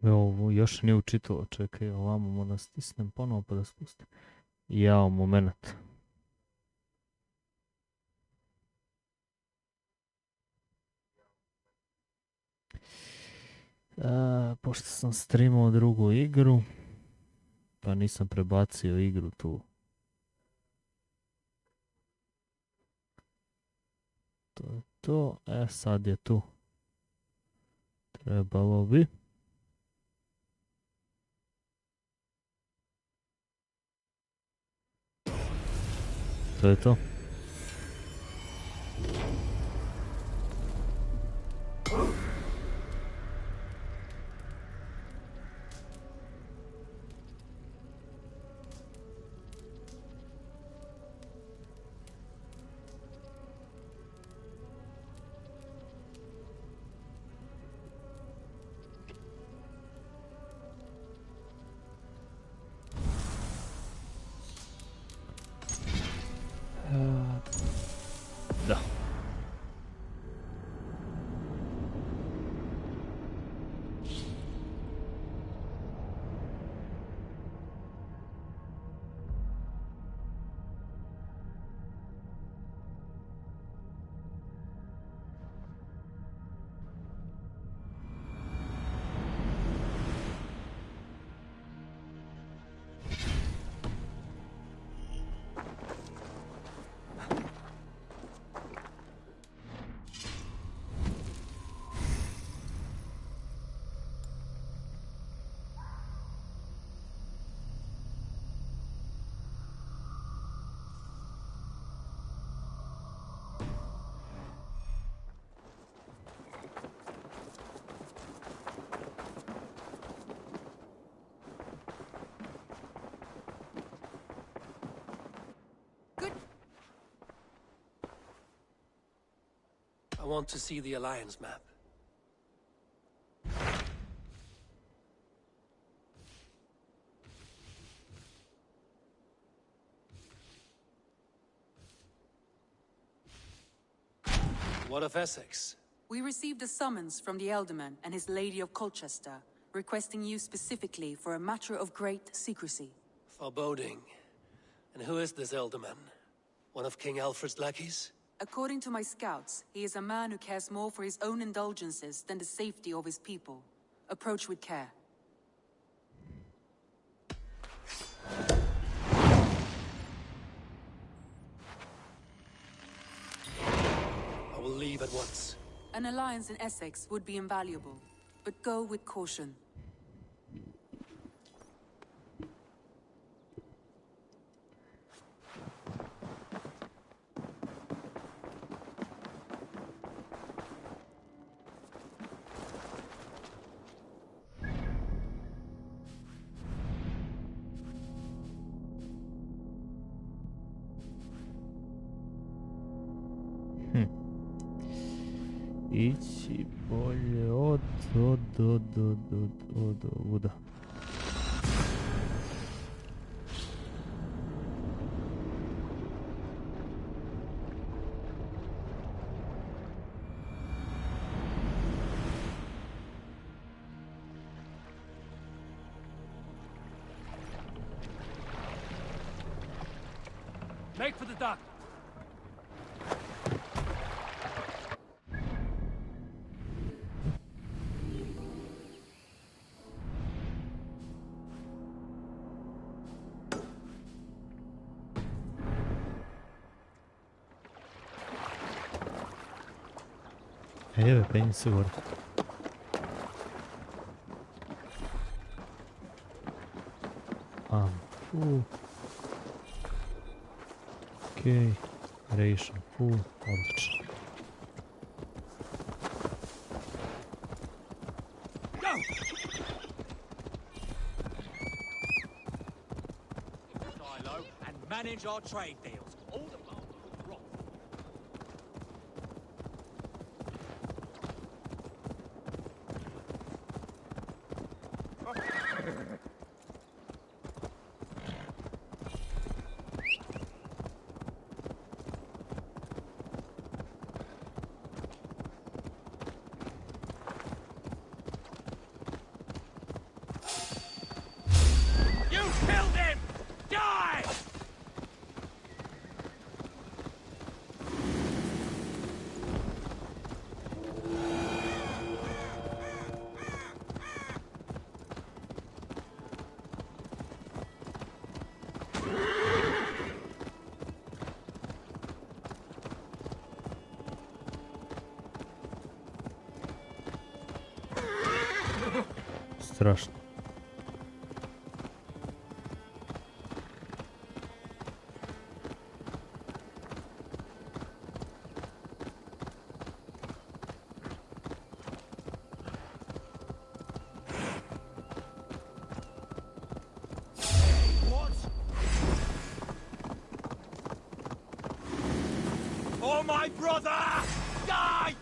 Ovo još nije učitalo, čekaj, ovamo moram da stisnem ponovo pa da spustim. Jao, moment. Pošto sam streamao drugu igru, pa nisam prebacio igru tu. To je to, sad je tu. Trebalo bi. To je to. Da. I want to see the Alliance map. What of Essex? We received a summons from the Alderman and his Lady of Colchester, requesting you specifically for a matter of great secrecy. Foreboding. And who is this Alderman? One of King Alfred's lackeys? According to my scouts, he is a man who cares more for his own indulgences than the safety of his people. Approach with care. I will leave at once. An alliance in Essex would be invaluable, but go with caution. Ići bolje od ovuda. Make for the dock. Evo, penji se gore. Okej, ration full, odlično. And manage our trade deals. All the strašno. Oh, my brother! Die!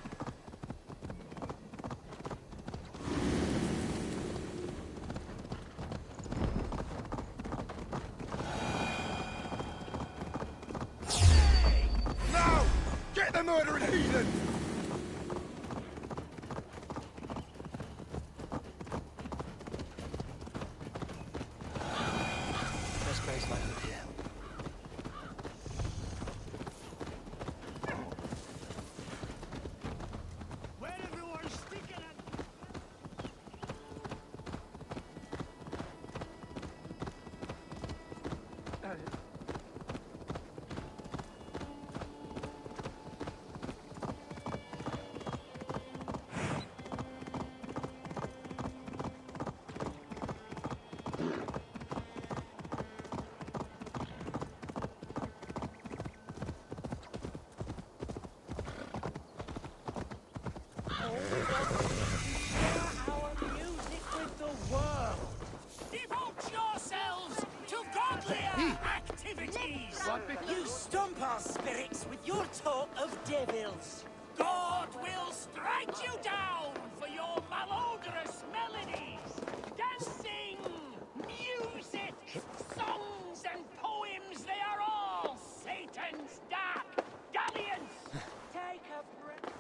Now! Get the murdering heathen! Best base line over here. Where everyone's sticking at... Our music with the world. Devote yourselves to godlier activities. You stump our spirits with your talk of devils. God will strike you down for your malodorous melodies. Dancing, music, songs and poems, they are all Satan's dark dalliance. Take a breath.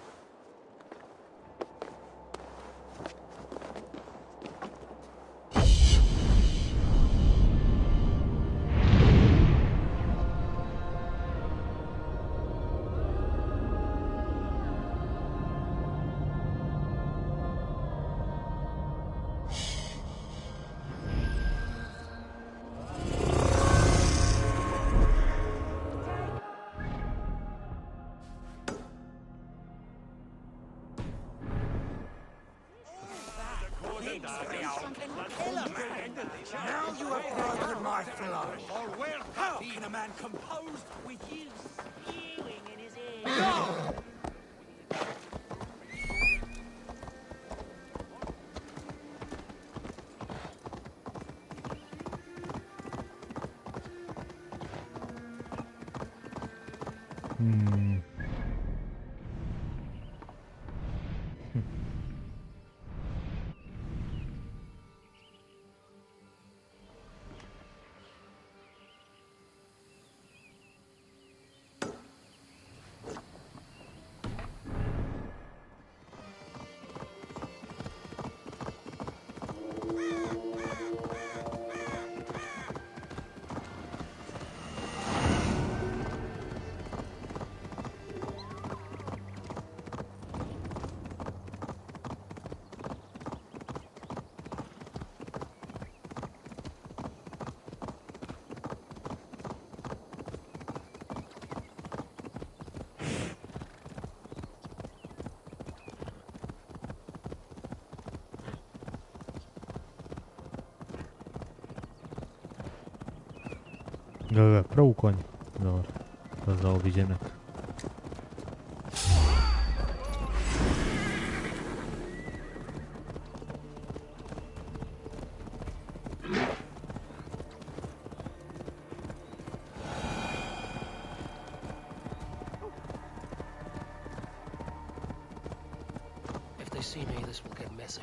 Now you have broken my flow. Or where being a man composed with you spewing in his ear. Ga, prav u konj. Dobro, to za obiđenak. If they see me, this will get messy.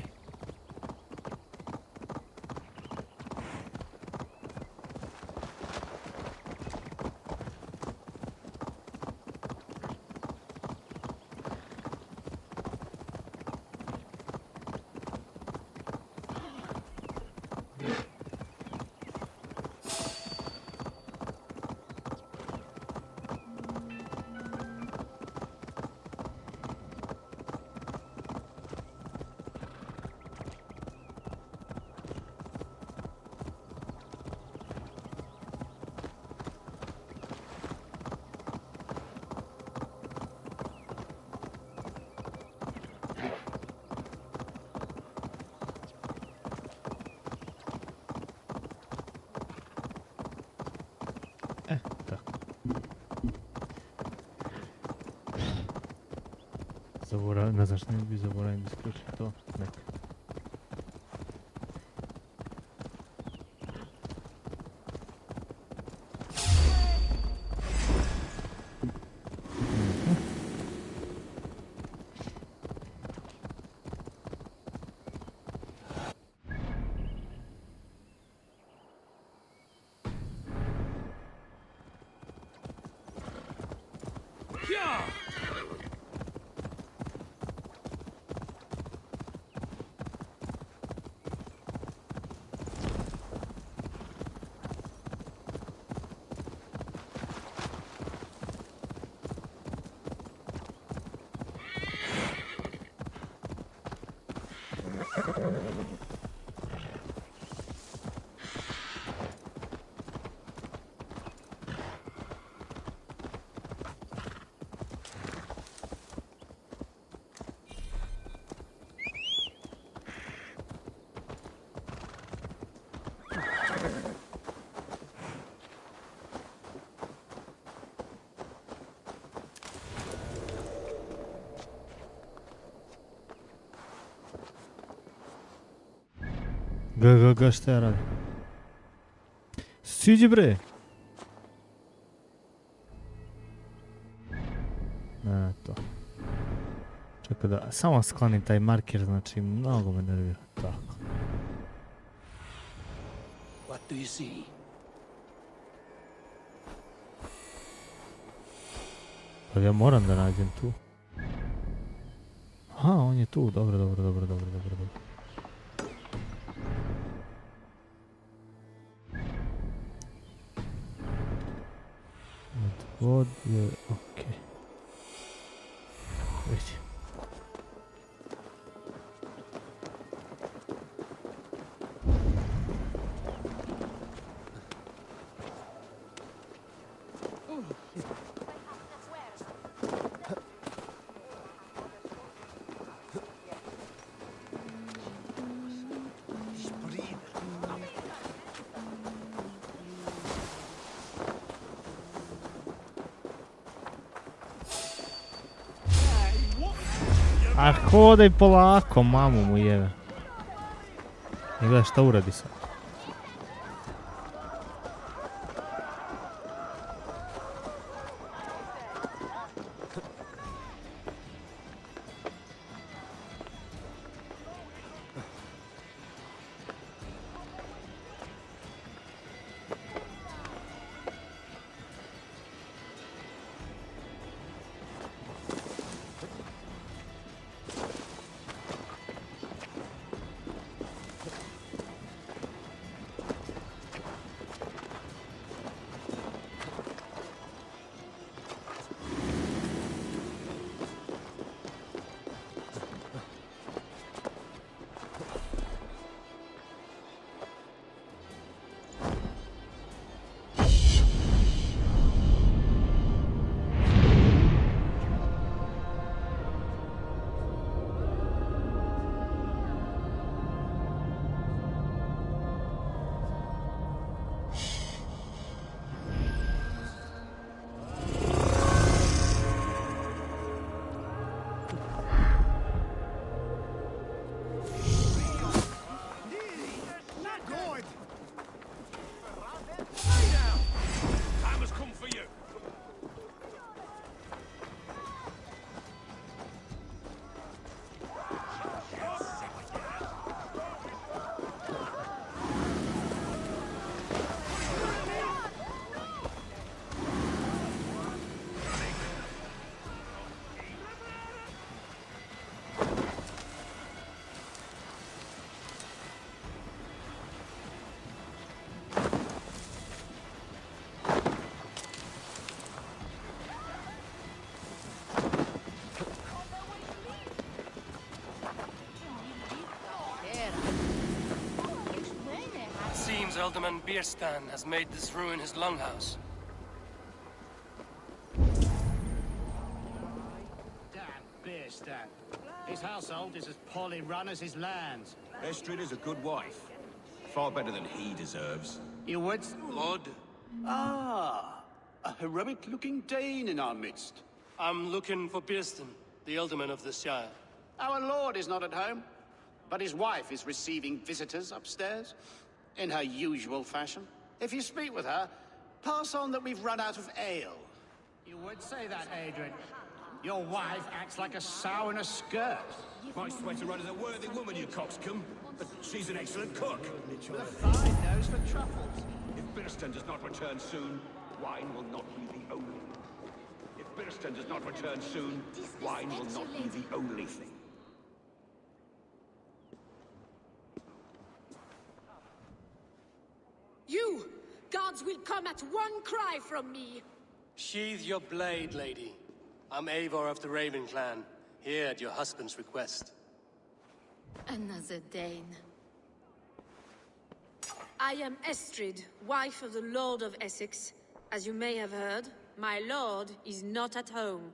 Zaboravim, ne znam što ne bi zaboravim da isključim to. Neka. Ga, šta ja radim? Siđi bre! To. Čekaj da, samo sklonim taj marker, znači mnogo me nervira. Tako. What do you see? Pa ja moram da nađem tu. Aha, on je tu, dobro. Odvod je, okej. Vidi. A hodaj polako, mamu mu jeve. I gledaj šta uradi sad. Alderman Bierstan has made this ruin his longhouse. Damn Bierstan. His household is as poorly run as his lands. Estrid is a good wife. Far better than he deserves. You would? Lord, Ah, a heroic-looking Dane in our midst. I'm looking for Bierstan. the alderman of the Shire. Our lord is not at home, but his wife is receiving visitors upstairs, in her usual fashion. If you speak with her, pass on that we've run out of ale. You would say that, Adrian. Your wife acts like a sow in a skirt. My sweater run is a worthy woman, you coxcomb. But she's an excellent cook. With a fine nose for truffles. If Birston does not return soon, wine will not be the only. If Birston does not return soon, wine will not be the only thing. You! Gods will come at one cry from me! Sheathe your blade, lady. I'm Eivor of the Raven clan, here at your husband's request. Another Dane. I am Estrid, wife of the Lord of Essex. As you may have heard, my lord is not at home.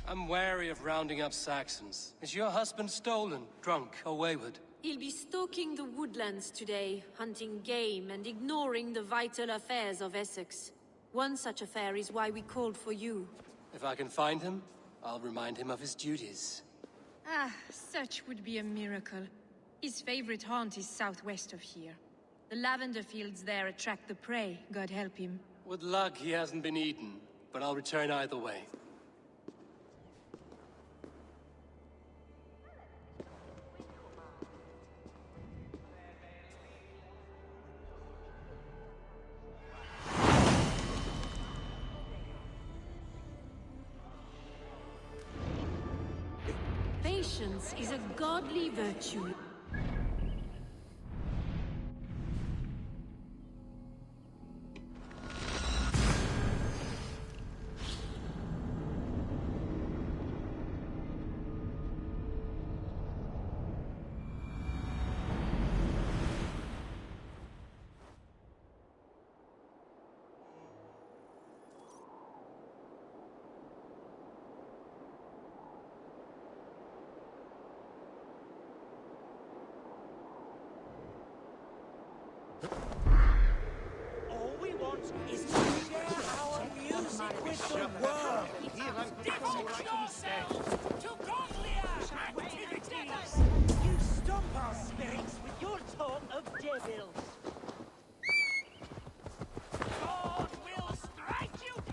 I'm wary of rounding up Saxons. Is your husband stolen, drunk, or wayward? He'll be stalking the woodlands today, hunting game and ignoring the vital affairs of Essex. One such affair is why we called for you. If I can find him, I'll remind him of his duties. Ah, such would be a miracle. His favorite haunt is southwest of here. The lavender fields there attract the prey, God help him. With luck, he hasn't been eaten, but I'll return either way. Patience is a godly virtue. All we want is to share our music with the world. Devote yourselves to godlier activities. You stomp our spirits with your talk of devils. God will strike you.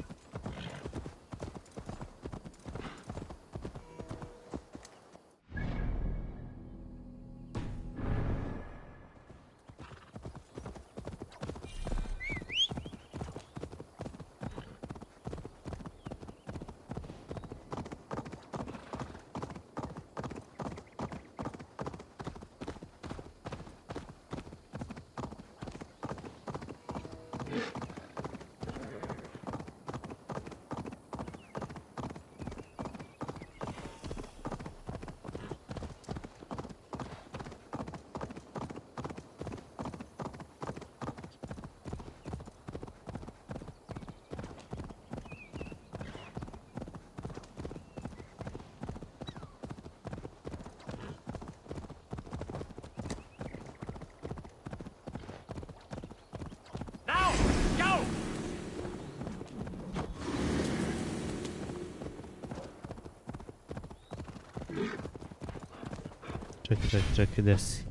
Čekaj, gdje si?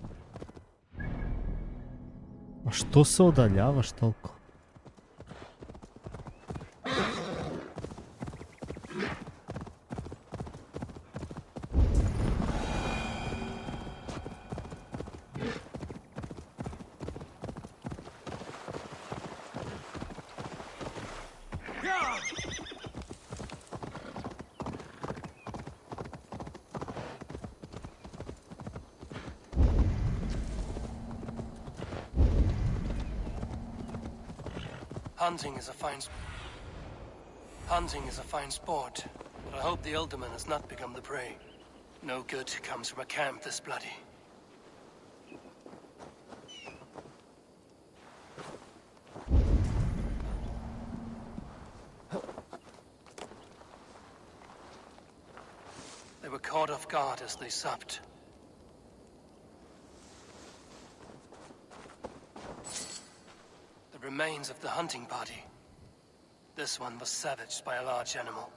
A što se odaljavaš toliko? Hunting is a fine sport, but I hope the alderman has not become the prey. No good comes from a camp this bloody. They were caught off guard as they supped. The remains of the hunting party. This one was savaged by a large animal.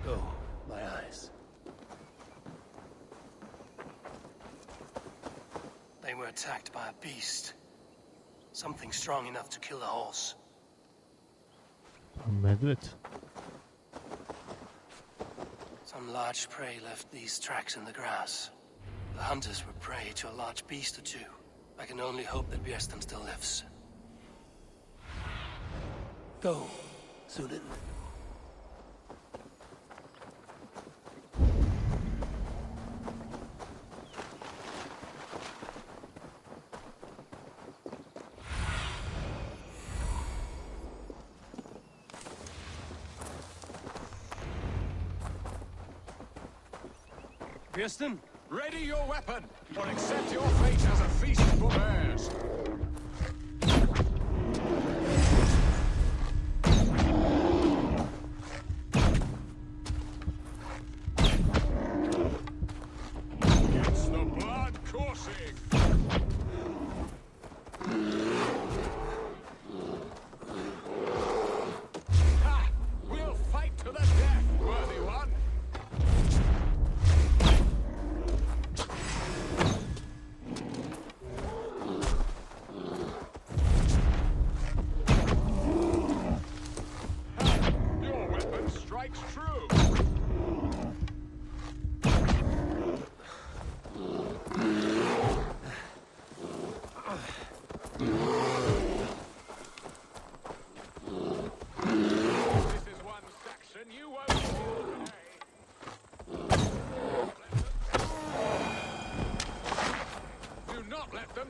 Oh, my eyes. They were attacked by a beast. Something strong enough to kill a horse. A medved. Some large prey left these tracks in the grass. The hunters were prey to a large beast or two. I can only hope that Björsten still lives. Go, Sulin. Björsten? Ready your weapon, or accept your fate as a feast for bears. It's the blood coursing. Ha! We'll fight to the death, worthy one.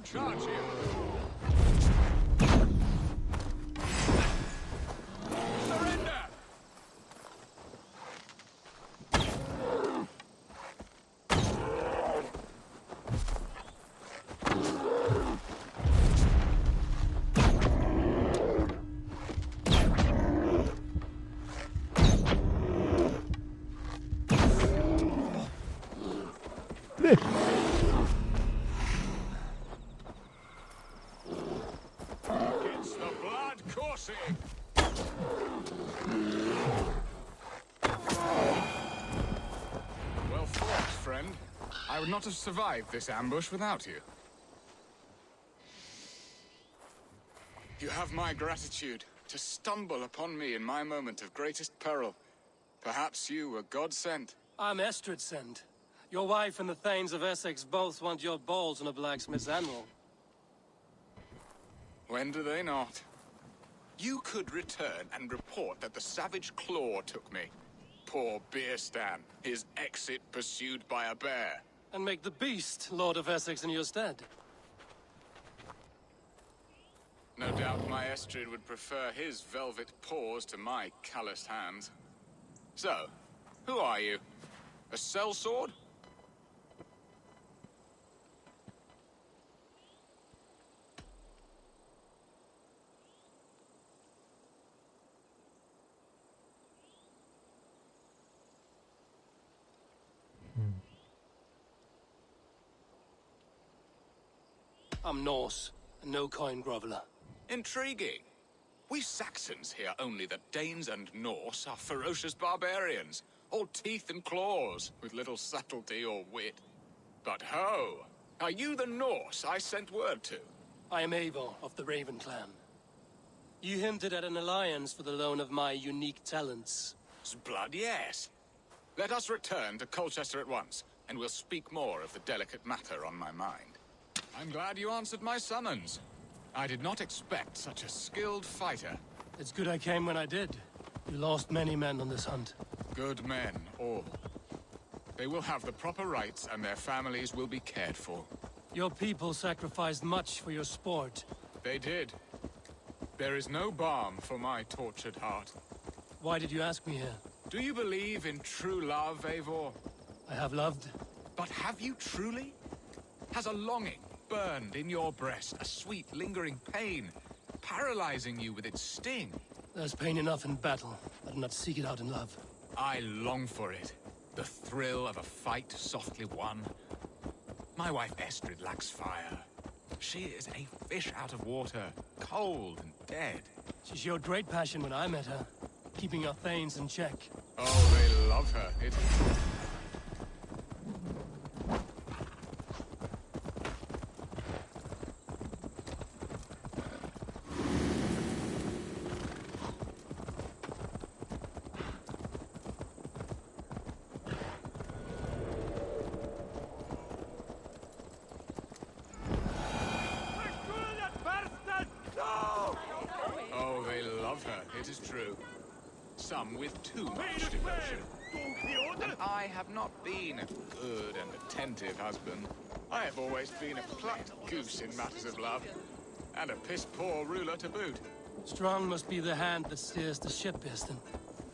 Charge you! Surrender! Well fought, friend. I would not have survived this ambush without you. You have my gratitude to stumble upon me in my moment of greatest peril. Perhaps you were God-sent. I'm Estrid sent. Your wife and the Thanes of Essex both want your balls on a blacksmith's anvil. When do they not? You could return and report that the savage claw took me. Poor Björsten, his exit pursued by a bear. And make the beast Lord of Essex in your stead. No doubt my Estrid would prefer his velvet paws to my calloused hands. So, who are you? A sellsword? I'm Norse, a no-coin groveler. Intriguing. We Saxons hear only that Danes and Norse are ferocious barbarians, all teeth and claws, with little subtlety or wit. But ho! Are you the Norse I sent word to? I am Eivor of the Raven clan. You hinted at an alliance for the loan of my unique talents. Blood, yes. Let us return to Colchester at once, and we'll speak more of the delicate matter on my mind. I'm glad you answered my summons. I did not expect such a skilled fighter. It's good I came when I did. You lost many men on this hunt. Good men, all. They will have the proper rights, and their families will be cared for. Your people sacrificed much for your sport. They did. There is no balm for my tortured heart. Why did you ask me here? Do you believe in true love, Eivor? I have loved. But have you truly? Has a longing burned in your breast, a sweet, lingering pain, paralyzing you with its sting? There's pain enough in battle. I do not seek it out in love. I long for it. The thrill of a fight softly won. My wife Estrid lacks fire. She is a fish out of water, cold and dead. She showed great passion when I met her, keeping our thanes in check. Oh, they love her. It... Oh, they love her. It is true. Some with too much devotion. And I have not been a good and attentive husband. I have always been a plucked goose in matters of love. And a piss-poor ruler to boot. Strong must be the hand that steers the ship, Biston.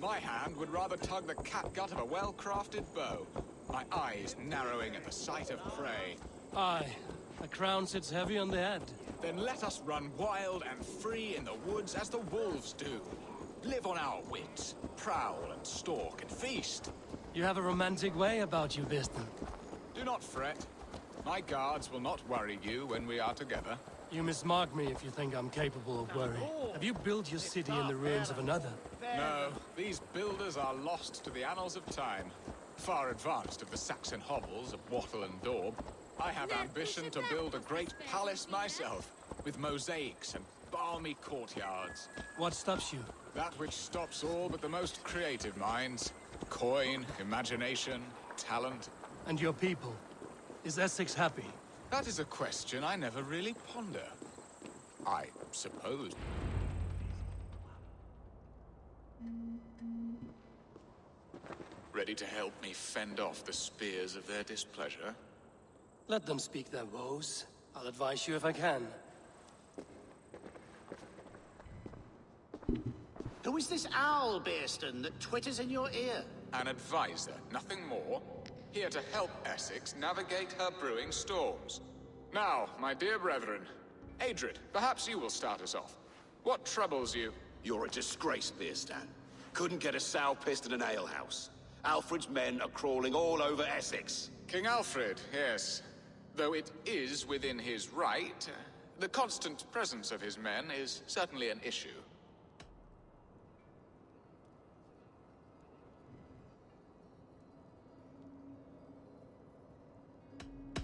My hand would rather tug the catgut of a well-crafted bow. My eyes narrowing at the sight of prey. Aye, a crown sits heavy on the head. Then let us run wild and free in the woods as the wolves do. Live on our wits, prowl and stalk and feast. You have a romantic way about you, Biston. Do not fret. My guards will not worry you when we are together. You mismark me if you think I'm capable of worry. Have you built your city in the ruins of another? No, these builders are lost to the annals of time. Far advanced of the Saxon hovels of Wattle and Daub. I have ambition to build a great palace myself, with mosaics and balmy courtyards. What stops you? That which stops all but the most creative minds. Coin, imagination, talent. And your people? Is Essex happy? That is a question I never really ponder. I suppose. Ready to help me fend off the spears of their displeasure? Let them speak their woes. I'll advise you if I can. Who is this owl, Bearston, that twitters in your ear? An advisor, nothing more. Here to help Essex navigate her brewing storms. Now, my dear brethren, Adrid, perhaps you will start us off. What troubles you? You're a disgrace, Beerstan. Couldn't get a sow pissed in an alehouse. Alfred's men are crawling all over Essex. King Alfred, yes. Though it is within his right, the constant presence of his men is certainly an issue.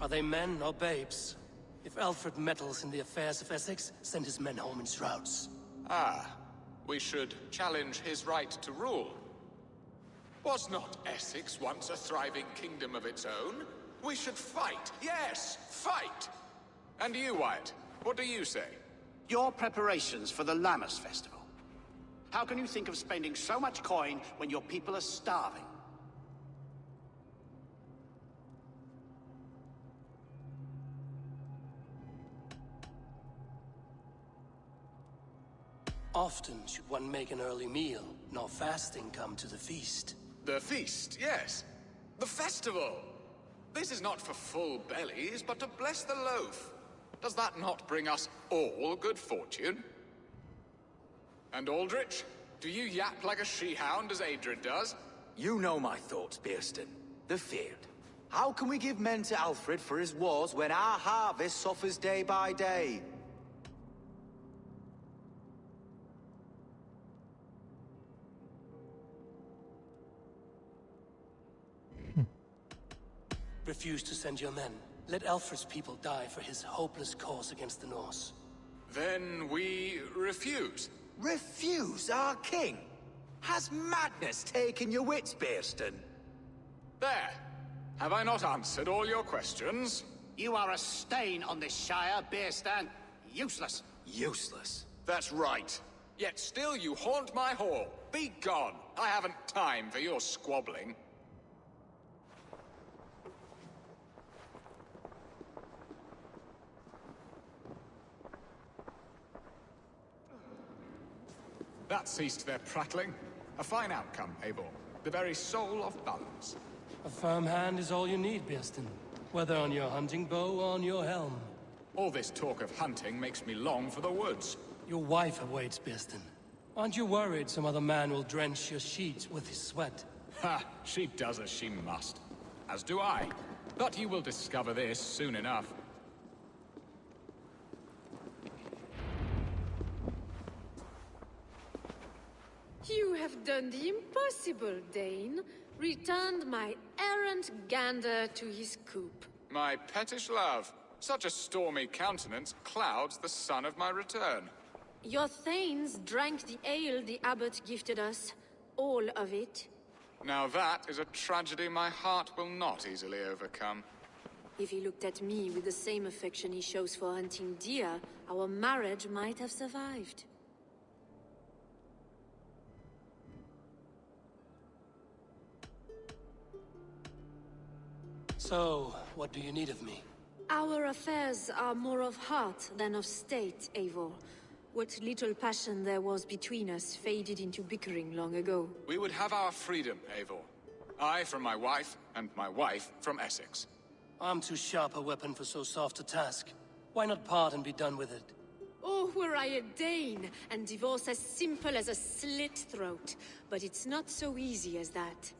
Are they men or babes? If Alfred meddles in the affairs of Essex, send his men home in shrouds. Ah, we should challenge his right to rule. Was not Essex once a thriving kingdom of its own? We should fight, yes, fight! And you, Wyatt, what do you say? Your preparations for the Lammas festival. How can you think of spending so much coin when your people are starving? Often should one make an early meal, nor fasting come to the feast. The feast, yes. The festival! This is not for full bellies, but to bless the loaf. Does that not bring us all good fortune? And Aldrich, do you yap like a she-hound as Adrid does? You know my thoughts, Bearston. The feared. How can we give men to Alfred for his wars when our harvest suffers day by day? Refuse to send your men. Let Alfred's people die for his hopeless cause against the Norse. Then we refuse. Refuse our king? Has madness taken your wits, Bearston? There. Have I not answered all your questions? You are a stain on this shire, Bearstan. Useless. Useless. That's right. Yet still you haunt my hall. Be gone. I haven't time for your squabbling. That ceased their prattling. A fine outcome, Eivor. The very soul of balance. A firm hand is all you need, Bearston. Whether on your hunting bow or on your helm. All this talk of hunting makes me long for the woods. Your wife awaits, Bearston. Aren't you worried some other man will drench your sheets with his sweat? Ha! She does as she must. As do I. But you will discover this soon enough. You have done the impossible, Dane. Returned my errant gander to his coop. My pettish love. Such a stormy countenance clouds the sun of my return. Your thanes drank the ale the abbot gifted us. All of it. Now that is a tragedy my heart will not easily overcome. If he looked at me with the same affection he shows for hunting deer, our marriage might have survived. So, what do you need of me? Our affairs are more of heart than of state, Eivor. What little passion there was between us faded into bickering long ago. We would have our freedom, Eivor. I from my wife, and my wife from Essex. I'm too sharp a weapon for so soft a task. Why not part and be done with it? Oh, were I a Dane, and divorce as simple as a slit throat. But it's not so easy as that.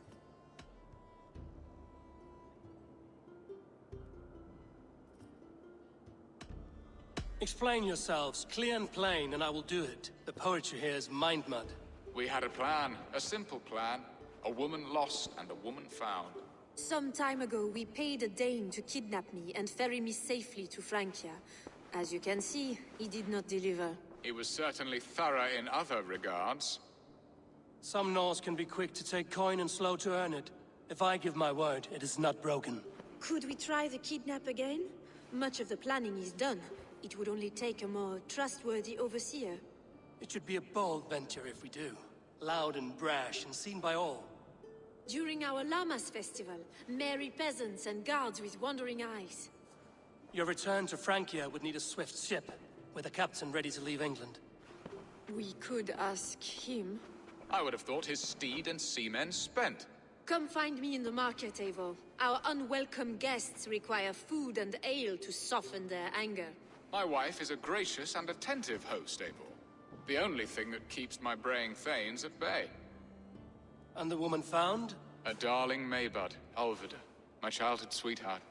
Explain yourselves, clear and plain, and I will do it. The poetry here is mind mud. We had a plan, a simple plan. A woman lost and a woman found. Some time ago, we paid a Dane to kidnap me and ferry me safely to Francia. As you can see, he did not deliver. He was certainly thorough in other regards. Some Norse can be quick to take coin and slow to earn it. If I give my word, it is not broken. Could we try the kidnap again? Much of the planning is done. It would only take a more trustworthy overseer. It should be a bold venture if we do. Loud and brash and seen by all. During our Llamas festival, merry peasants and guards with wandering eyes. Your return to Francia would need a swift ship, with a captain ready to leave England. We could ask him. I would have thought his steed and seamen spent. Come find me in the market, Eivor. Our unwelcome guests require food and ale to soften their anger. My wife is a gracious and attentive host, Eivor. The only thing that keeps my braying thanes at bay. And the woman found? A darling Maybud, Alvida, my childhood sweetheart.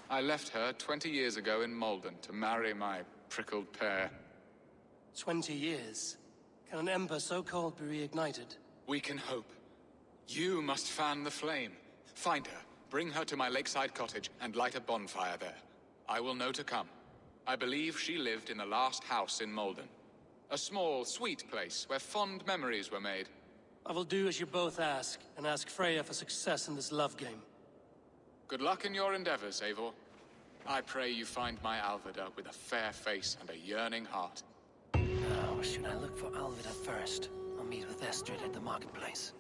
I left her 20 years ago in Malden to marry my prickled pear. 20 years? Can an ember so cold be reignited? We can hope. You must fan the flame. Find her, bring her to my lakeside cottage, and light a bonfire there. I will know to come. I believe she lived in the last house in Malden. A small, sweet place where fond memories were made. I will do as you both ask, and ask Freya for success in this love game. Good luck in your endeavors, Eivor. I pray you find my Alvida with a fair face and a yearning heart. Now, should I look for Alvida first? I'll meet with Estrid at the marketplace.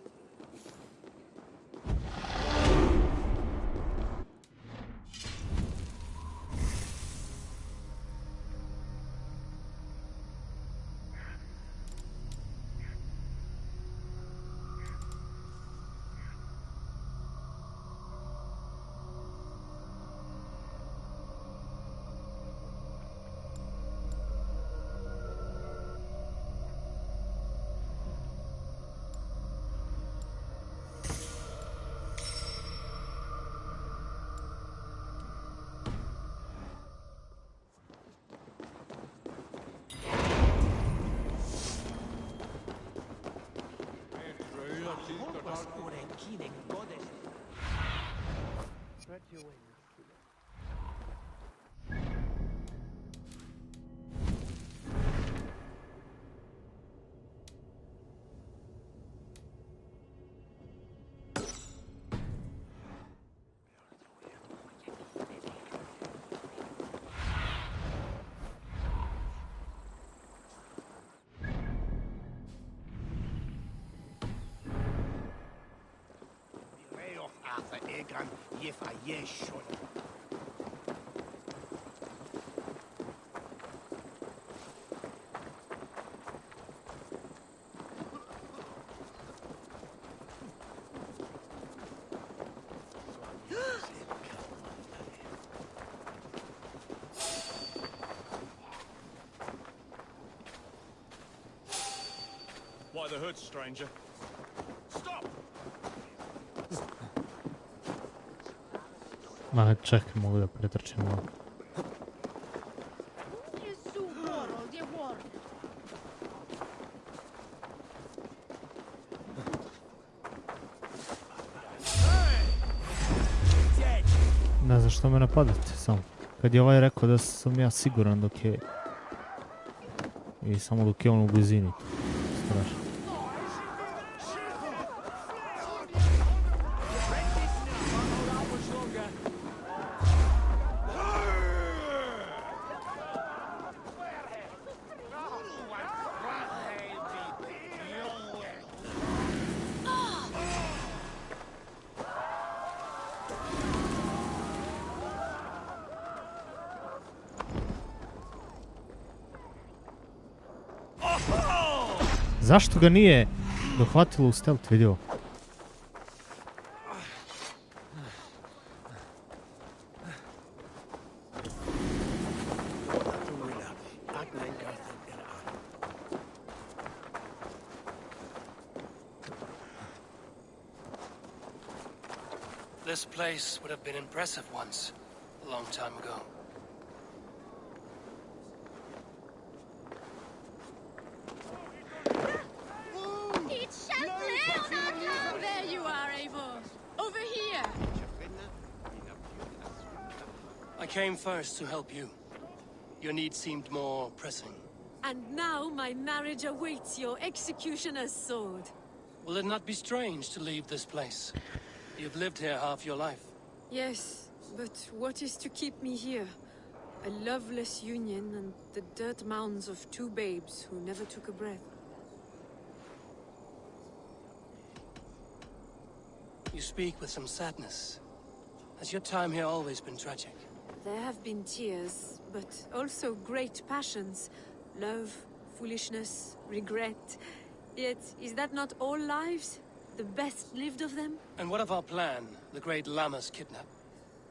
Spread your wings. Egan, Yefa Yeshon. by the hood, stranger. Stop! Ma čekaj, mogu da pretrčim ovo. Ne znam što me napadate samo. Kad je ovaj rekao da sam ja siguran dok je... I samo dok je on u blizini. Strašno. Zašto ga nije dohvatilo u stealth video? This place would have been impressive once, a long time ago. There you are, Eivor. Over here. I came first to help you. Your need seemed more pressing. And now my marriage awaits your executioner's sword. Will it not be strange to leave this place? You've lived here half your life. Yes, but what is to keep me here? A loveless union and the dirt mounds of two babes who never took a breath. You speak with some sadness. Has your time here always been tragic? There have been tears, but also great passions. Love, foolishness, regret. Yet, is that not all lives? The best lived of them? And what of our plan, the great Lamma's kidnap?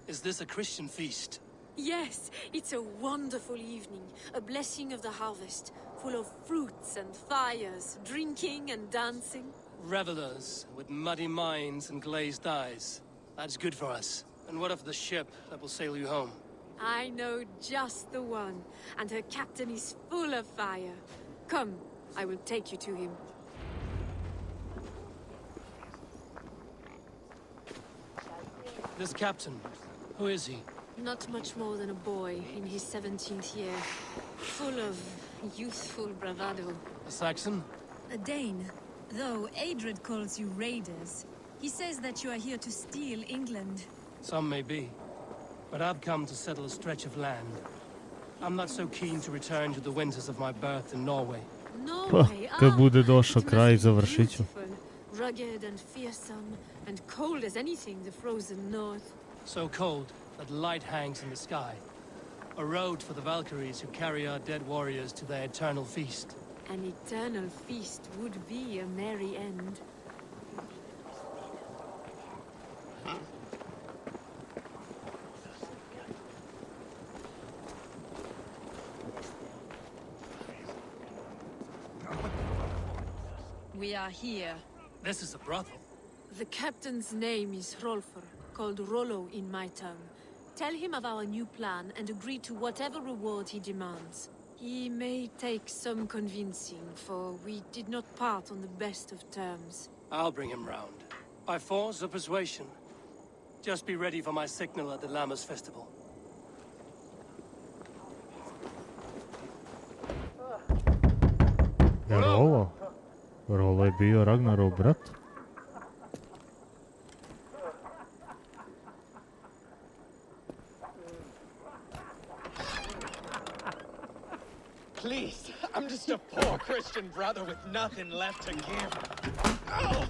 Is this a Christian feast? Yes, it's a wonderful evening. A blessing of the harvest, full of fruits and fires, drinking and dancing. Revelers with muddy minds and glazed eyes. That's good for us. And what of the ship that will sail you home? I know just the one, and her captain is full of fire. Come, I will take you to him. This captain, who is he? Not much more than a boy in his 17th year. Full of youthful bravado. A Saxon? A Dane. Though Adred calls you raiders. He says that you are here to steal England. Some may be. But I've come to settle a stretch of land. I'm not so keen to return to the winters of my birth in Norway. Norway, Kad bude došao kraj, završit ću. Rugged and fearsome, and cold as anything the frozen north. So cold that light hangs in the sky. A road for the Valkyries who carry our dead warriors to their eternal feast. An eternal feast would be a merry end. We are here. This is a brothel. The captain's name is Rolfr, called Rollo in my tongue. Tell him of our new plan and agree to whatever reward he demands. He may take some convincing, for we did not part on the best of terms. I'll bring him round. By force or persuasion. Just be ready for my signal at the Lammas festival. Rollo? Rollo je bio Ragnarov brat? Please, I'm just a poor Christian brother with nothing left to give. Oh.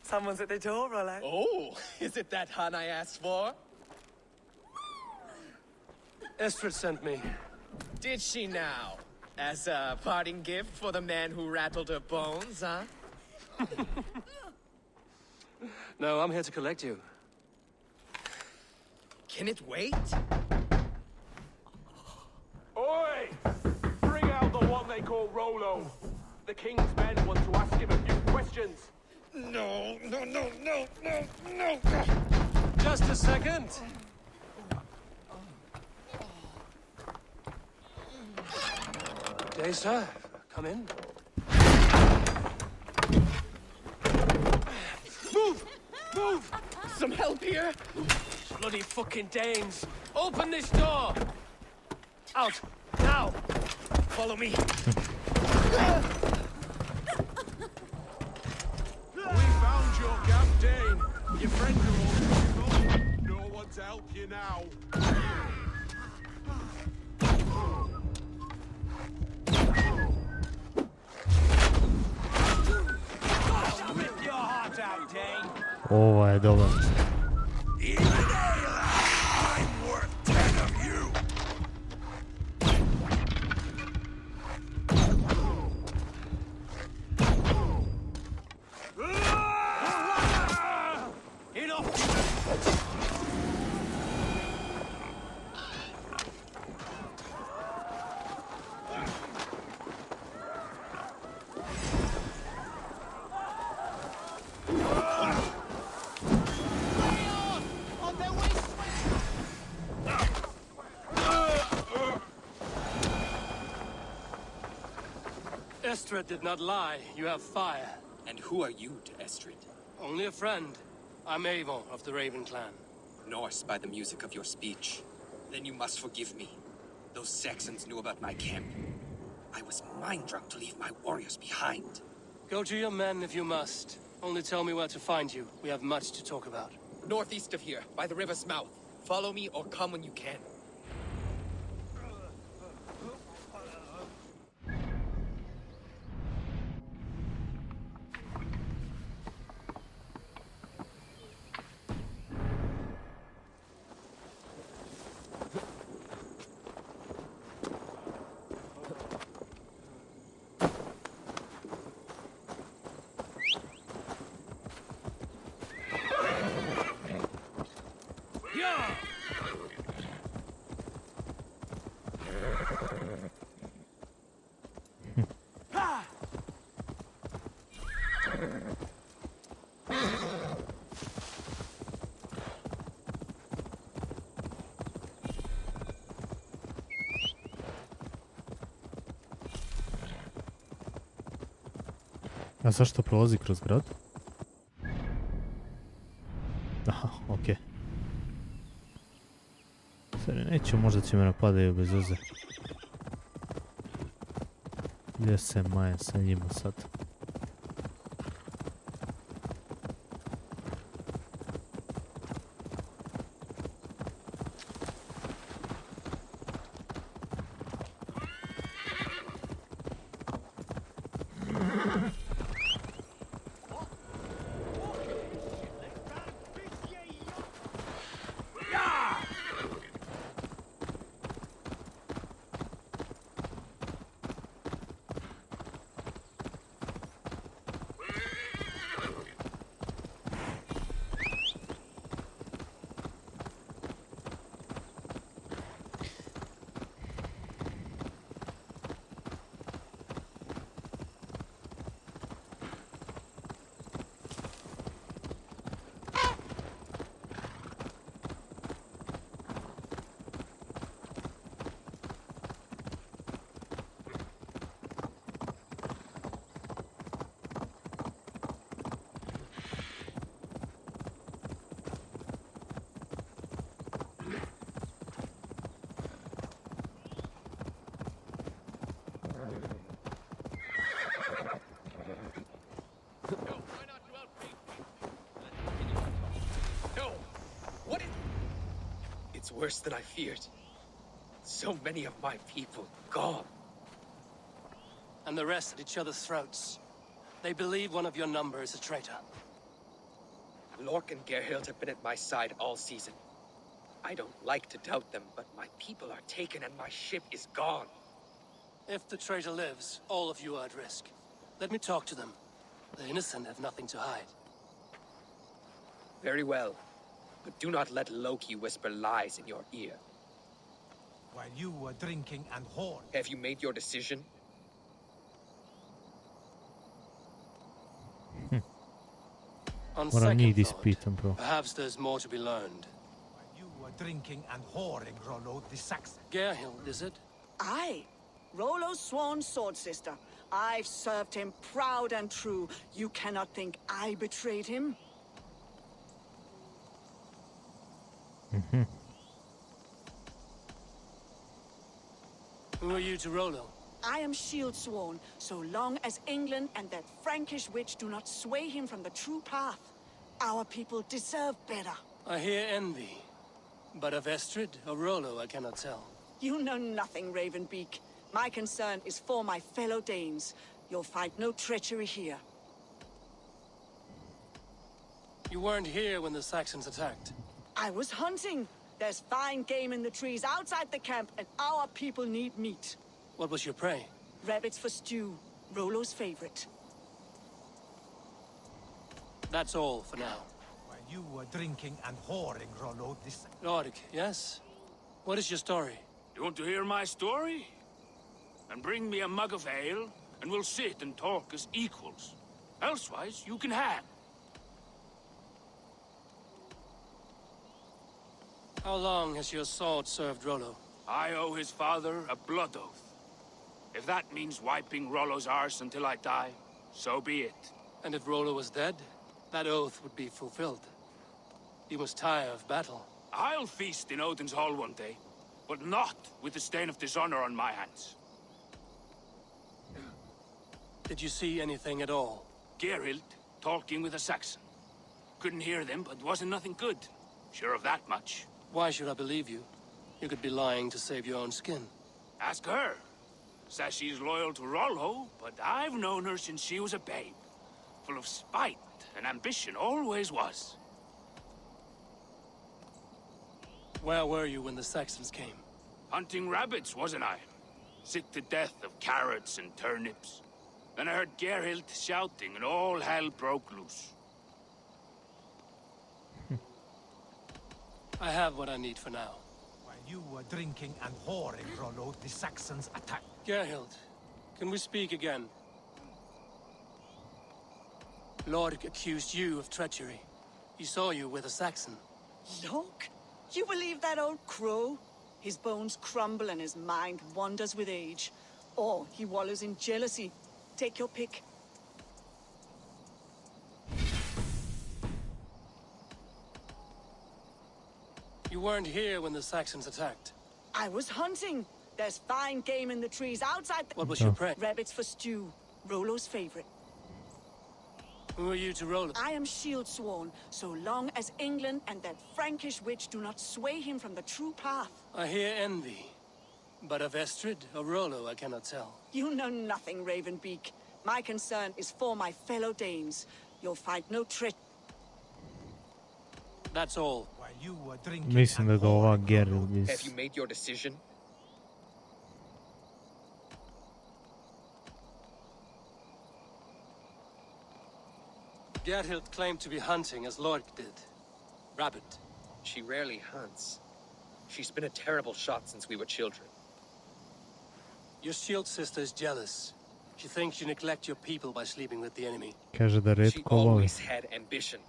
Someone's at the door, Rollo. Oh, is it that hun I asked for? Estrid sent me. Did she now? As a parting gift for the man who rattled her bones, huh? No, I'm here to collect you. Can it wait? Oi! Bring out the one they call for Rollo. The king's men want to ask him a few questions. No. Just a second. Day, sir. Come in. Move! Some help here? Bloody fucking Danes! Open this door! Out! Now! Follow me. We found your Gav Dane. Your friends are all gone. No one to help you now. Rip your heart out, Dane. Ovo je dobar. I'm worth 10 of you. Estrid did not lie. You have fire. And who are you to Estrid? Only a friend. I'm Avon of the Raven clan. Norse by the music of your speech. Then you must forgive me. Those Saxons knew about my camp. I was mind-drunk to leave my warriors behind. Go to your men if you must. Only tell me where to find you. We have much to talk about. Northeast of here, by the river's mouth. Follow me or come when you can. A zašto prolazi kroz grad? Aha, okej. Sorry, neću, možda će me napadaju bez veze. Gdje se maje sa njima sad? It's worse than I feared. So many of my people gone. And the rest at each other's throats. They believe one of your number is a traitor. Lork and Gerhild have been at my side all season. I don't like to doubt them, but my people are taken and my ship is gone. If the traitor lives, all of you are at risk. Let me talk to them. The innocent have nothing to hide. Very well. But do not let Loki whisper lies in your ear. While you were drinking and whore. Have you made your decision? On Moram njih da second thought, ispitam prvo. perhaps there's more to be learned. You were drinking and whoring, Rollo the Saxon. Gerhild, is it? Aye. Rollo's sworn sword sister. I've served him proud and true. You cannot think I betrayed him? Who are you to Rollo? I am shield sworn, so long as England and that Frankish witch do not sway him from the true path. Our people deserve better. I hear envy. But of Estrid or Rollo, I cannot tell. You know nothing, Ravenbeak. My concern is for my fellow Danes. You'll find no treachery here. You weren't here when the Saxons attacked. I was hunting. There's fine game in the trees outside the camp, and our people need meat. What was your prey? Rabbits for stew, Rollo's favorite. That's all for now. While you were drinking and whoring, Rollo the Saxon. Lord, yes? What is your story? You want to hear my story? And bring me a mug of ale, and we'll sit and talk as equals. Elsewise, you can hang. How long has your sword served Rollo? I owe his father a blood oath. If that means wiping Rollo's arse until I die, so be it. And if Rollo was dead, that oath would be fulfilled. He must tire of battle. I'll feast in Odin's hall one day, but not with the stain of dishonor on my hands. Did you see anything at all? Gerhild talking with a Saxon. Couldn't hear them, but wasn't nothing good. Sure of that much. Why should I believe you? You could be lying to save your own skin. Ask her. Says she's loyal to Rollo, but I've known her since she was a babe. Full of spite and ambition, always was. Where were you when the Saxons came? Hunting rabbits, wasn't I? Sick to death of carrots and turnips. Then I heard Gerhild shouting and all hell broke loose. I have what I need for now. While you were drinking and whoring, Rollo the Saxons attacked. Gerhild, can we speak again? Lorg accused you of treachery. He saw you with a Saxon. Look, you believe that old crow? His bones crumble and his mind wanders with age. Or he wallows in jealousy. Take your pick. You weren't here when the Saxons attacked. I was hunting. There's fine game in the trees outside the... What was your prey? Rabbits for stew, Rollo's favorite. Who are you to Rollo? I am shield sworn, so long as England and that Frankish witch do not sway him from the true path. I hear envy. But of Estrid or Rollo, I cannot tell. You know nothing, Ravenbeak. My concern is for my fellow Danes. You'll find no trick. That's all. While you were drinking Mislim da ga ova Gerhild Have iz... you made your decision? Gerhild claimed to be hunting as Lorg did. Rabbit. She rarely hunts. She's been a terrible shot since we were children. Your shield sister is jealous. She thinks you neglect your people by sleeping with the enemy. Kaže da She retko voli. always had ambition.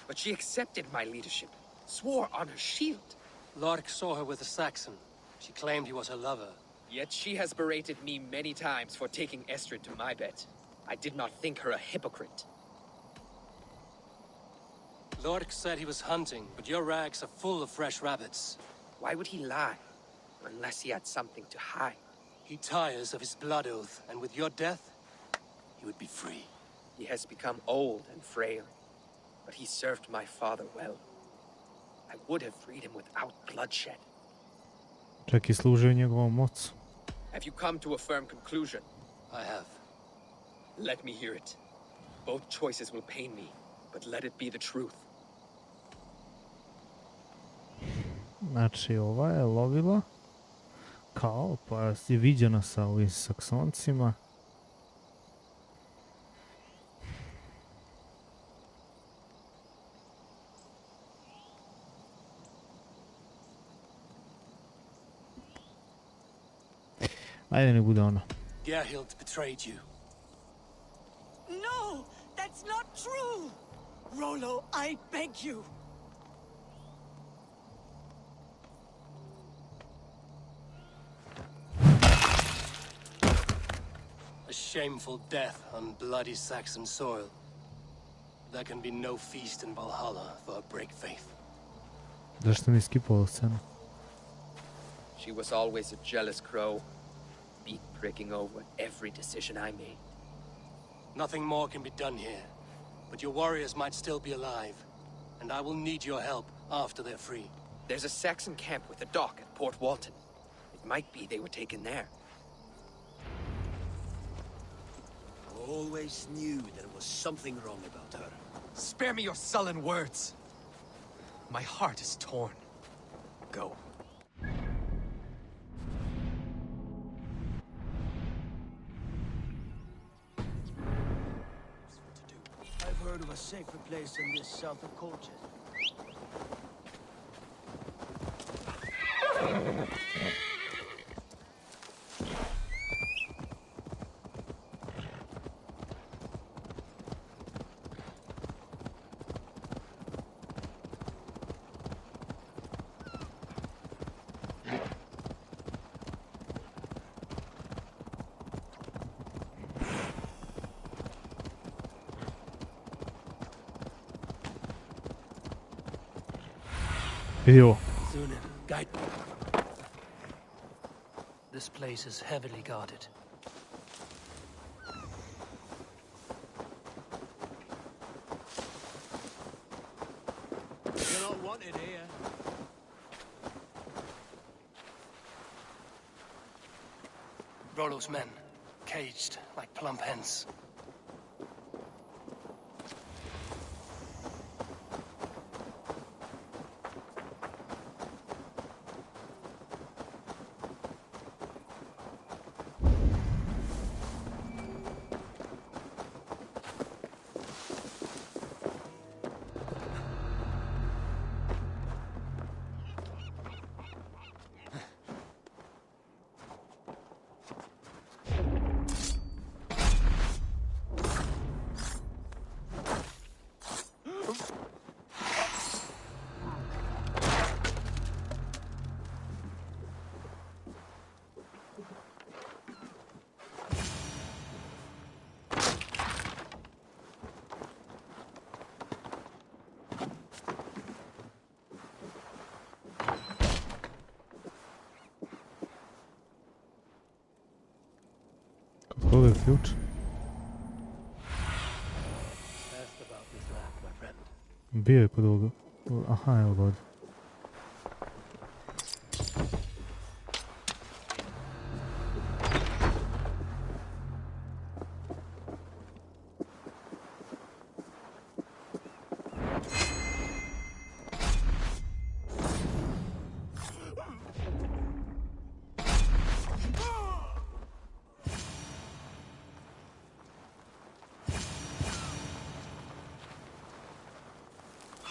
But she accepted my leadership. Swore on her shield. Lorg saw her with a Saxon. She claimed he was her lover. Yet she has berated me many times for taking Estrid to my bed. I did not think her a hypocrite. Lorg said he was hunting, but your rags are full of fresh rabbits. Why would he lie? Unless he had something to hide. He tires of his blood oath, and with your death, he would be free. He has become old and frail, but he served my father well. I would have freed him without bloodshed. Čak i služio njegovom ocu. Have you come to a firm conclusion? I have. Let me hear it. Both choices will pain me, but let it be the truth. Znači ova je lovila kao, pa je viđena sa ovim Saksoncima. Ajde ne bude ona. Gerhild betrayed you. No, that's not true. Rollo, I beg you. A shameful death on bloody Saxon soil. There can be no feast in Valhalla for a break faith. Zašto mi skipovao scenu? She was always a jealous crow, beak pricking over every decision I made. Nothing more can be done here, but your warriors might still be alive, and I will need your help after they're free. There's a Saxon camp with a dock at Port Walton. It might be they were taken there. Always knew there was something wrong about her. Spare me your sullen words. My heart is torn. Go. I've heard of a safer place than this south of Colchester. Jo. Zunin, guide me. This place is heavily guarded. You're not wanted here. Rollo's men, caged like plump hens. Koga je ključ? Bio je kod ovoga. Aha, evo ga ovdje.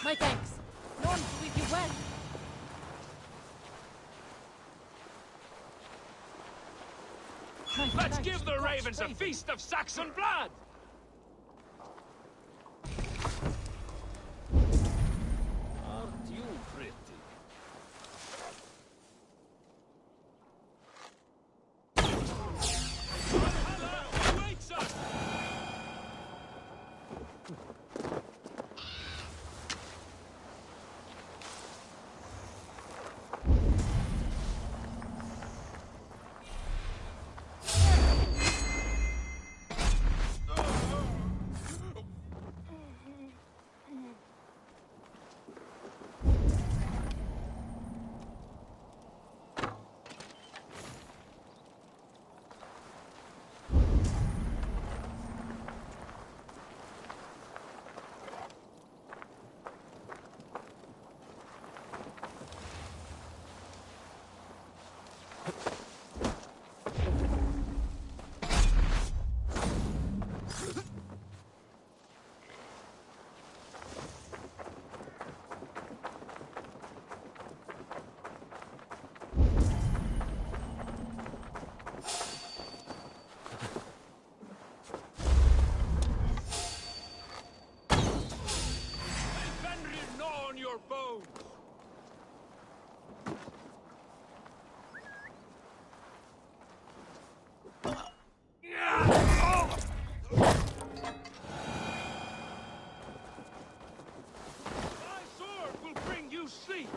My thanks. None will leave you well. Let's give the ravens a feast of Saxon blood! Aren't you pretty? Valhalla awaits us! sleep.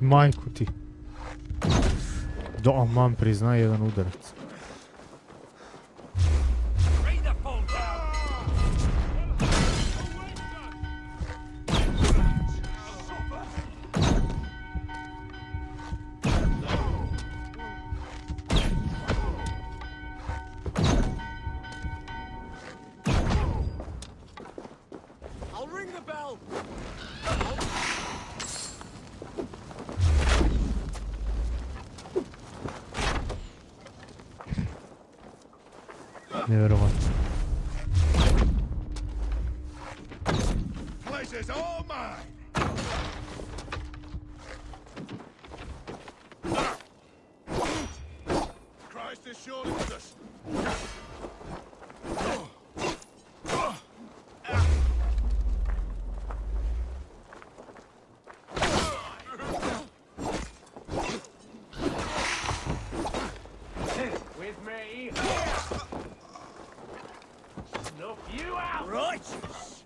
Majku ti. Aman, priznaj jedan udarac. Nevjerovatno. Place is all mine. Christ is surely with us. With me. Snuff you out. Righteous.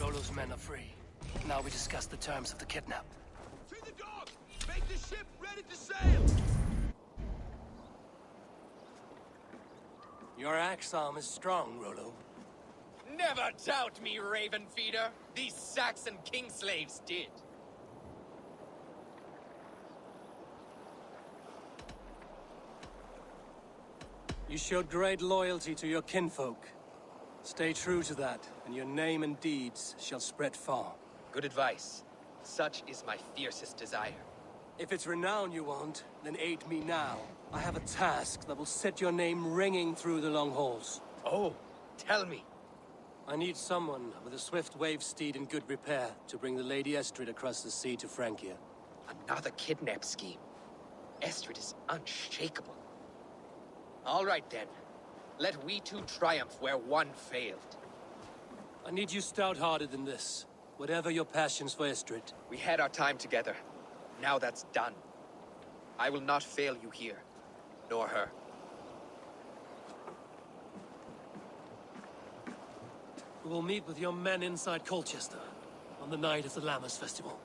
Rollo's men are free. Now we discuss the terms of the kidnap. To the dock! Make the ship ready to sail! Your axe arm is strong, Rollo. Never doubt me, Raven Feeder. These Saxon king slaves did. You showed great loyalty to your kinfolk. Stay true to that, and your name and deeds shall spread far. Good advice. Such is my fiercest desire. If it's renown you want, then aid me now. I have a task that will set your name ringing through the long halls. Oh, tell me. I need someone with a swift wave steed in good repair to bring the Lady Estrid across the sea to Francia. Another kidnap scheme. Estrid is unshakable. All right then. Let we two triumph where one failed. I need you stout-hearted in this. Whatever your passions for Estrid. We had our time together. Now that's done. I will not fail you here, nor her. We will meet with your men inside Colchester on the night of the Lammas Festival.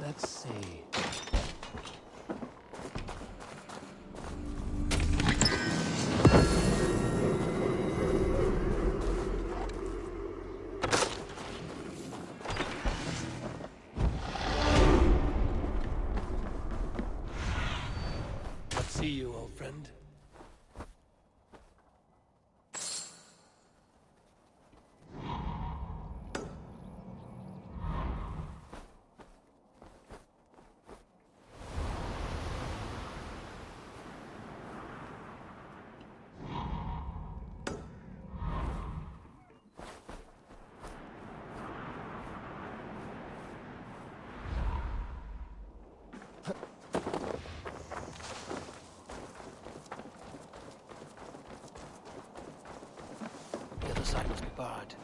Let's see. See you, old friend. The side must be barred.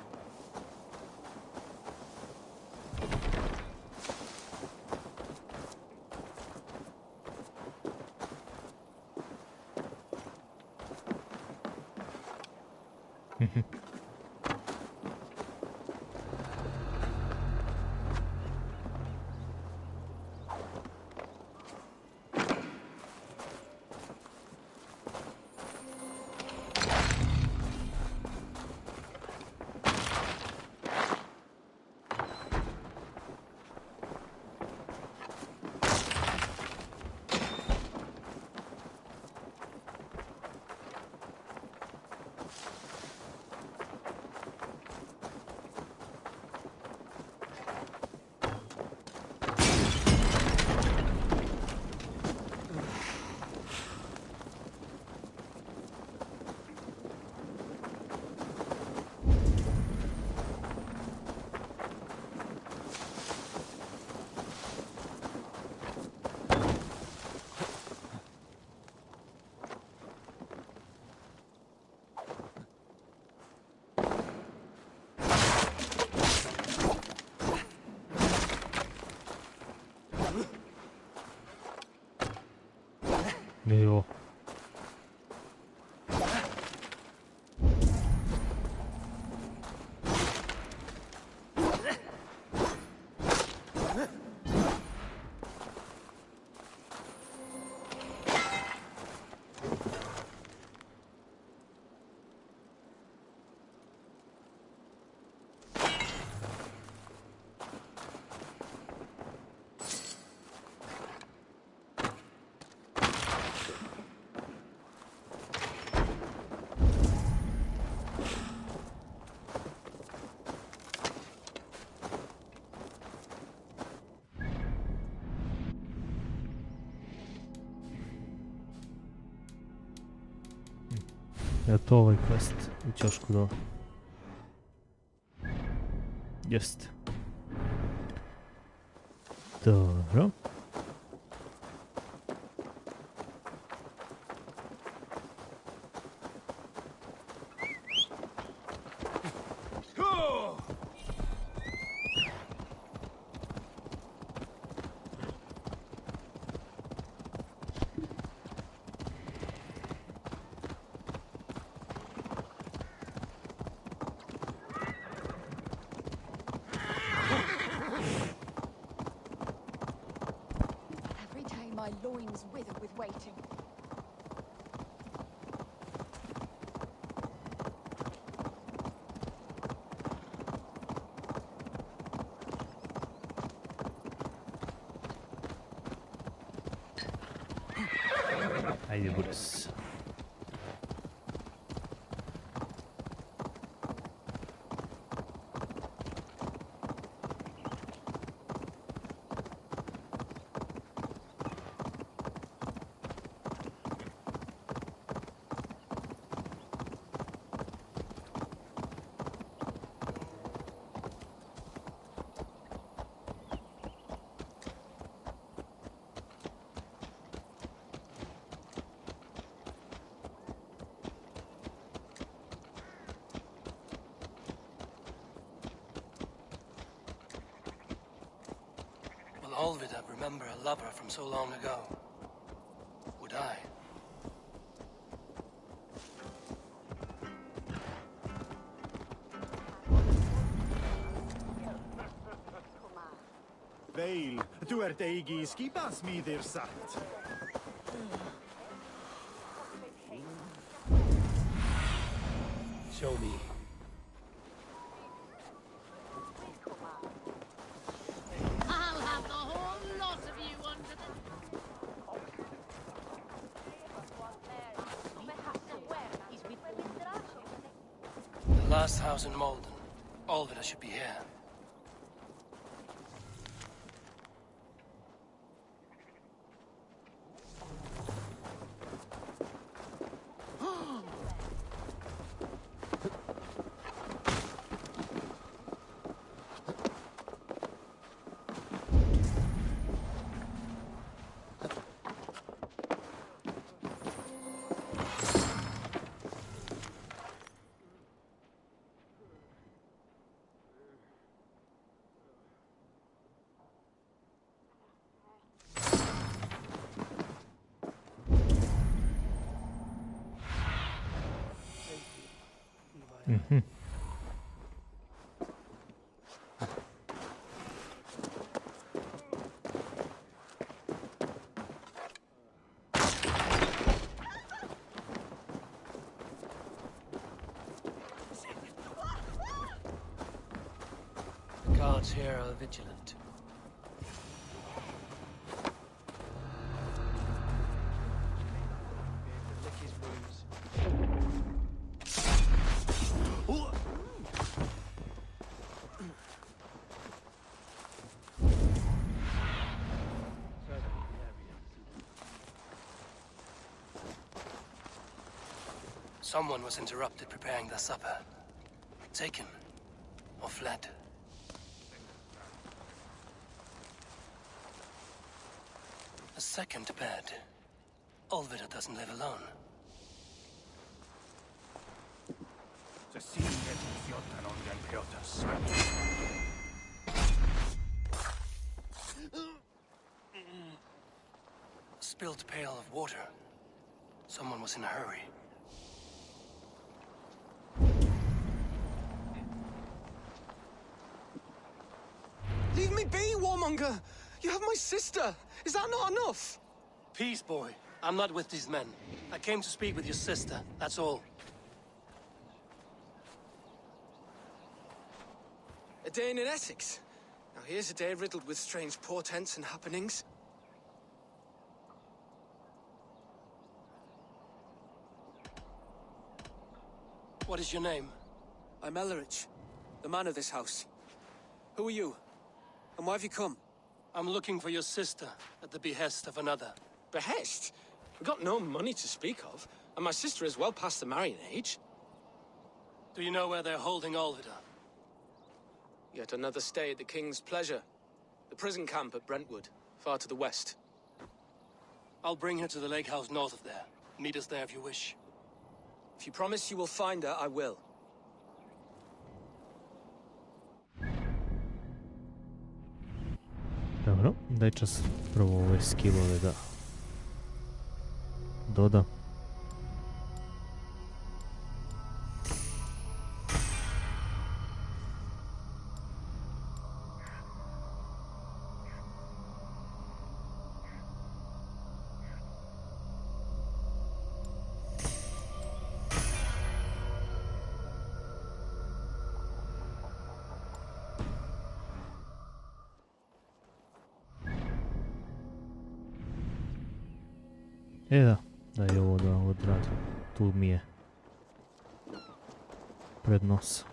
Jo. Je to ovaj quest u ćošku dole? Jest. Dobro. My loins wither with waiting. Ajde, Boris. Will Olvida remember a lover from so long ago? Would I? Du ert eigi skipas midir sagt. Show me. I'll have the whole lot of you under The last house in Malden. All of it should be here. Mhm. The guards here are vigilant. Someone was interrupted preparing their supper. Taken. Or fled. A second bed. Olvida doesn't live alone. A spilled pail of water. Someone was in a hurry. Leave me be, warmonger! You have my sister! Is that not enough? Peace, boy. I'm not with these men. I came to speak with your sister, that's all. A day in Essex. Now here's a day riddled with strange portents and happenings. What is your name? I'm Ellerich, the man of this house. Who are you? And why have you come? I'm looking for your sister at the behest of another. Behest? We've got no money to speak of, and my sister is well past the marrying age. Do you know where they're holding Olvida? Yet another stay at the King's pleasure. The prison camp at Brentwood, far to the west. I'll bring her to the lake house north of there. Meet us there if you wish. If you promise you will find her, I will. Dobro, daj čas prvo ove skillove da dodam. Da je ovo da odradim. Tu mi je pred nos.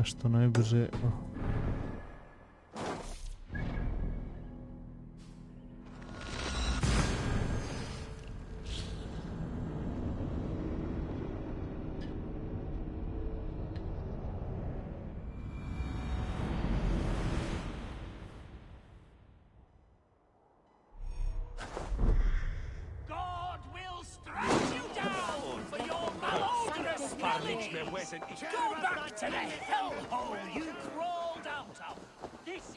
nešto najbrže. Go back to the hellhole you crawled out of! This is...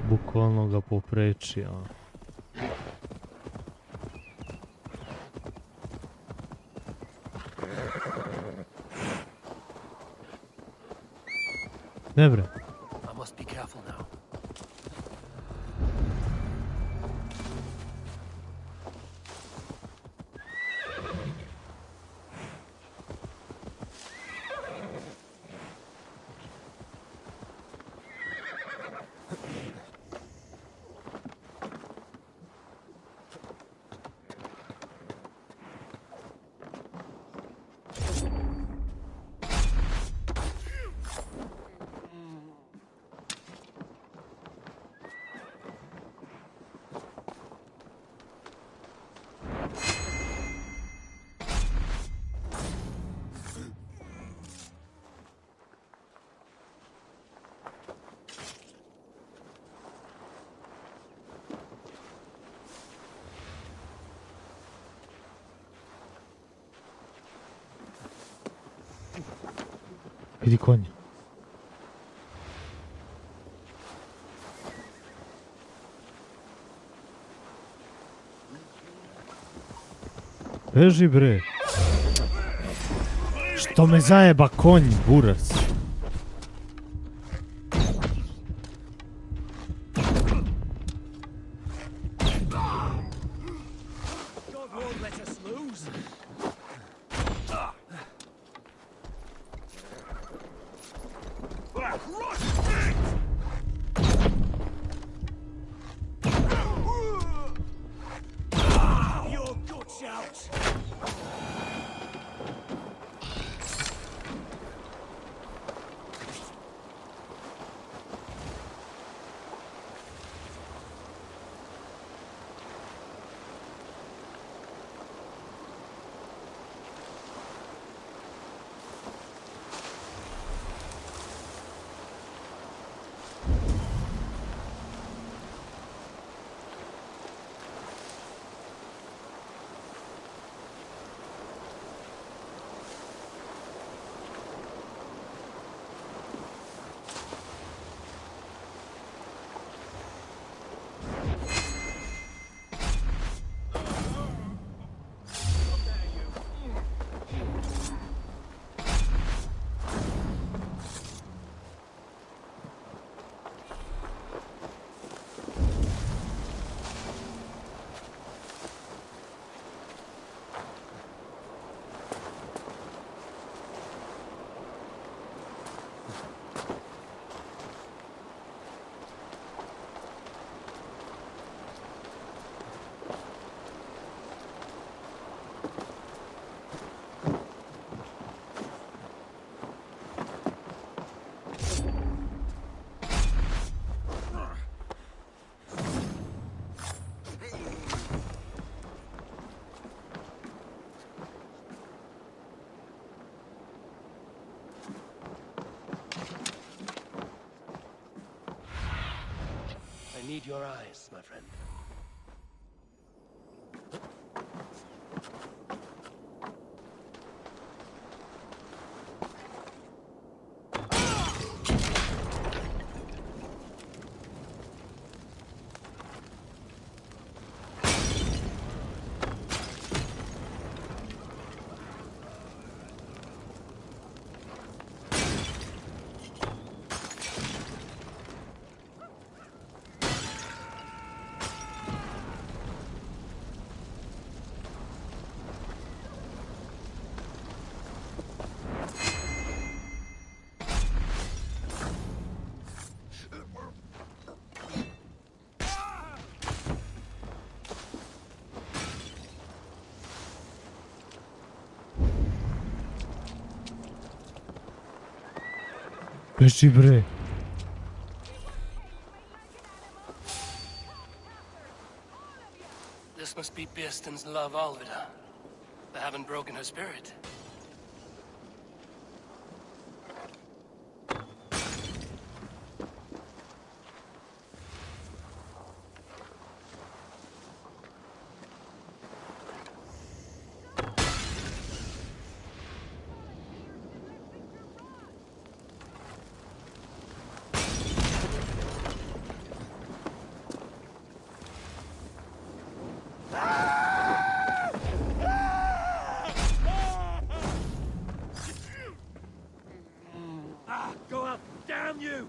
Bukvalno ga popreči, ono. Ne bre. I must be careful now. Vidi konja. Beži bre. Što me zajeba konj, burac. need your eyes, my friend. Beži bre. This must be Bearston's love Alvida. They haven't broken her spirit. Go up! Damn you!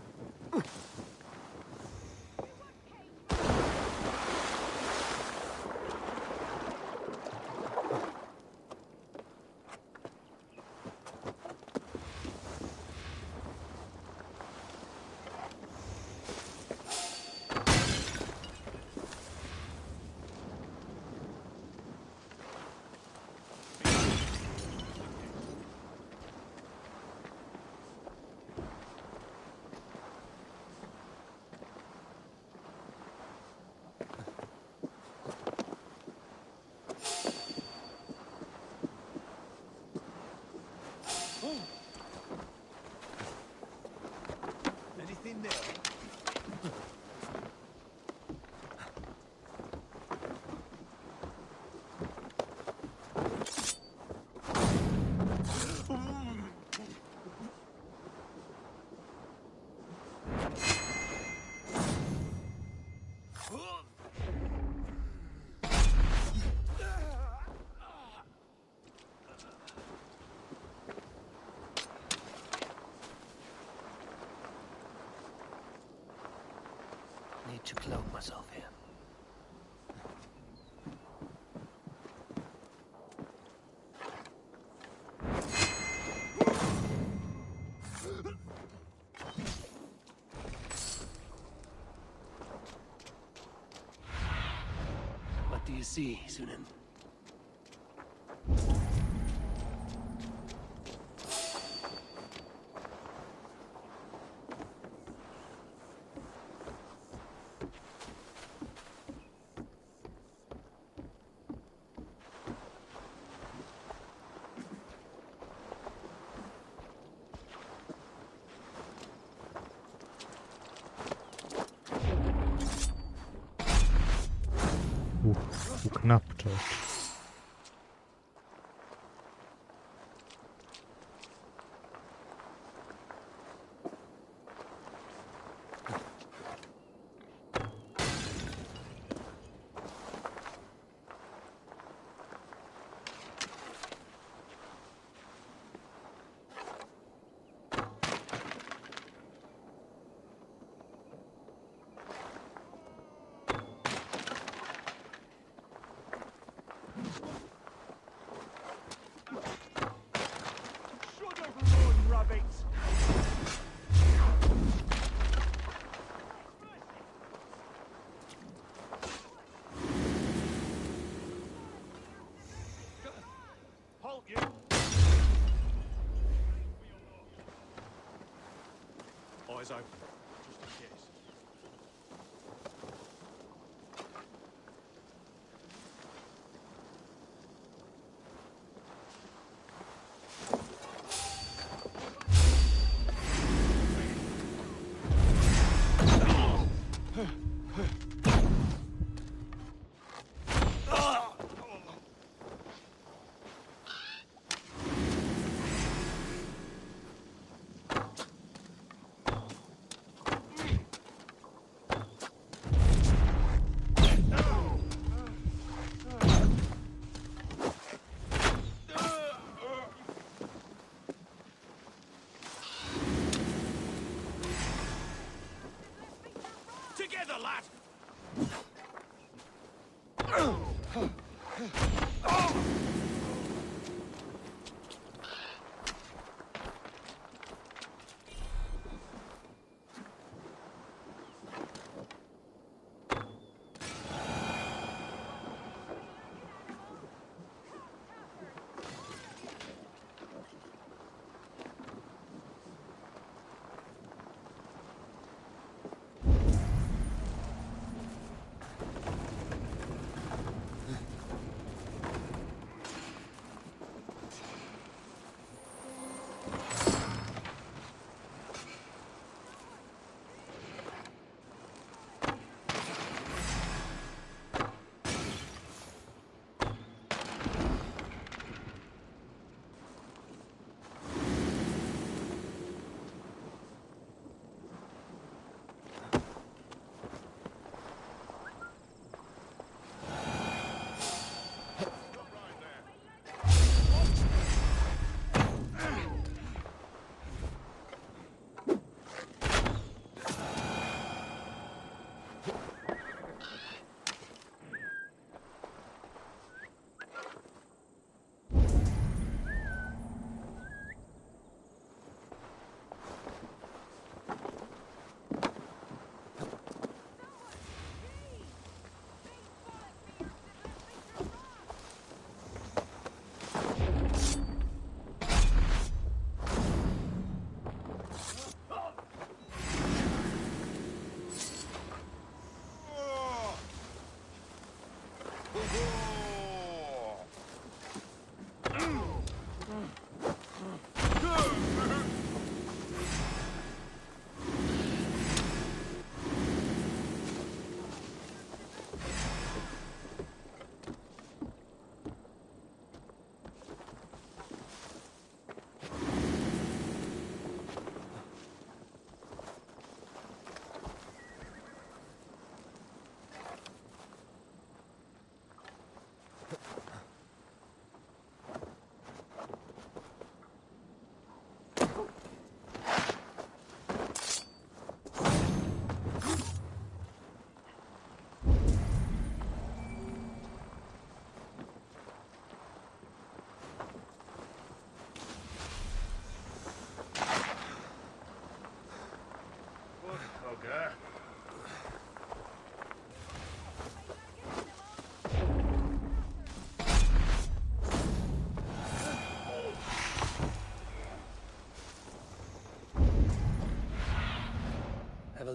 Anything there? Need to clothe myself here. What do you see, Sunan? Knap čovječ. Eyes open, just in case.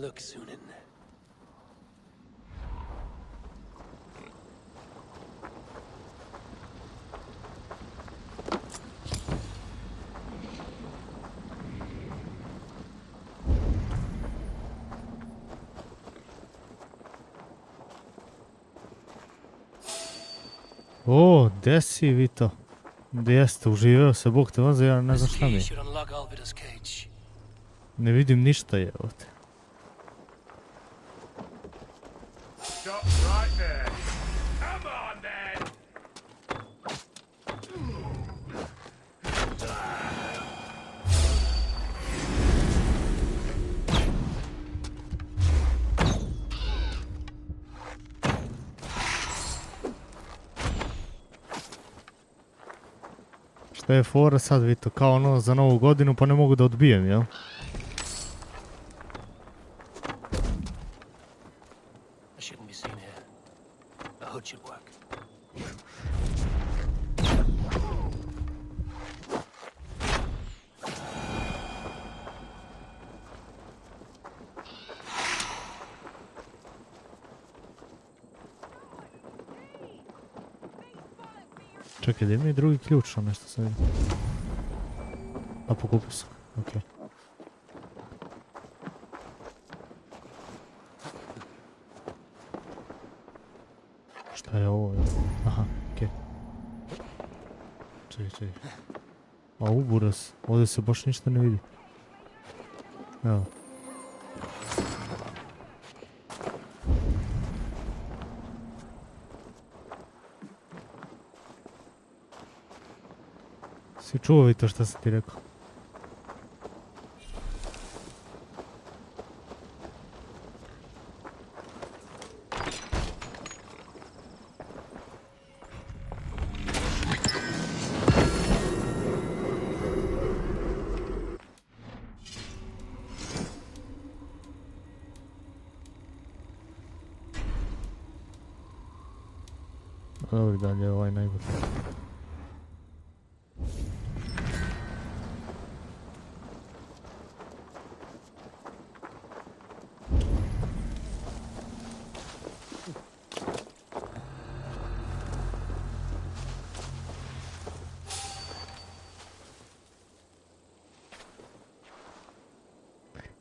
look, Sunan. O, gdje si vi to? Gdje ste, uživeo se, Bog te voze, ja ne znam šta mi je. Ne vidim ništa je ovdje. Stop right there. Come on, then. Šta je fora sad, vi to, kao ono za novu godinu, pa ne mogu da odbijem, jel? I shouldn't be seen here. A hood should work. Čekaj, da ima i drugi ključ, o nešto sam vidio. A pokupio sam, okej. Šta je ovo? Aha, okej. Čekaj. A uburas, ovdje se baš ništa ne vidi. Evo. Si čuo to što sam ti rekao? Dobro, dalje ovaj najbolji.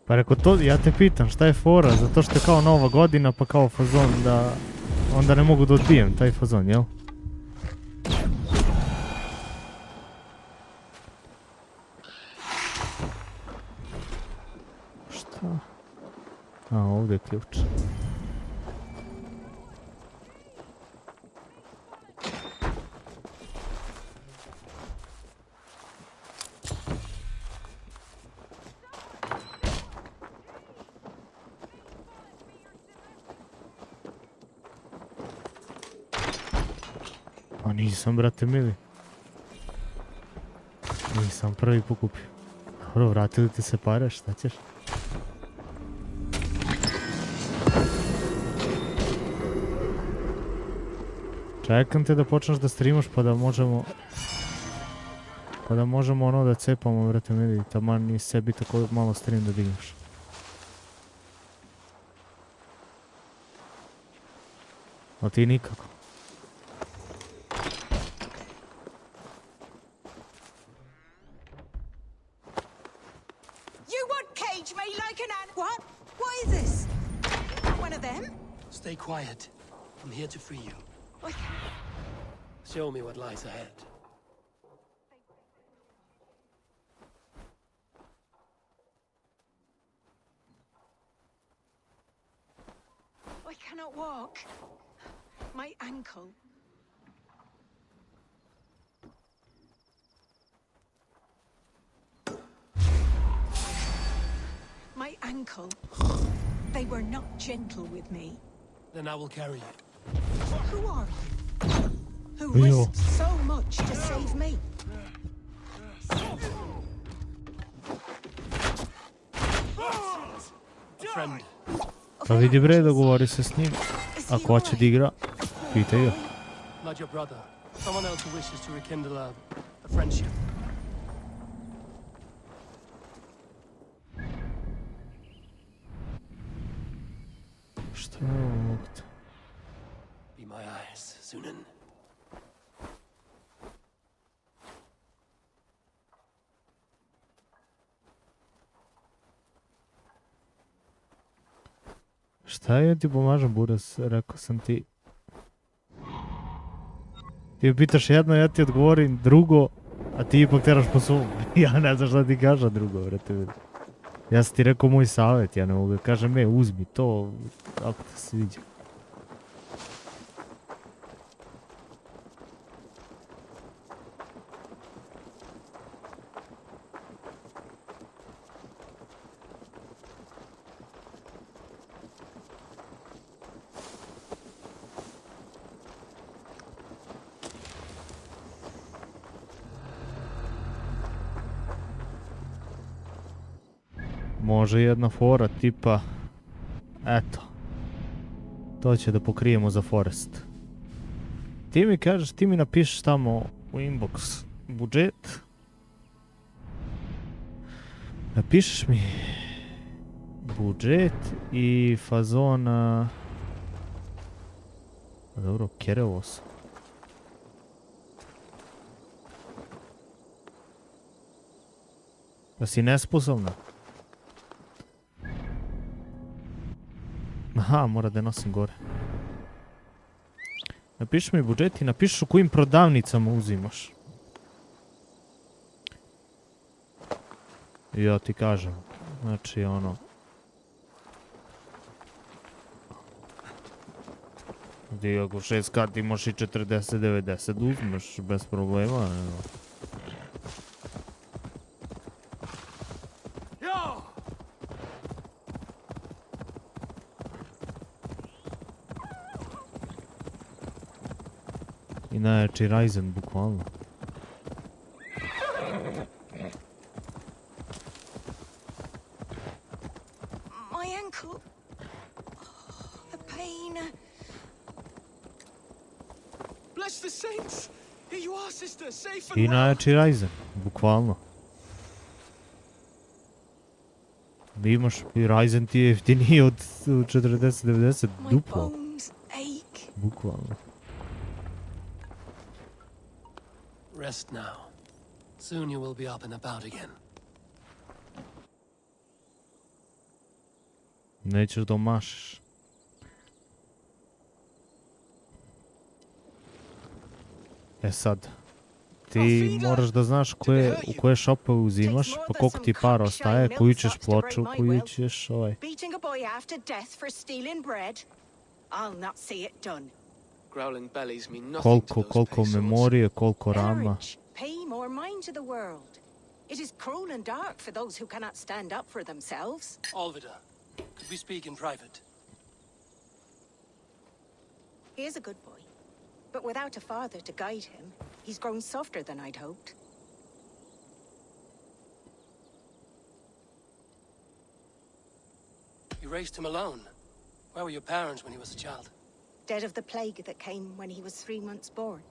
Pa reko to, ja te pitam šta je fora, zato što je kao nova godina pa kao fazon da onda ne mogu da odbijem taj fazon, jel? Šta? A, ovdje je ključ. Pa nisam, brate mili. Nisam prvi pokupio. Dobro, vratili ti se pare, šta ćeš? Čekam te da počneš da streamaš pa da možemo... Pa da možemo ono da cepamo, brate mili, taman ni sebi tako malo stream da digneš. A ti nikako. Stay quiet. I'm here to free you. Show me what lies ahead. I cannot walk. My ankle. My ankle. They were not gentle with me. Then I will carry you. Who are you? Who risked so much to save me? A friend. Pa vidi bre, dogovori se s njim. Ako hoće da igra, pitaj ga. Not your brother. Someone else who wishes to rekindle a friendship. Šta je ovo mogu? Be my eyes, Sunan. Šta je, ja ti pomažem, Buras, rekao sam ti. Ti me pitaš jedno, ja ti odgovorim drugo, a ti ipak teraš po svom. Ja ne znam šta ti kažem drugo, vrete. Ja sam ti rekao moj savjet, ja ne mogu da kažem, uzmi to, ako te sviđa. Može jedna fora tipa, eto, to će da pokrijemo za Forest. Ti mi kažeš, ti mi napišeš tamo u inbox budžet. Napišeš mi budžet i fazona... Dobro, kerevo sam. Da si nesposobna. Aha, mora da je nosim gore. Napiši mi budžet i napiši u kojim prodavnicama uzimaš. I ja ti kažem. Znači ono... Gdje ako 6 karti imaš i 40-90 uzmeš bez problema. Evo. I najjači Ryzen, bukvalno. My ankle. The pain. Bless the saints! Here you are, sister, safe and I najjači Ryzen, bukvalno. Imaš i Ryzen ti je jeftiniji od 40-90 duplo. Bukvalno. Rest now. Soon you will be up and about again. Nećeš da omašiš. E sad, ti moraš da znaš u koje shopove uzimaš, pa koliko ti para ostaje, koju ćeš ploču, koju ćeš ovaj. Beating a boy after death for stealing bread? I'll not see it done. Growling bellies mean nothing to those Koliko memorije, koliko rama. Pay more mind to the world. It is cruel and dark for those who cannot stand up for themselves. Alvida, could we speak in private? He is a good boy, but without a father to guide him, he's grown softer than I'd hoped. You raised him alone. Where were your parents when he was a child? Dead of the plague that came when he was 3 months born.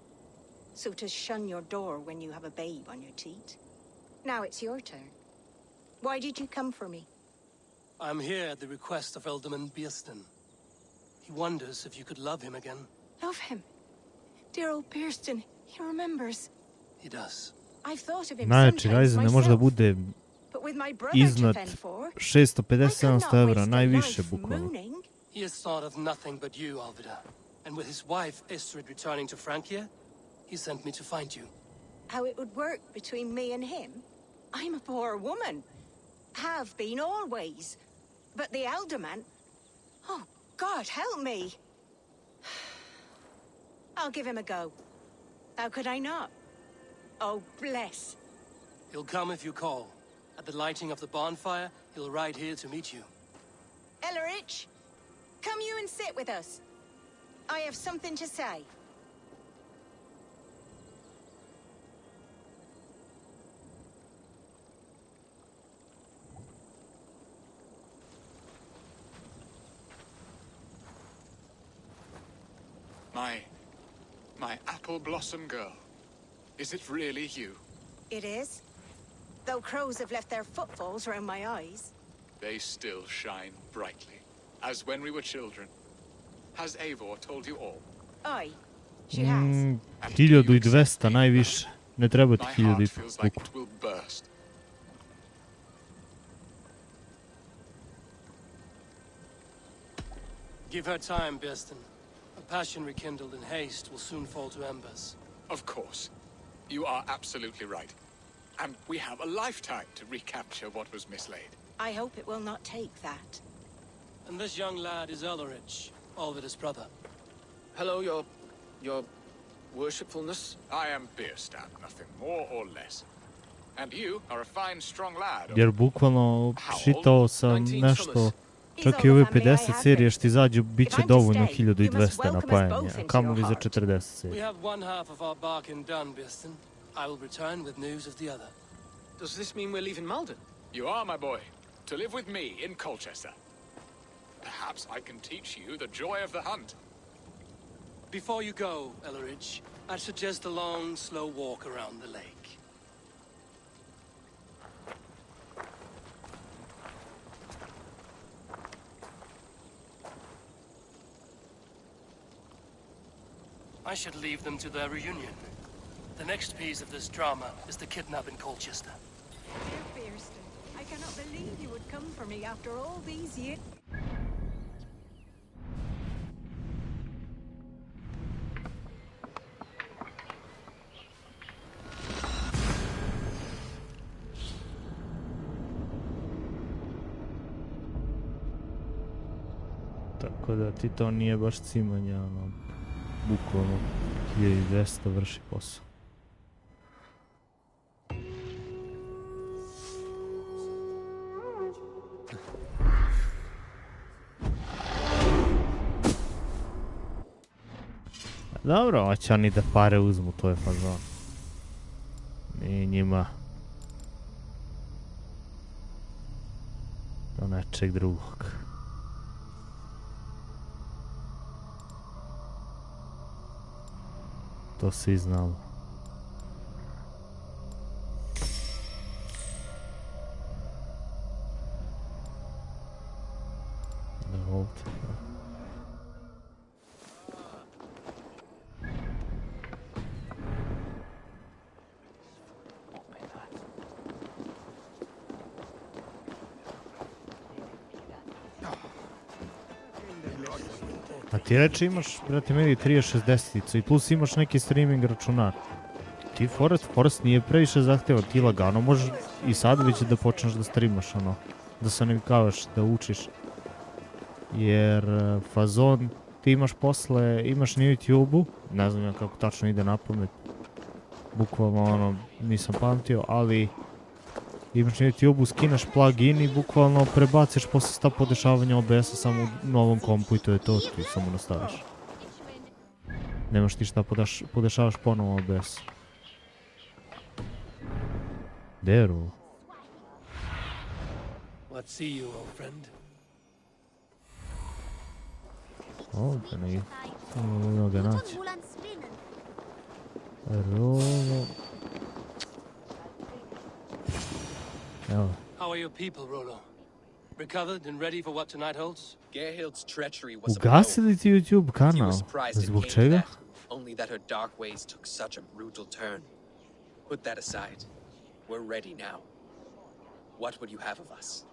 So to shun your door when you have a babe on your teat. Now it's your turn. Why did you come for me? I'm here at the request of Alderman Beerston. He wonders if you could love him again. Love him? Dear old Beerston, he remembers. He does. I've thought of him Najjači sometimes Ryzen ne može da myself. bude But with my brother to iznad fend for, 650-700 evra, najviše bukvalno. He has thought of nothing but you, Alvida. And with his wife, Istrid, returning to Francia, he sent me to find you. how it would work between me and him? I'm a poor woman. Have been always. But the alderman... Oh, God, help me. I'll give him a go. How could I not? Oh, bless. He'll come if you call. At the lighting of the bonfire, he'll ride here to meet you. Ellerich, come you and sit with us. I have something to say. My apple blossom girl. Is it really you? It is. Though crows have left their footfalls around my eyes. They still shine brightly, as when we were children. Has Eivor told you all? Aye, she has. 1200 najviše. Ne treba ti My heart 1000 feels like it will burst. Give her time, Birston. A passion rekindled in haste will soon fall to embers. Of course. You are absolutely right. And we have a lifetime to recapture what was mislaid. I hope it will not take that. And this young lad is Ulrich, Olvida's brother. Hello, your worshipfulness. I am Birstan, nothing more or less. And you are a fine, strong lad. Jer bukvalno čitao sam nešto, čak i ove 50 serije što izađu, bit će dovoljno 1200 napajanja, a kamoli za 40 serije. We have one half of our bargain done, Birston. I will return with news of the other. Does this mean we're leaving Malden? You are, my boy, to live with me in Colchester. Perhaps I can teach you the joy of the hunt. Before you go, Elleridge, I'd suggest a long, slow walk around the lake. I should leave them to their reunion. The next piece of this drama is the kidnap in Colchester. Dear Birston, I cannot believe you would come for me after all these years. Tako da ti to nije baš cimanje, ono, bukvalno 1200 vrši posao. Dobro, hoće oni da pare uzmu, to je fazon. I njima do nečeg drugog. To svi znamo. Da, ovdje. A ti reči imaš, brate meni, 3060-icu i plus imaš neki streaming računar. Ti Forest nije previše zahtjeva, ti lagano možeš i sad već da počneš da streamaš, ono, da se ne kavaš, da učiš. Jer fazon ti imaš posle, imaš na YouTube-u, ne znam ja kako tačno ide na pamet, bukvalno ono, nisam pamtio, ali imaš na YouTube-u, skinaš plugin i bukvalno prebaciš posle sta podešavanja OBS-a samo u novom kompu i to je to, ti samo nastaviš. Nemaš ti šta podešavaš ponovo OBS. Deru. What see you, old friend? Ovdje ne imamo ga naći. Rolo. Evo. How are your people, Rolo? Recovered and ready for what tonight holds? Gerhild's treachery was a Ugasili ti YouTube kanal. Zbog čega? only that her dark ways took such a brutal turn. Put that aside. We're ready now. What would you have of us?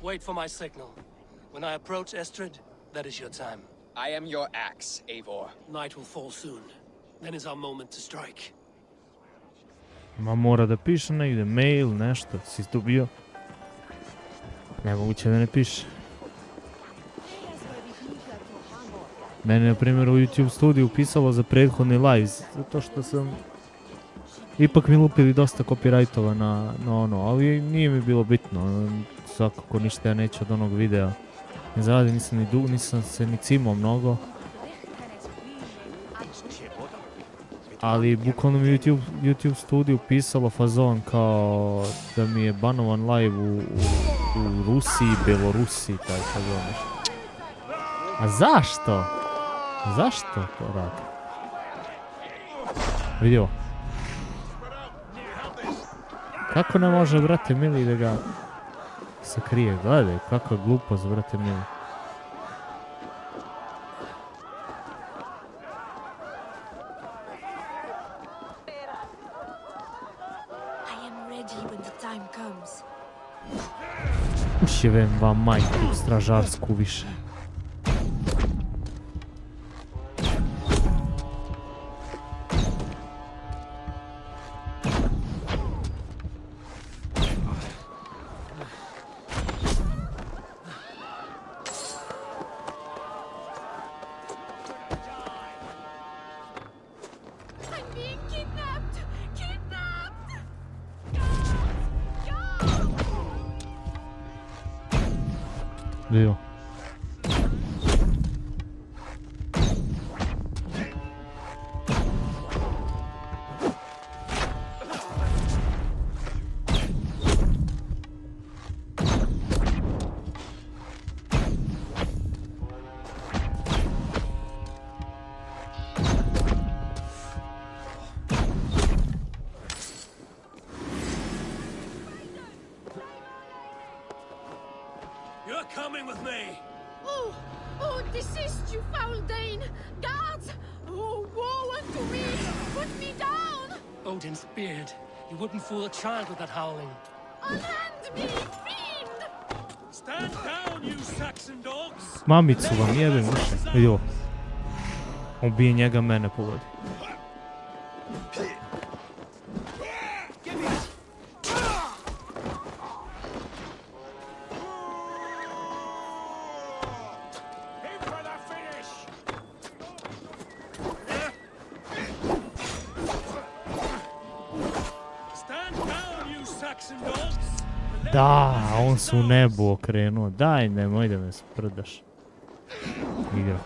Wait for my signal. When I approach Estrid, that is your time. I am your axe, Eivor. Night will fall soon. Then is our moment to strike. Ma mora da piše negdje, mail, nešto, si dobio? Nemoguće da ne piše. Mene, na primjer, u YouTube studiju pisalo za prethodni live, zato što sam... Ipak mi lupili dosta copyrightova na ono, ali nije mi bilo bitno. Svakako ništa ja neću od onog videa. Ne zaradim, nisam se ni cimao mnogo. Ali bukvalno mi YouTube studiju pisalo fazon kao da mi je banovan live u Rusiji, Belorusiji, taj fazon. A zašto? Zašto to radi? Vidio. Kako ne može, brate mili, da ga se krije, gledaj, kakva glupost, brate mili. Ušjevem vam majku stražarsku više. Bio. Desist, you foul Dane! Guards! Oh, woe unto me! Put me down! Odin's beard. You wouldn't fool a child with that howling. Unhand me, fiend! Stand down, you Saxon dogs! Mamicu vam jebem više. Jo. Ubije njega, mene povodi. Da, on se u nebu okrenuo. Daj, nemoj da me sprdaš. Igra.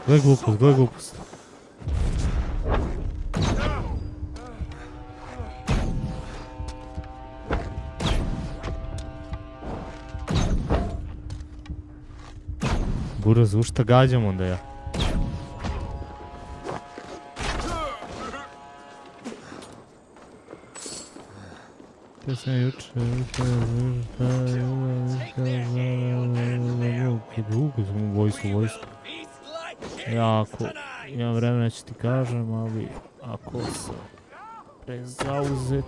Gle glupost, gle glupost. Buraz, u šta gađam onda ja? To sam juče... Dugo sam u vojsku. Ja ako imam vremena ću ti kažem, ali ako se prezauzet,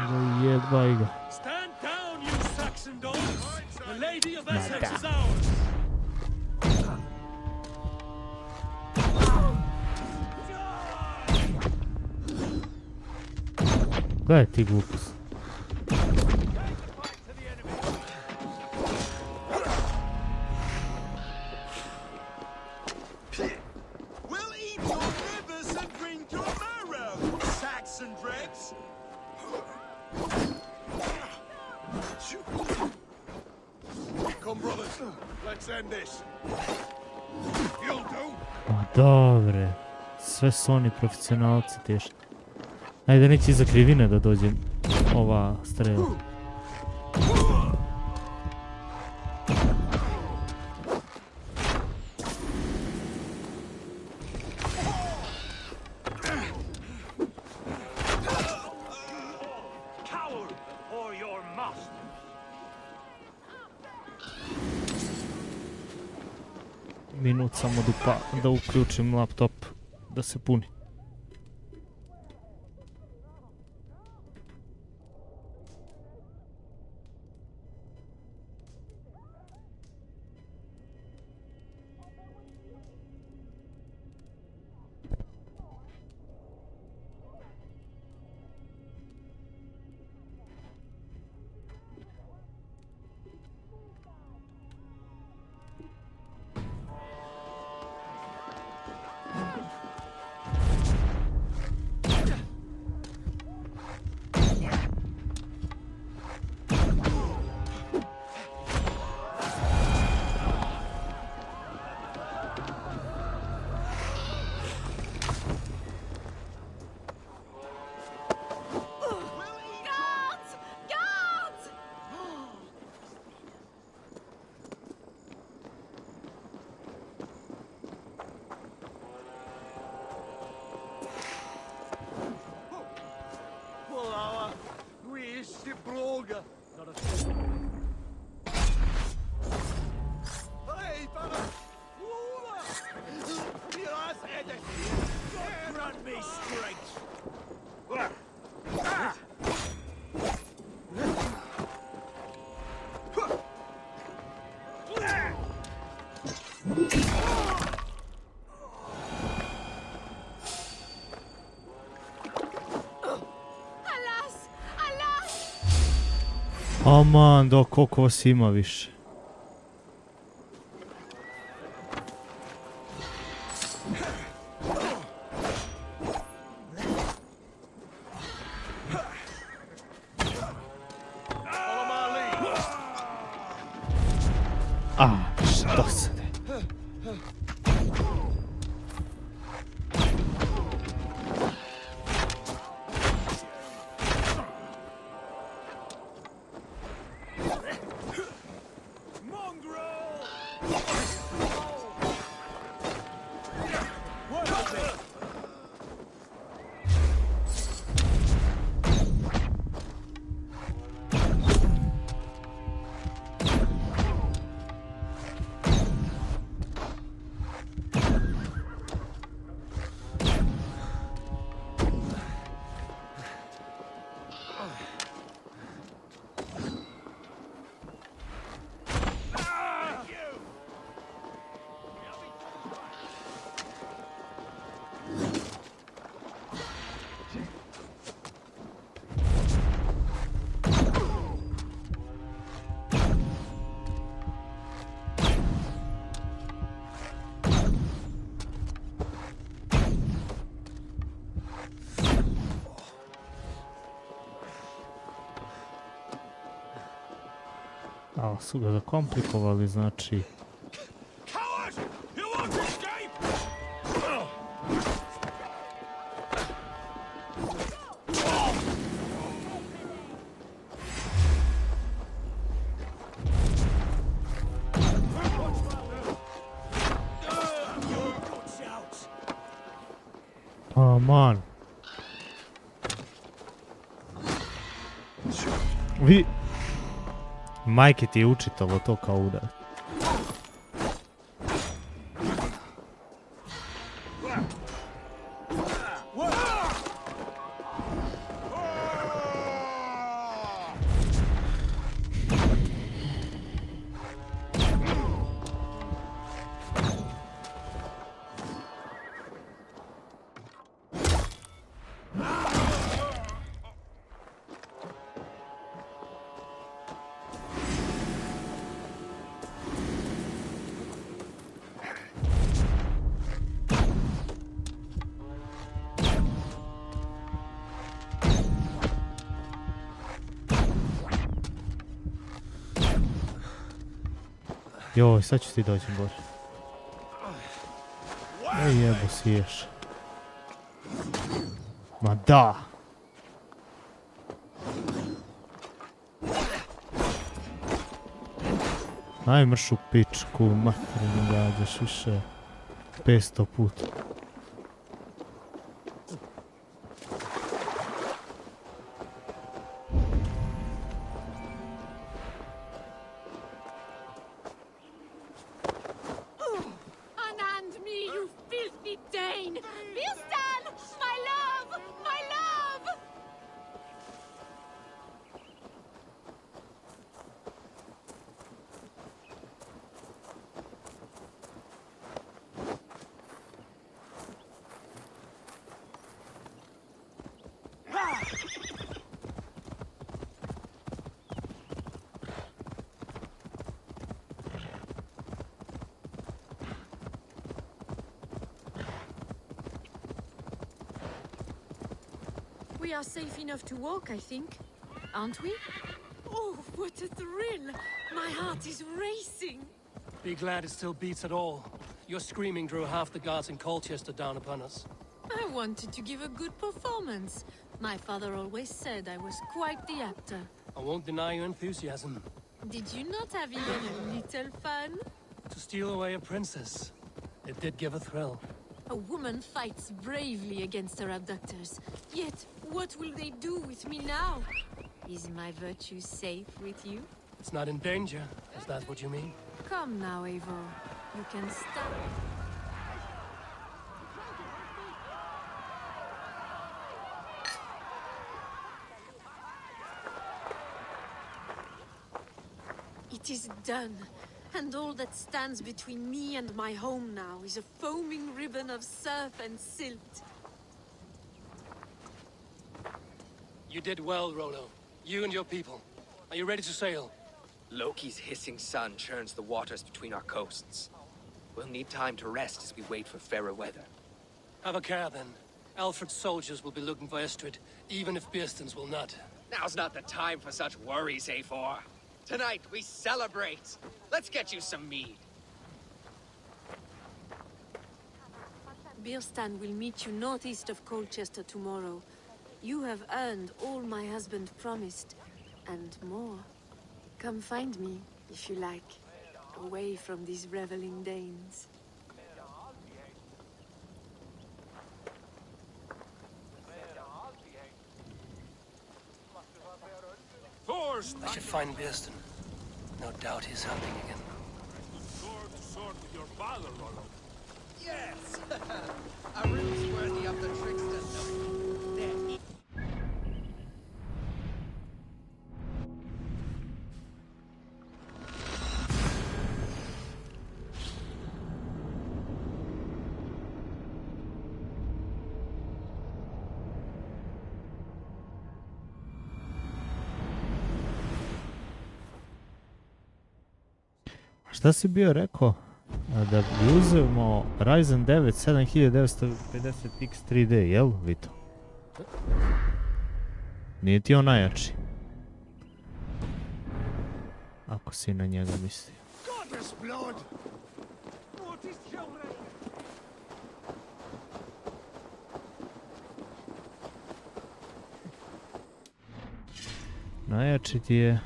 da jedva ga. Gledaj ti glupost. Ma dobre, sve su oni profesionalci teški. Ajde, neće iza krivine da dođe ova strela. Minut samo da uključim laptop da se puni. Aman, dok koliko vas ima više. Što sad? A, su ga zakomplikovali, znači... Aman. Vi... Majke ti je učitalo to kao udar. Joj, sad ću ti doći Bože. Ej jebo siješ. Ma da! Aj mršu pičku, materinu gađaš više 500 puta. We are safe enough to walk, I think. Aren't we? Oh, what a thrill! My heart is racing. Be glad it still beats at all. Your screaming drew half the guards in Colchester down upon us. I wanted to give a good performance. My father always said I was quite the actor. I won't deny your enthusiasm. Did you not have even a little fun? To steal away a princess, it did give a thrill. A woman fights bravely against her abductors. Yet, what will they do with me now? Is my virtue safe with you? It's not in danger. Is that what you mean? Come now, Eivor. You can stop. It is done. And all that stands between me and my home now is a foaming ribbon of surf and silt. You did well, Rollo. You and your people. Are you ready to sail? Loki's hissing sun churns the waters between our coasts. We'll need time to rest as we wait for fairer weather. Have a care, then. Alfred's soldiers will be looking for Estrid, even if Beersten's will not. Now's not the time for such worries, A4. Tonight, we celebrate. Let's get you some mead. Bierstan will meet you northeast of Colchester tomorrow. You have earned all my husband promised, and more. Come find me, if you like, away from these reveling Danes. I should find Biersten. No doubt he's hunting again. Sword to sword with your father, Rollo. Yes! A room's worthy of the trickster. There. Šta si bio rekao? Da bi uzemo Ryzen 9 7950X 3D, jel, Vito? Nije ti on najjači? Ako si na njega mislio. Najjači ti je...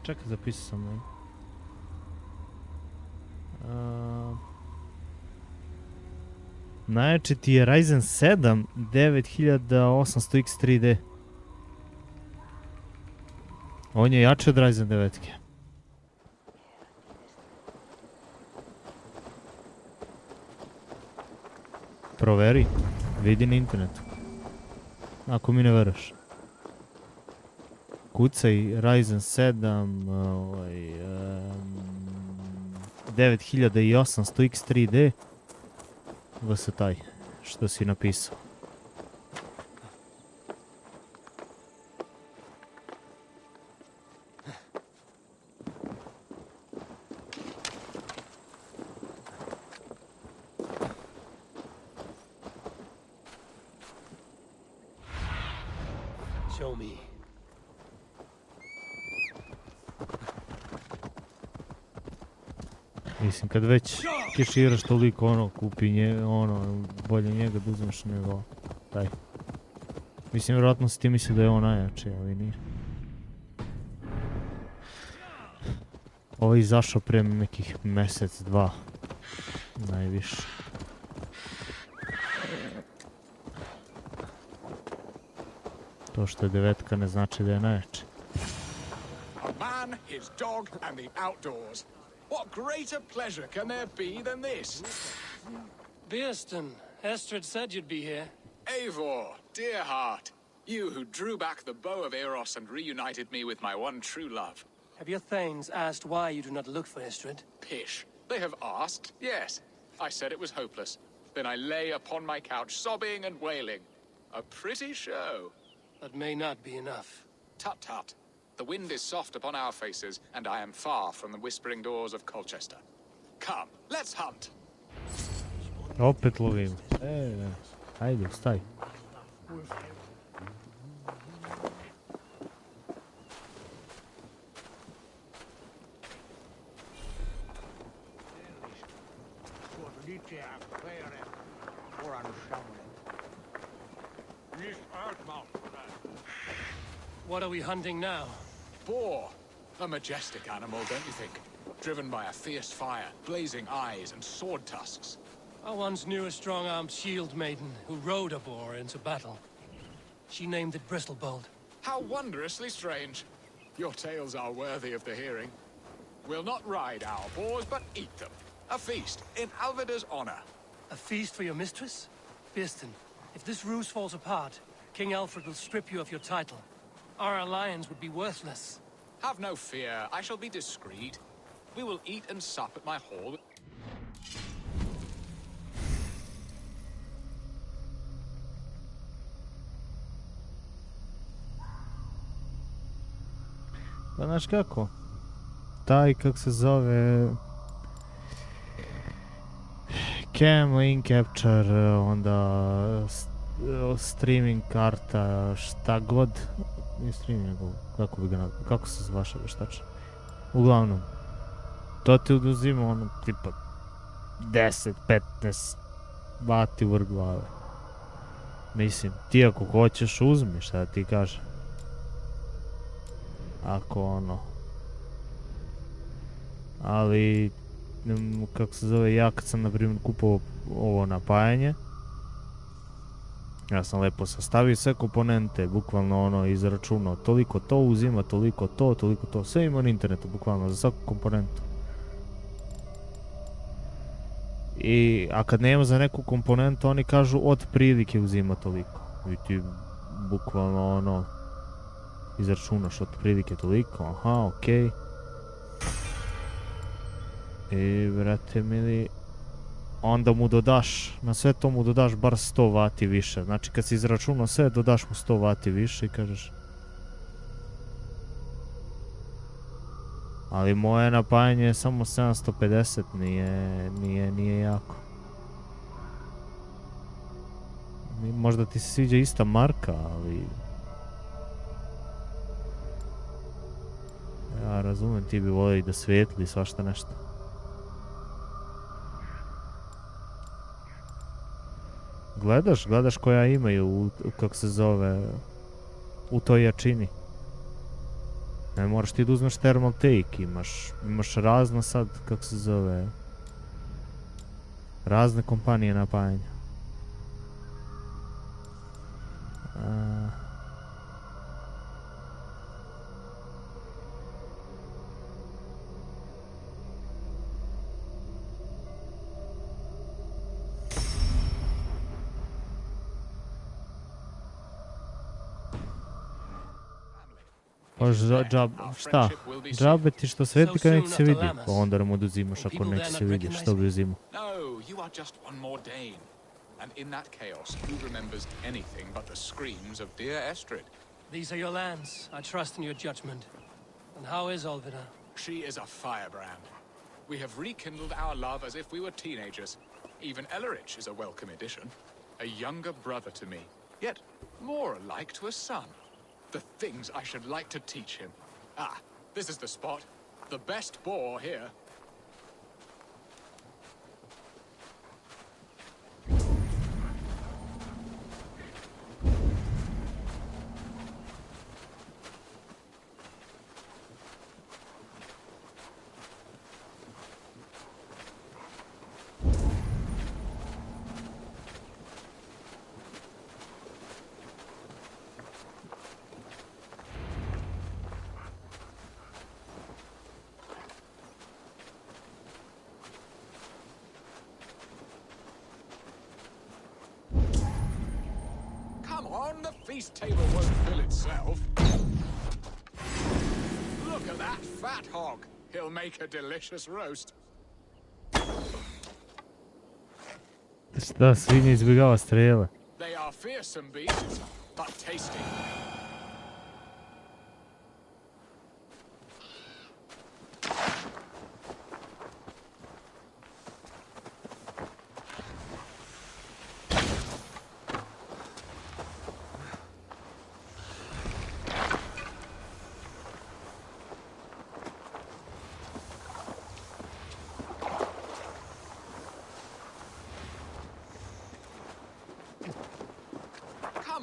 čekaj, zapisao sam ovo. Najjači ti je Ryzen 7 9800X 3D. On je jači od Ryzen 9-ke. Proveri, vidi na internetu. Ako mi ne veruješ. Kucaj Ryzen 7 9800X 3D vs taj što si napisao. Show me. Mislim, kad već keširaš toliko, ono, kupi bolje njega da uzmeš nego taj. Mislim, vjerojatno si ti misli da je on najjači, ali nije. Ovo je izašao prije nekih mjesec, dva, najviše. To što je 9-ka ne znači da je najjači. A man, his dog, and the outdoors. What greater pleasure can there be than this? Biersten, Estrid said you'd be here. Eivor, dear heart, you who drew back the bow of Eros and reunited me with my one true love. Have your thanes asked why you do not look for Estrid? Pish. They have asked, yes. I said it was hopeless. Then I lay upon my couch, sobbing and wailing. A pretty show. That may not be enough. Tut tut. The wind is soft upon our faces, and I am far from the whispering doors of Colchester. Come, let's hunt. Opet lovim. Ajde, staj. What are we hunting now? Boar. A majestic animal, don't you think? Driven by a fierce fire, blazing eyes, and sword tusks. I once knew a strong-armed shield maiden who rode a boar into battle. She named it Bristlebold. How wondrously strange. Your tales are worthy of the hearing. We'll not ride our boars, but eat them. A feast in Alvida's honor. A feast for your mistress? Biersten, if this ruse falls apart, King Alfred will strip you of your title. Our alliance would be worthless. Have no fear, I shall be discreet. We will eat and sup at my hall. Pa znaš kako? Taj, kak se zove... Cam, link capture, onda streaming karta, šta god. Nije streaming, nego kako bi ga nazvao, kako se zvaše veštačno. Uglavnom, to ti oduzima ono tipa 10-15 vati u vrh glave. Mislim, ti ako hoćeš uzmi, šta da ti kažem. Ako ono... Ali... kako se zove, ja kad sam na primjer kupovao ovo napajanje, ja sam lepo sastavio sve komponente, bukvalno ono izračunao, toliko to uzima, toliko to, sve ima na internetu bukvalno za svaku komponentu. A kad nema za neku komponentu, oni kažu od prilike uzima toliko. I ti bukvalno ono izračunaš od prilike toliko, aha, okej. I, brate mili, onda mu dodaš, na sve to mu dodaš bar 100 vati više. Znači kad si izračunao sve, dodaš mu 100 vati više i kažeš... Ali moje napajanje je samo 750, nije jako. Možda ti se sviđa ista marka, ali... Ja razumem, ti bi volio da svijetli svašta nešto. Gledaš koja imaju, kako se zove, u toj jačini. Ne moraš ti da uzmeš thermal take, imaš razno sad, kako se zove, razne kompanije napajanja. Šta? Džabe ti što sveti kad neće se vidi, pa onda nam oduzimaš ako neće se vidi, što bi uzimao? No, you are just one more Dane. And in that chaos, who remembers anything but the screams of dear Estrid? These are your lands. I trust in your judgment. And how is Olvina? She is a firebrand. We have rekindled our love as if we were teenagers. Even Ellerich is a welcome addition. A younger brother to me, yet more alike to a son. The things I should like to teach him. Ah, this is the spot. The best boar here. On the feast table won't fill itself. Look at that fat hog. He'll make a delicious roast. Šta, svinja izbjegava strele. They are fearsome beasts, but tasty.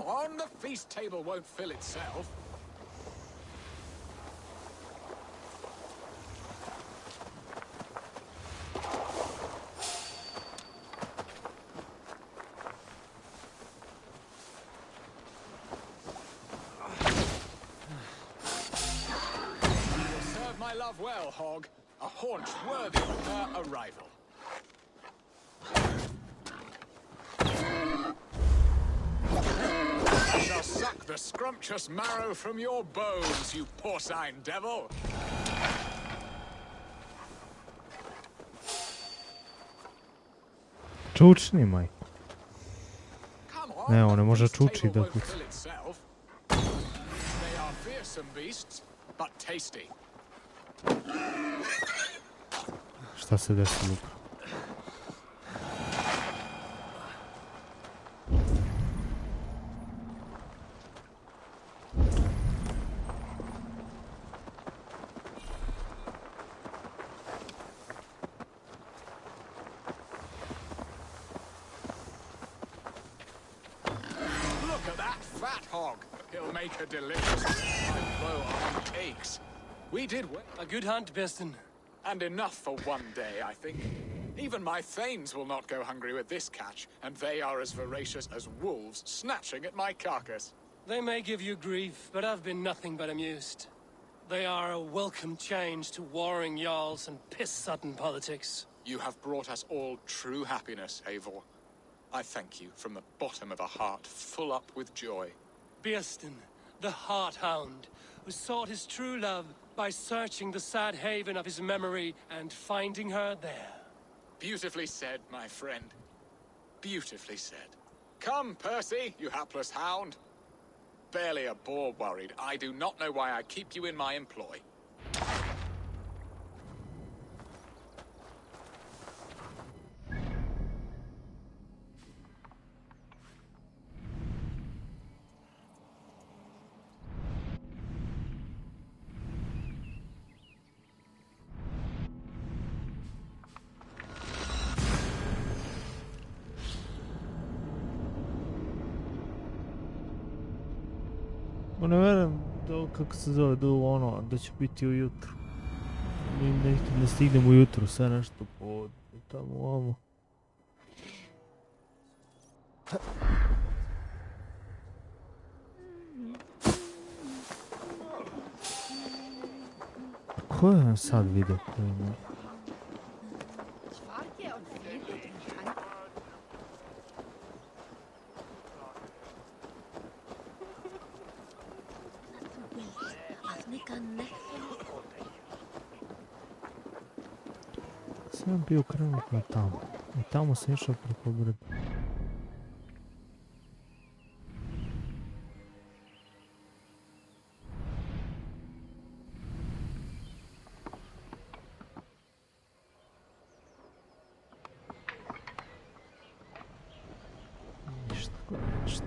On the feast table won't fill itself. You'll serve my love well, hog. A haunch worthy of her arrival. Suck suck the scrumptious marrow from your bones, you porcine devil! Čučni, majko. Come on, Ne, on ne može this table čuči da won't kuca. fill itself. They are fearsome beasts, but tasty. Šta se desilo upravo? Look at that fat hog. He'll make a delicious bow-arm cakes. We did well. A good hunt, Beston. And enough for one day, I think. Even my thanes will not go hungry with this catch, and they are as voracious as wolves snatching at my carcass. They may give you grief, but I've been nothing but amused. They are a welcome change to warring jarls and piss-sudden politics. You have brought us all true happiness, Eivor. I thank you from the bottom of a heart full up with joy. Beston, the Heart Hound, who sought his true love by searching the sad haven of his memory and finding her there. Beautifully said, my friend. Beautifully said. Come, Percy, you hapless hound. Barely a boar worried. I do not know why I keep you in my employ. Ne verujem da, kako se zove, da ono, da će biti ujutru. Ne stignem ujutru, sve nešto po tamo ovamo. Ko je sad video? Sam bio krenut na tamo. I tamo sam išao preko brda. Ništa, ništa.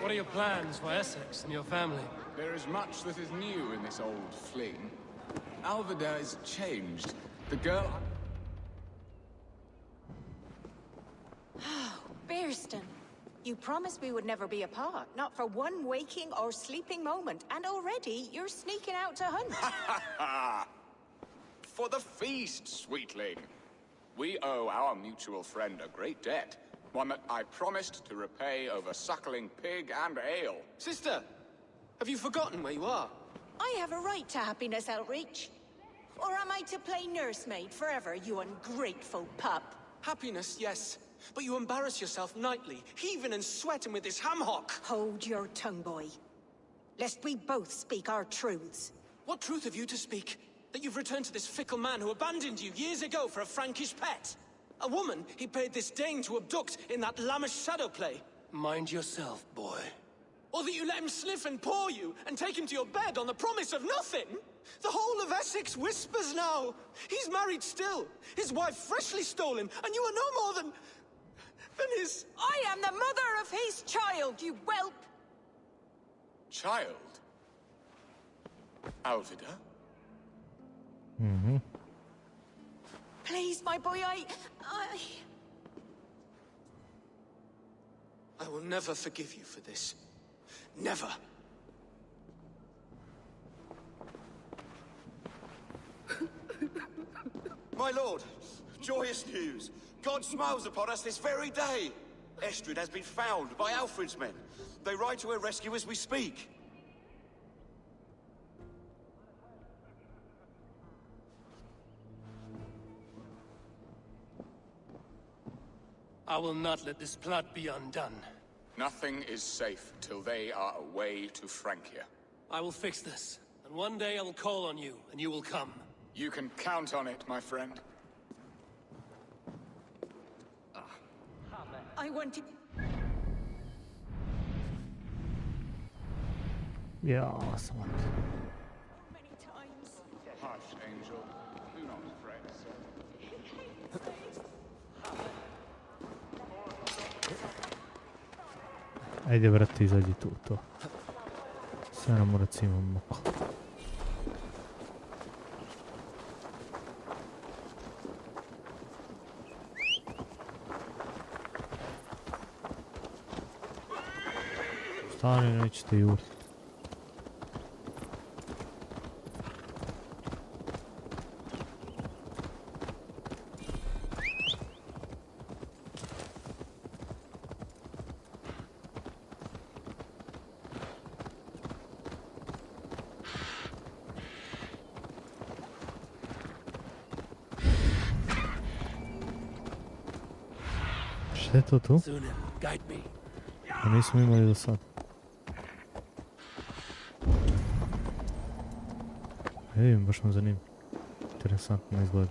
What are your plans for Essex and your family? There is much that is new in this old fling. Alvida is changed. The girl... Bearston, you promised we would never be apart, not for one waking or sleeping moment, and already you're sneaking out to hunt. For the feast, sweetling. We owe our mutual friend a great debt. One that I promised to repay over suckling pig and ale. Sister, have you forgotten where you are? I have a right to happiness, Outreach. Or am I to play nursemaid forever, you ungrateful pup? Happiness, yes. But you embarrass yourself nightly, heaving and sweating with this ham hock. Hold your tongue, boy. Lest we both speak our truths. What truth have you to speak? That you've returned to this fickle man who abandoned you years ago for a Frankish pet? A woman he paid this Dane to abduct in that lammish shadow play? Mind yourself, boy. Or that you let him sniff and paw you, and take him to your bed on the promise of nothing? The whole of Essex whispers now. He's married still, his wife freshly stolen, and you are no more than his... I am the mother of his child, you whelp! Child? Alvida? Mm-hmm. Please, my boy, I will never forgive you for this. Never. My lord, Joyous news! God smiles upon us this very day! Estrid has been found by Alfred's men. They ride to her rescue as we speak. I will not let this plot be undone. Nothing is safe till they are away to Francia. I will fix this, and one day I will call on you, and you will come. You can count on it, my friend. I wanted... Ja, sant. many times. Hush, Angel. Do not fret, sir. Ajde, brate, izađi tu, to. Sve nam mora cimam moko. Stani, nećete jurit. Šta je to tu? Pa nismo imali do sad. Vidim, baš me zanima. Interesantno izgleda.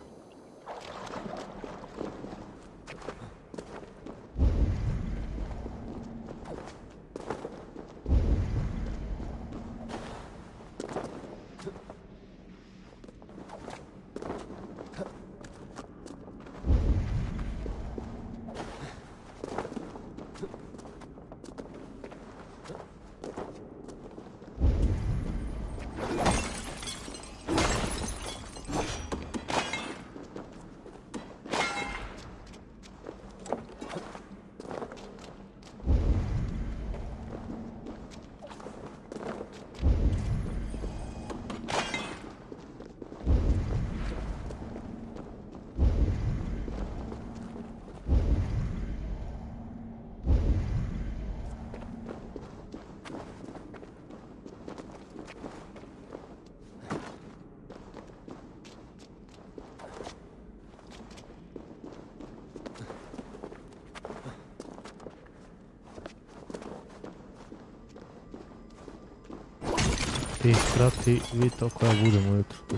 Ti skrati, vi to koja budemo ujutro tu.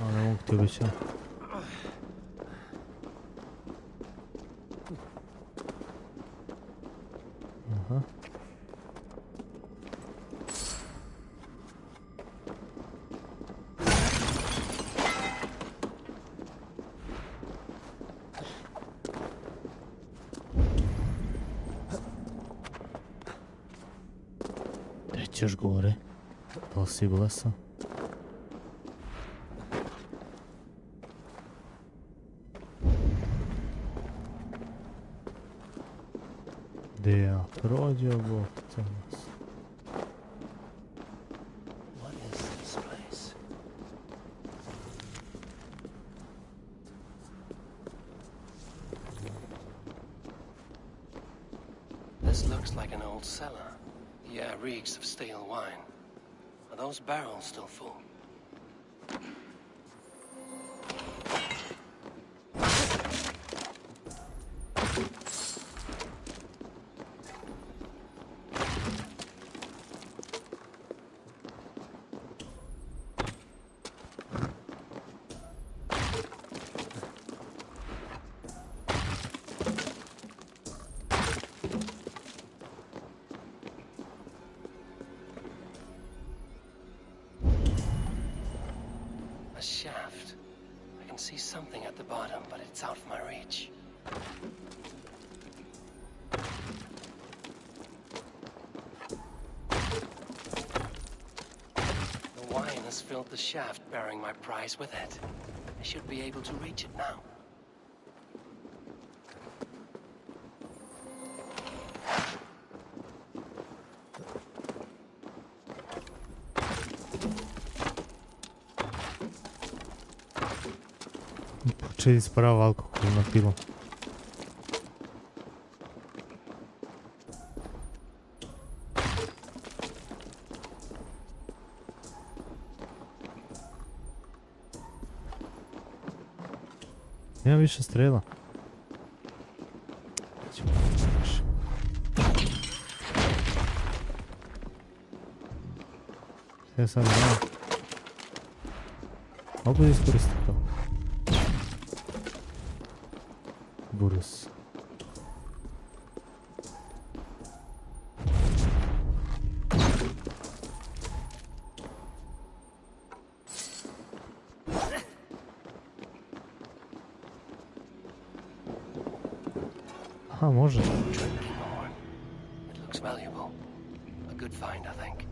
Ali ne mogu ti običati. Aha. Ćeš gore, to si blesa. Gdje ja prođe, Bog te nas. This looks like an old cellar. Yeah, reeks of stale wine. Are those barrels still full? A shaft. I can see something at the bottom, but it's out of my reach. The wine has filled the shaft, bearing my prize with it. I should be able to reach it now. Počeli spravo alkoholna pilo. Nema više strela. Sve sad znam. Mogu da iskoristim to. Burus. Aha, može. It looks valuable. A good find, I think.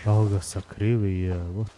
Ovo ga sakrivi je, what?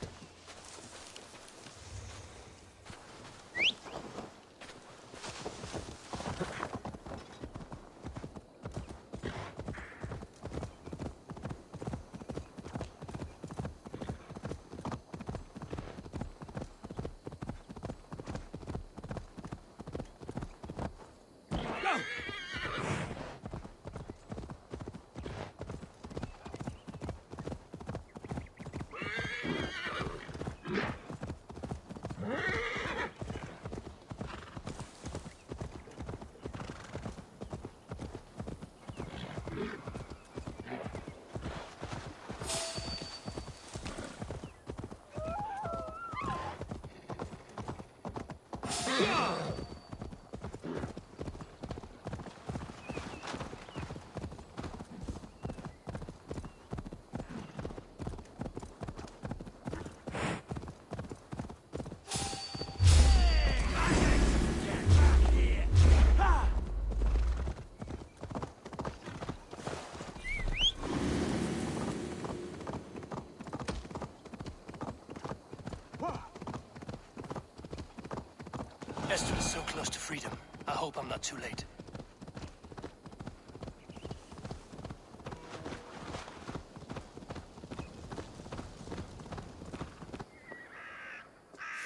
Esther is so close to freedom. I hope I'm not too late.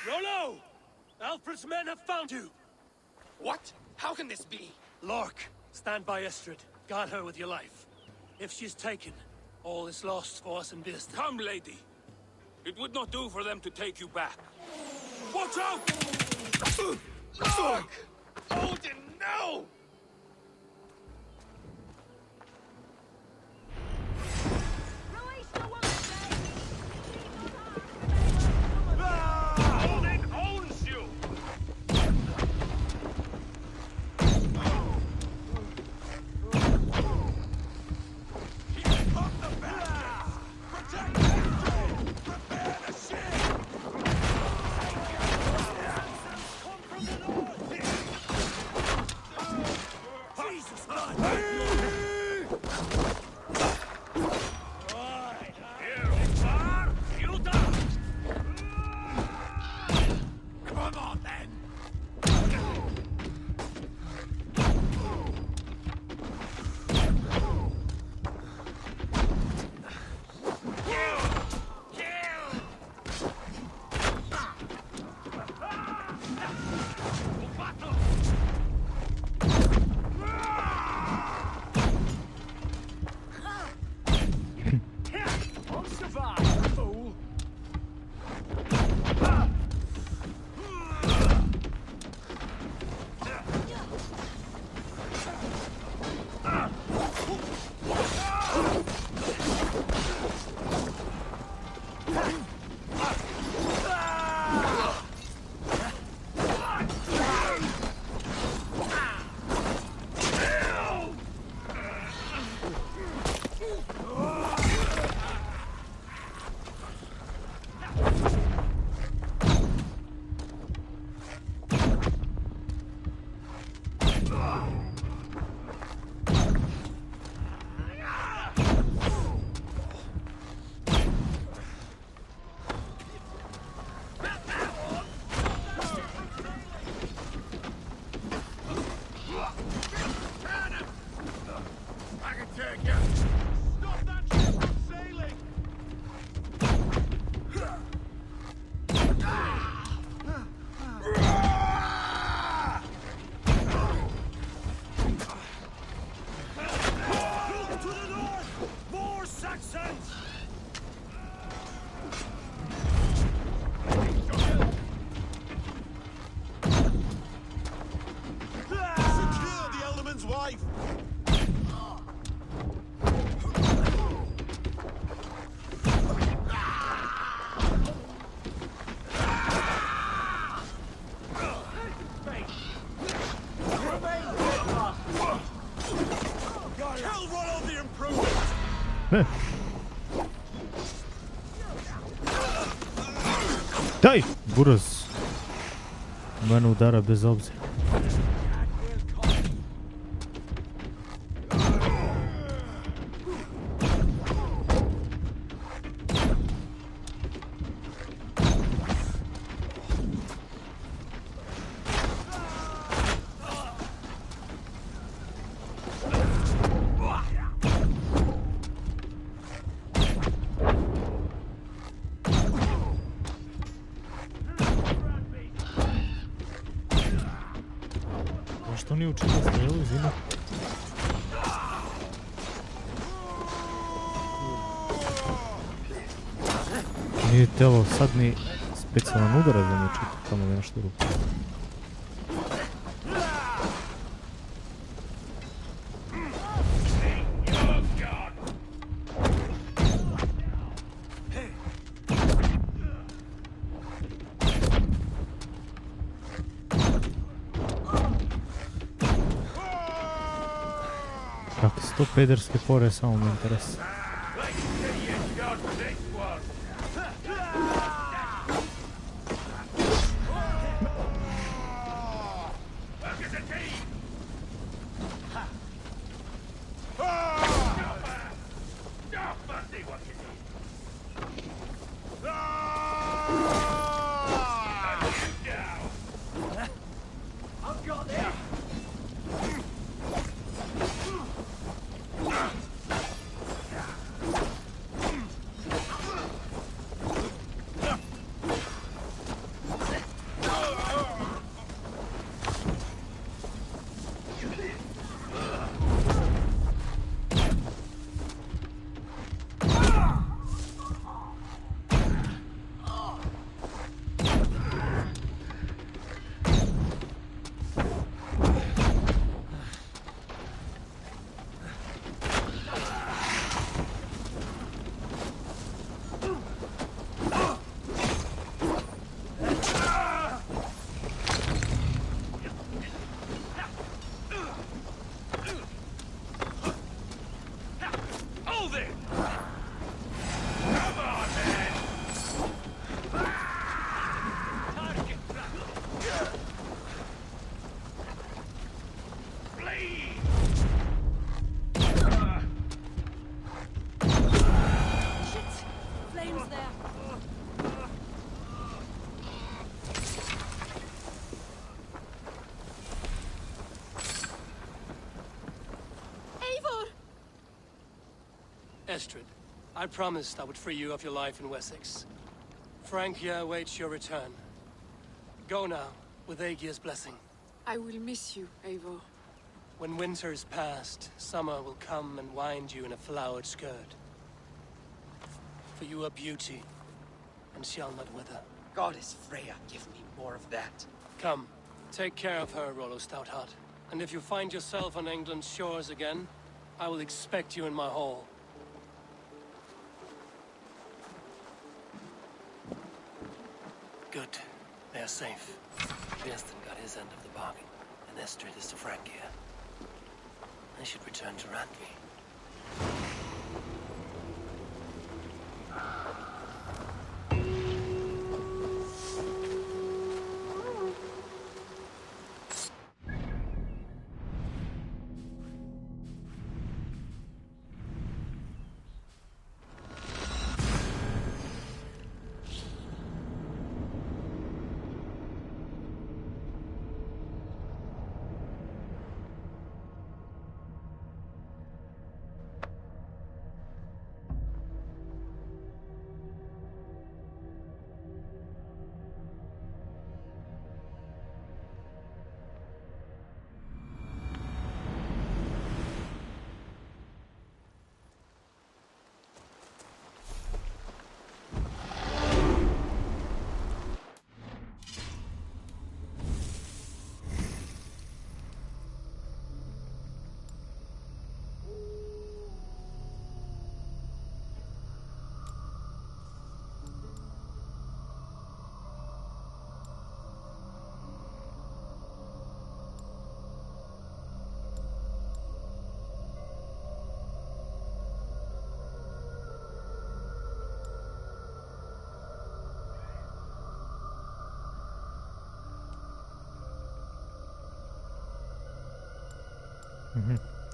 Rollo! Alfred's men have found you! What? How can this be? Lork, stand by Estrid. Guard her with your life. If she's taken, all is lost for us in Bearston. Come, lady. It would not do for them to take you back. Watch out! Lork! Odin, no! Odin owns you! Keep up the battle! Protect Estrid! Prepare the ship! Come from the north! Daj! Buraz. Mene udara bez obzira. Zašto nije učinio strelu iz ima? Nije telo sad ni specijalan udarac da mi učiti, tamo mi nešto ruku. Kakve su to pederske fore, samo me interesa. Estrid, I promised I would free you of your life in Wessex. Francia awaits your return. Go now, with Aegir's blessing. I will miss you, Eivor. When winter is past, summer will come and wind you in a flowered skirt. For you are beauty, and shall not wither. Goddess Freya, give me more of that. Come, take care of her, Rollo Stoutheart. And if you find yourself on England's shores again, I will expect you in my hall. Good. They are safe. Björnsson got his end of the bargain, and Estrid is to Francia. I should return to Randvi.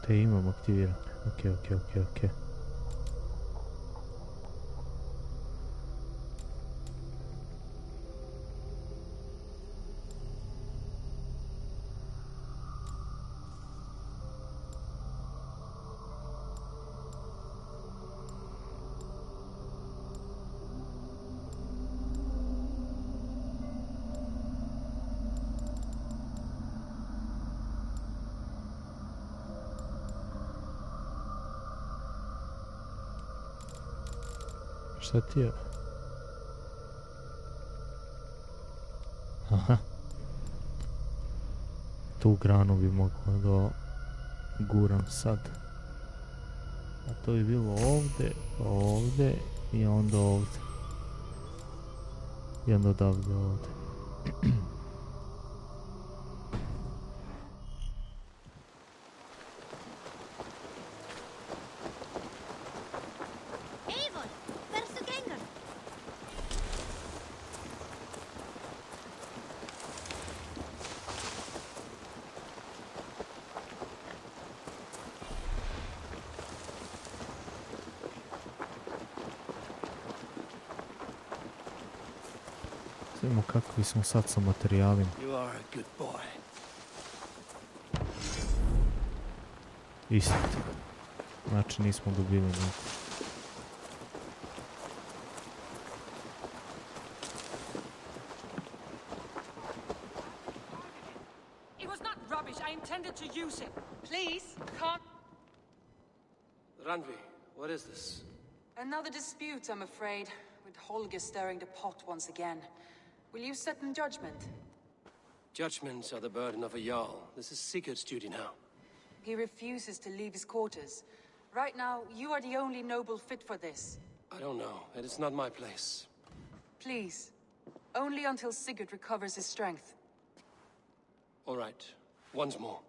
Te imam aktiviran. Ok. Šta ti je? Aha. Tu granu bi mogao da guram sad. A to bi bilo ovdje i onda ovdje. I onda odavde ovdje. Vidimo kakvi smo sad sa materijalima. You are a good boy. Isto. Znači nismo dobili ništa. It was not rubbish. I intended to use it. Please, can't... Randvi, what is this? Another dispute, I'm afraid, with Holger stirring the pot once again. Will you sit in judgment? Judgments are the burden of a Jarl. This is Sigurd's duty now. He refuses to leave his quarters. Right now, you are the only noble fit for this. I don't know. It is not my place. Please. Only until Sigurd recovers his strength. All right. Once more.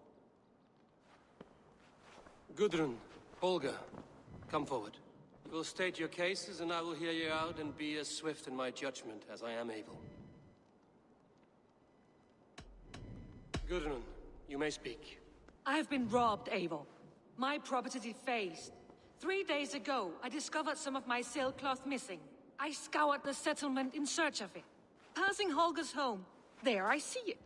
Gudrun, Holger, come forward. You will state your cases, and I will hear you out and be as swift in my judgment as I am able. Gudrun, you may speak. I have been robbed, Eivor. My property defaced. 3 days ago, I discovered some of my sailcloth missing. I scoured the settlement in search of it. Passing Holger's home, there I see it.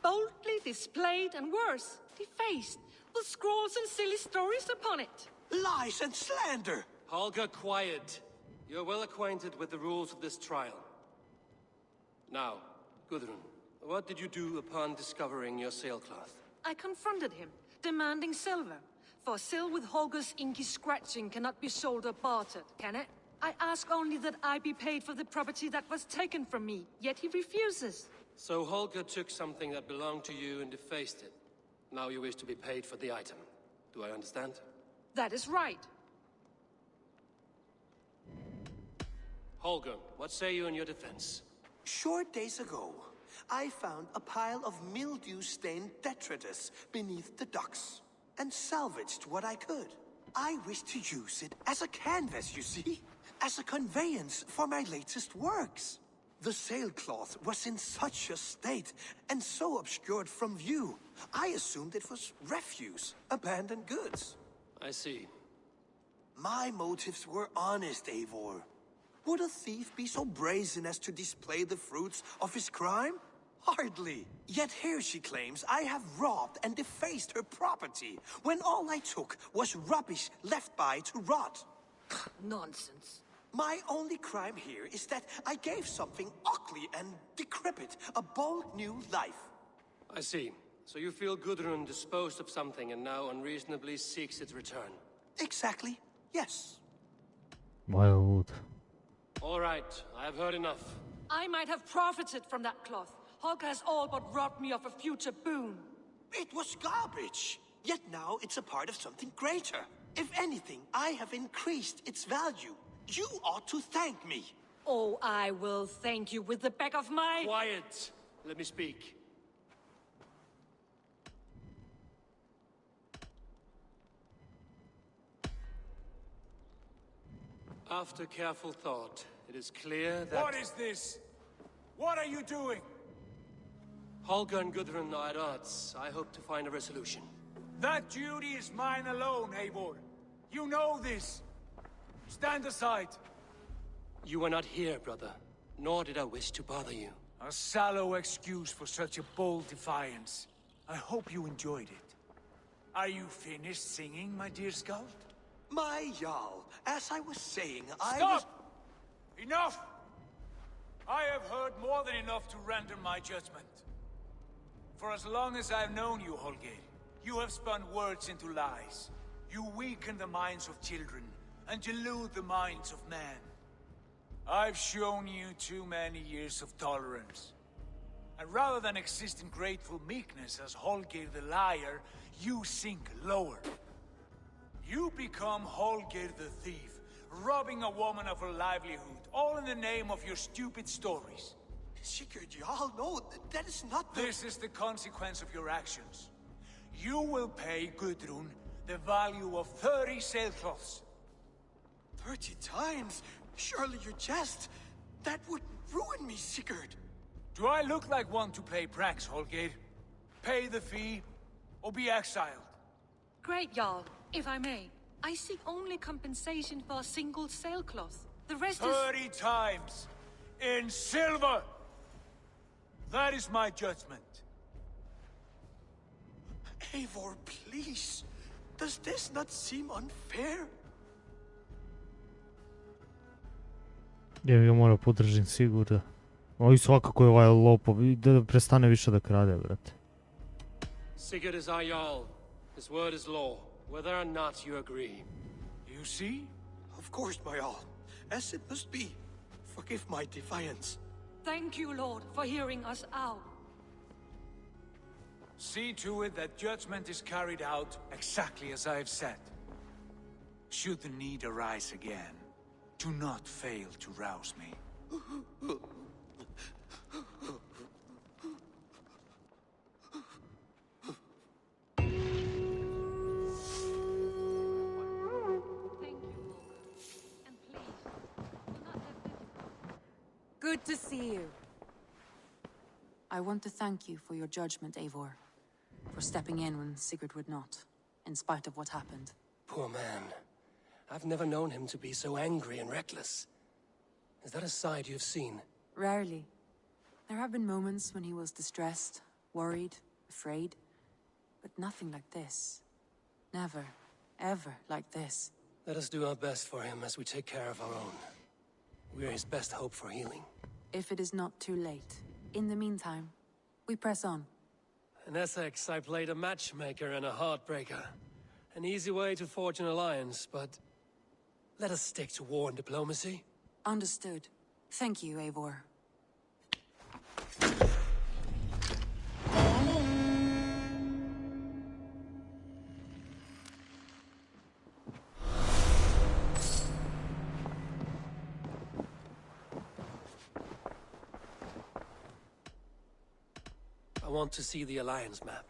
Boldly displayed and worse, defaced, with scrawls and silly stories upon it. Lies and slander! Holger, quiet. You're well acquainted with the rules of this trial. Now, Gudrun, what did you do upon discovering your sailcloth? I confronted him, demanding silver. For silver with Holger's inky scratching cannot be sold or bartered, can it? I ask only that I be paid for the property that was taken from me, yet he refuses. So Holger took something that belonged to you and defaced it. Now you wish to be paid for the item. Do I understand? That is right. Holger, what say you in your defense? Short days ago, I found a pile of mildew-stained detritus beneath the docks, and salvaged what I could. I wish to use it as a canvas, you see? As a conveyance for my latest works. The sailcloth was in such a state, and so obscured from view, I assumed it was refuse, abandoned goods. I see. My motives were honest, Eivor. Would a thief be so brazen as to display the fruits of his crime? Hardly. Yet here she claims I have robbed and defaced her property, when all I took was rubbish left by to rot. Nonsense. My only crime here is that I gave something ugly and decrepit a bold new life. I see. So you feel Gudrun disposed of something and now unreasonably seeks its return? Exactly, yes. Wild. All right, I have heard enough. I might have profited from that cloth. Holger has all but robbed me of a future boon. It was garbage. Yet now it's a part of something greater. If anything, I have increased its value. You ought to thank me. Oh, I will thank you with the back of my... Quiet! Let me speak. After careful thought, it is clear that... What is this? What are you doing? Holger and Gudrun are at odds. I hope to find a resolution. That duty is mine alone, Eivor. You know this. Stand aside. You were not here, brother. Nor did I wish to bother you. A sallow excuse for such a bold defiance. I hope you enjoyed it. Are you finished singing, my dear scout? My Jarl, as I was saying, Stop! Enough! I have heard more than enough to render my judgment. For as long as I've known you, Holger, you have spun words into lies. You weaken the minds of children and delude the minds of men. I've shown you too many years of tolerance. And rather than exist in grateful meekness as Holger the liar, you sink lower. You become Holger the thief, robbing a woman of her livelihood, all in the name of your stupid stories. Sigurd, Jarl, no, that is not the... This is the consequence of your actions. You will pay Gudrun the value of 30 sailcloths. 30 times? Surely you jest. That would ruin me, Sigurd. Do I look like one to play pranks, Holger? Pay the fee, or be exiled. Great, Jarl. If I may, I seek only compensation for a single sailcloth. The rest is... 30 times! In silver! That is my judgment. Eivor, please. Does this not seem unfair? Ja ga mora podržim sigurno. Ovi svakako je ovaj lopov i da prestane više da krade, brate. Sigurd is our Jarl. His word is law, whether or not you agree. You see? Of course, my Jarl. As it must be. Forgive my defiance. Thank you, Lord, for hearing us out. See to it that judgment is carried out exactly as I have said. Should the need arise again, do not fail to rouse me. Good to see you. I want to thank you for your judgment, Eivor. For stepping in when Sigurd would not, in spite of what happened. Poor man. I've never known him to be so angry and reckless. Is that a side you've seen? Rarely. There have been moments when he was distressed, worried, afraid. But nothing like this. Never, ever like this. Let us do our best for him as we take care of our own. We are his best hope for healing. If it is not too late. In the meantime, we press on. In Essex, I played a matchmaker and a heartbreaker. An easy way to forge an alliance, but let us stick to war and diplomacy. Understood. Thank you, Eivor. I want to see the alliance map.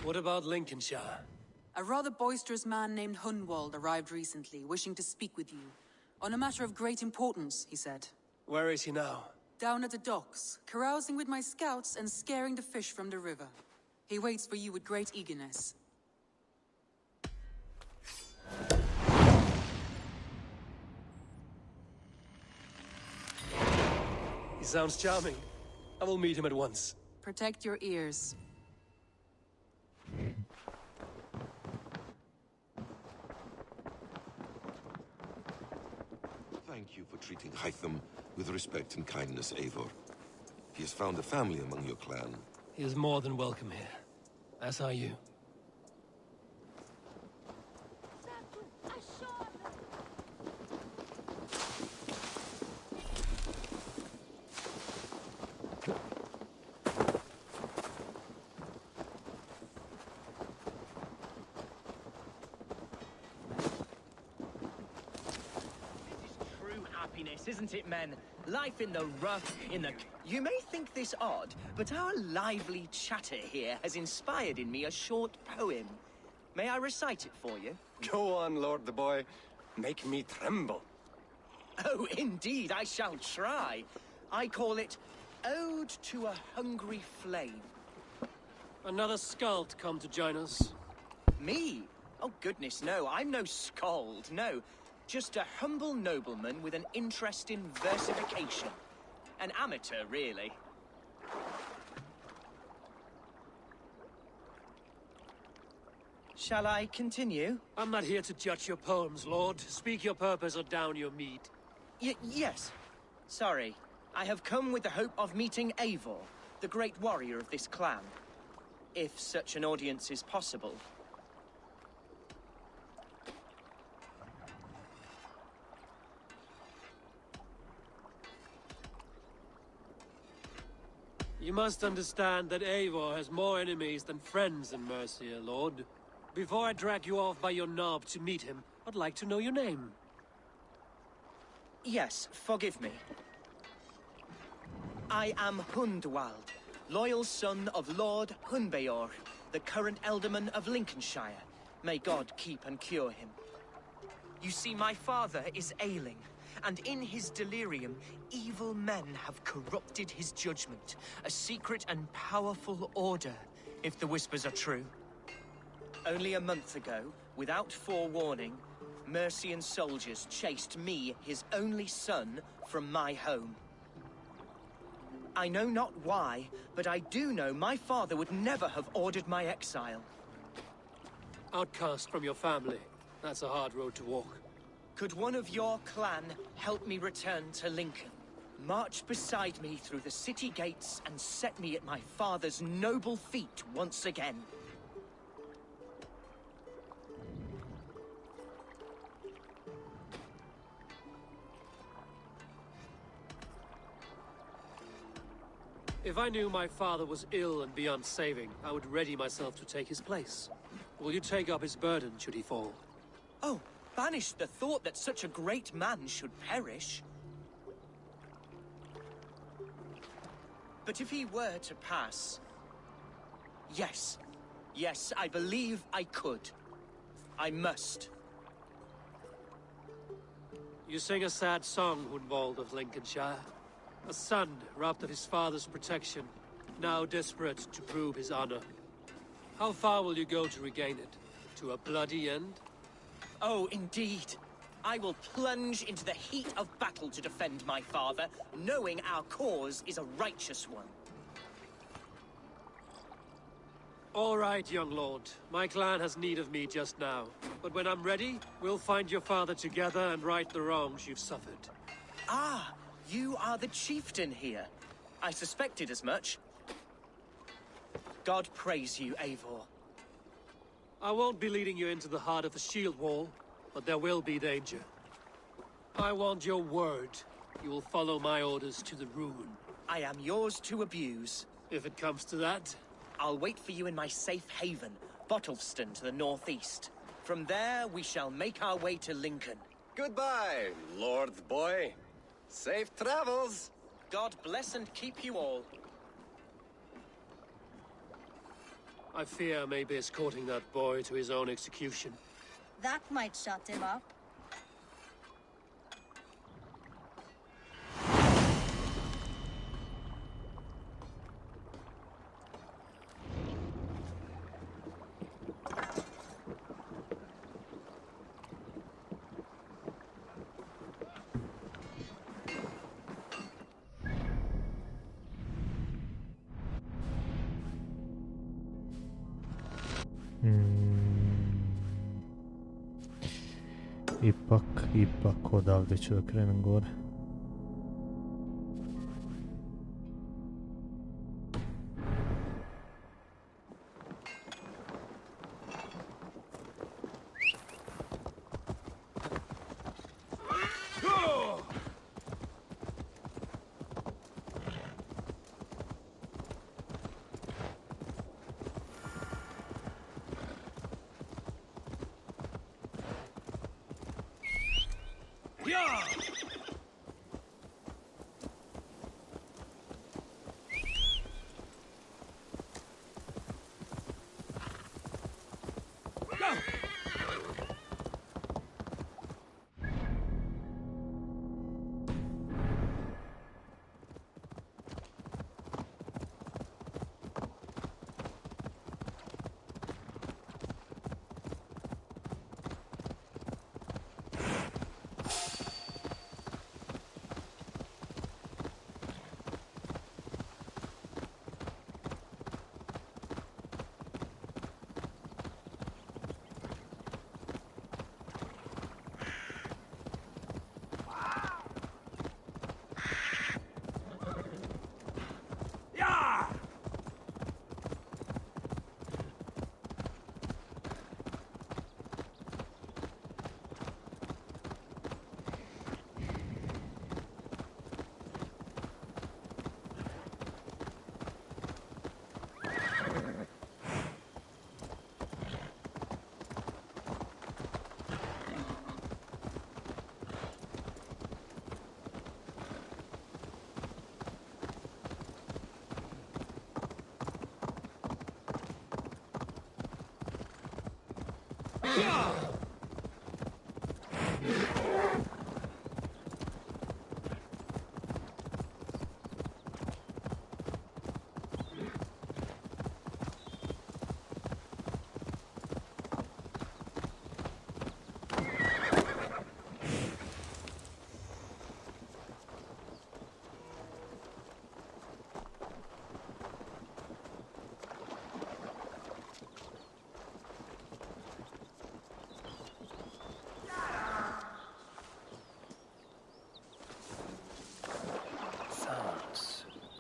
What about Lincolnshire? A rather boisterous man named Hunwald arrived recently, wishing to speak with you. On a matter of great importance, he said. Where is he now? Down at the docks, carousing with my scouts and scaring the fish from the river. He waits for you with great eagerness. He sounds charming. I will meet him at once. Protect your ears. Thank you for treating Hytham with respect and kindness, Eivor. He has found a family among your clan. He is more than welcome here. As are you. Isn't it, men? Life in the rough, in the... You may think this odd, but our lively chatter here has inspired in me a short poem. May I recite it for you? Go on, Lord the Boy. Make me tremble. Oh, indeed, I shall try. I call it Ode to a Hungry Flame. Another skald come to join us. Me? Oh, goodness, no. I'm no skald, no. Just a humble nobleman with an interest in versification. An amateur, really. Shall I continue? I'm not here to judge your poems, Lord. Speak your purpose or down your meat. Yes. Sorry. I have come with the hope of meeting Eivor, the great warrior of this clan. If such an audience is possible. You must understand that Eivor has more enemies than friends in Mercia, Lord. Before I drag you off by your knob to meet him, I'd like to know your name. Yes, forgive me. I am Hundwald, loyal son of Lord Hunbeor, the current alderman of Lincolnshire. May God keep and cure him. You see, my father is ailing, and in his delirium, evil men have corrupted his judgment. A secret and powerful order, if the whispers are true. Only a month ago, without forewarning, Mercian soldiers chased me, his only son, from my home. I know not why, but I do know my father would never have ordered my exile. Outcast from your family. That's a hard road to walk. Could one of your clan help me return to Lincoln? March beside me through the city gates and set me at my father's noble feet once again. If I knew my father was ill and beyond saving, I would ready myself to take his place. Will you take up his burden should he fall? Oh, banish the thought that such a great man should perish. But if he were to pass... Yes. Yes, I believe I could. I must. You sing a sad song, Hundwald of Lincolnshire. A son robbed of his father's protection, now desperate to prove his honor. How far will you go to regain it? To a bloody end? Oh, indeed. I will plunge into the heat of battle to defend my father, knowing our cause is a righteous one. All right, young lord. My clan has need of me just now. But when I'm ready, we'll find your father together and right the wrongs you've suffered. Ah, you are the chieftain here. I suspected as much. God praise you, Eivor. I won't be leading you into the heart of the shield wall, but there will be danger. I want your word. You will follow my orders to the ruin. I am yours to abuse. If it comes to that. I'll wait for you in my safe haven, Bottleston to the northeast. From there, we shall make our way to Lincoln. Goodbye, Lord Boy. Safe travels. God bless and keep you all. I fear I may be escorting that boy to his own execution. That might shut him up. Ipak odavde ću da krenem gore. go!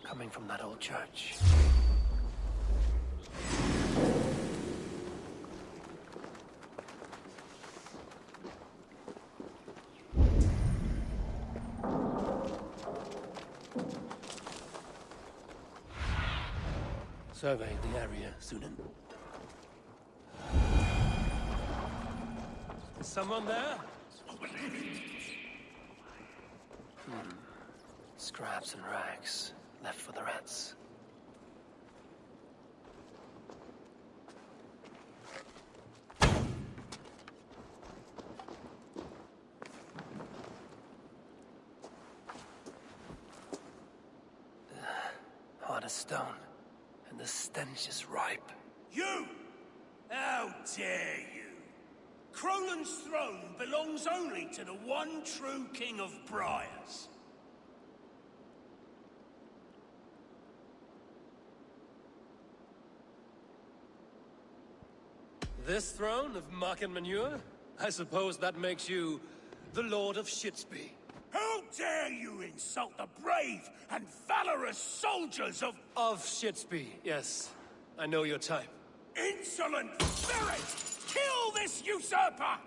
Coming from that old church. Survey the area, Sunan. Is someone there? Scraps and rags. Left for the rats. Hard as stone, and the stench is ripe. You! How dare you! Cronin's throne belongs only to the one true King of Briars. This throne of muck and manure? I suppose that makes you the Lord of Shitsby. How dare you insult the brave and valorous soldiers of Shitsby, yes. I know your type. Insolent spirit! Kill this usurper!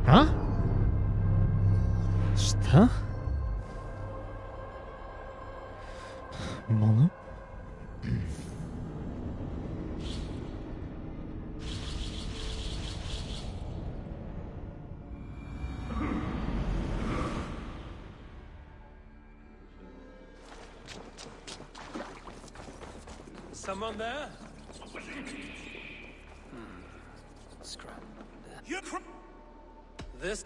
A? Šta? Molim? Someone there? Scrap. You This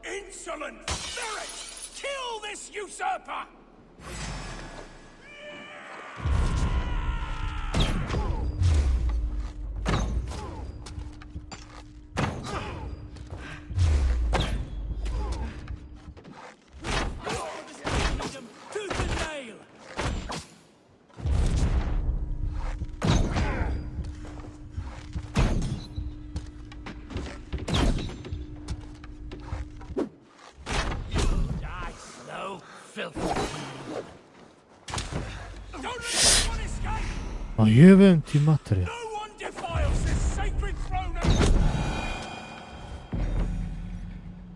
insolent spirit! Kill this usurper! Tooth and nail! A jebem ti materija. No one defiles this sacred throne.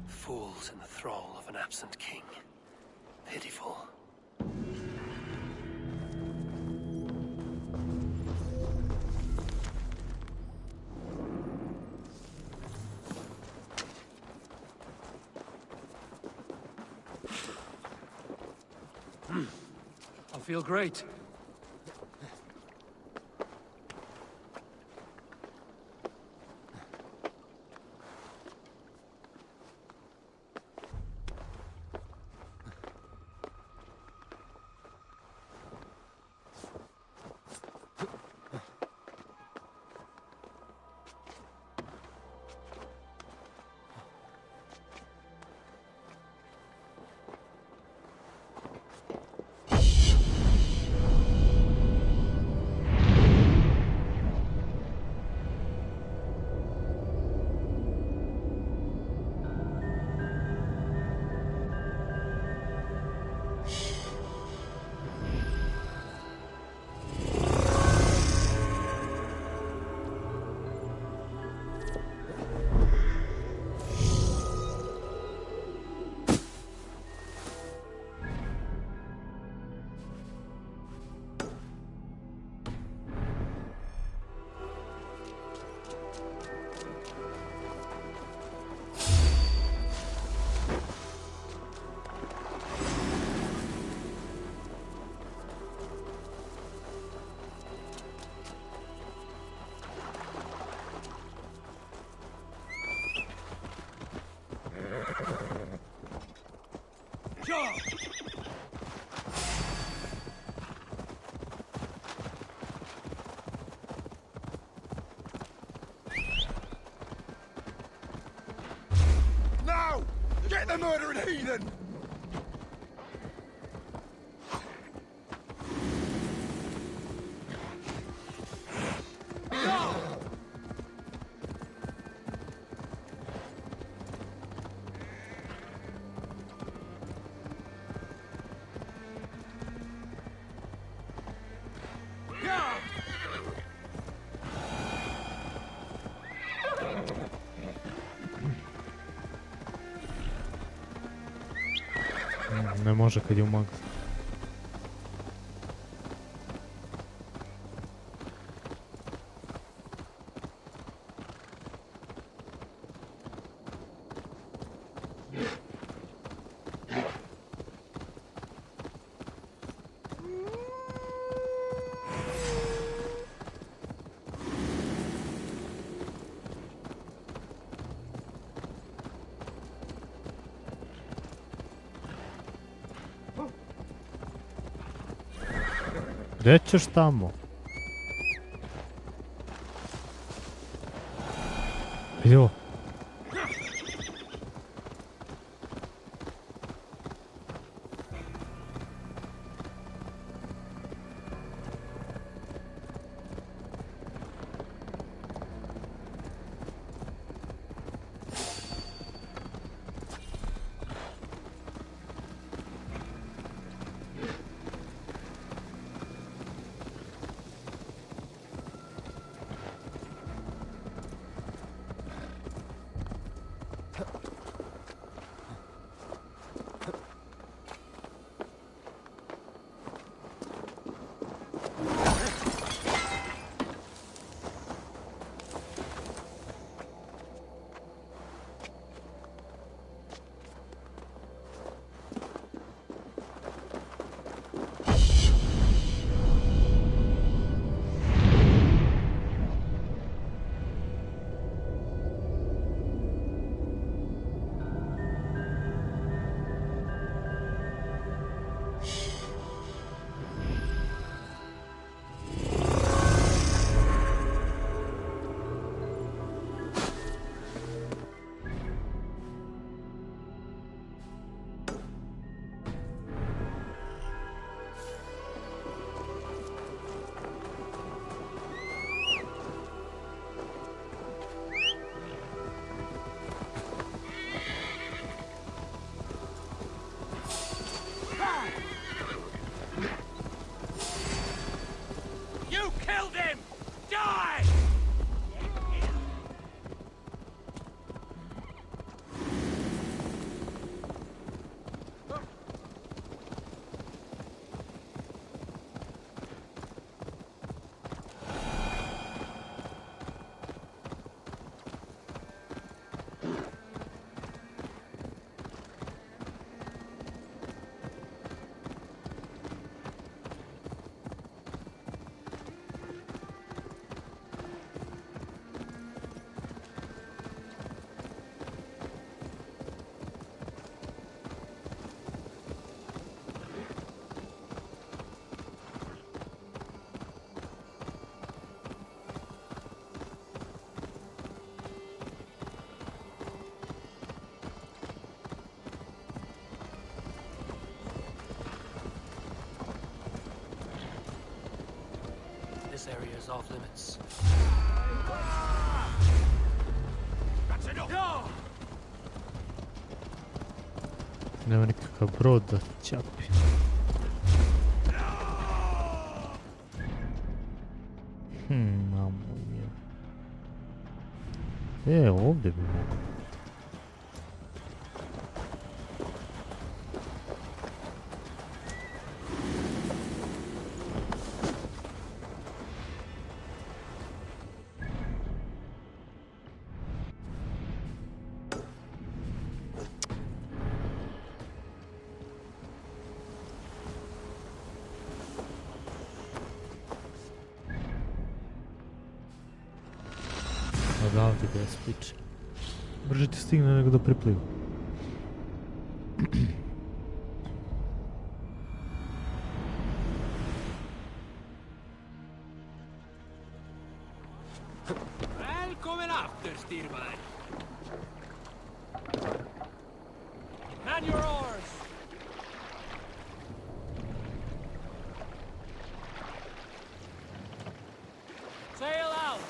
Fools in the thrall of an absent king. Pitiful. feel great. Now! Get the murdering heathen! Не може, ходив Макс. Де ćeš tamo? Jo. this area is off limits. That's enough! Nema nikakav brod da ćapi. Mamo je. Ovdje bi mogo. Odavde ga je spiče. Brže ti stigne nego da pripliva. Välkommen after, styrman! Man your oars! Sail out!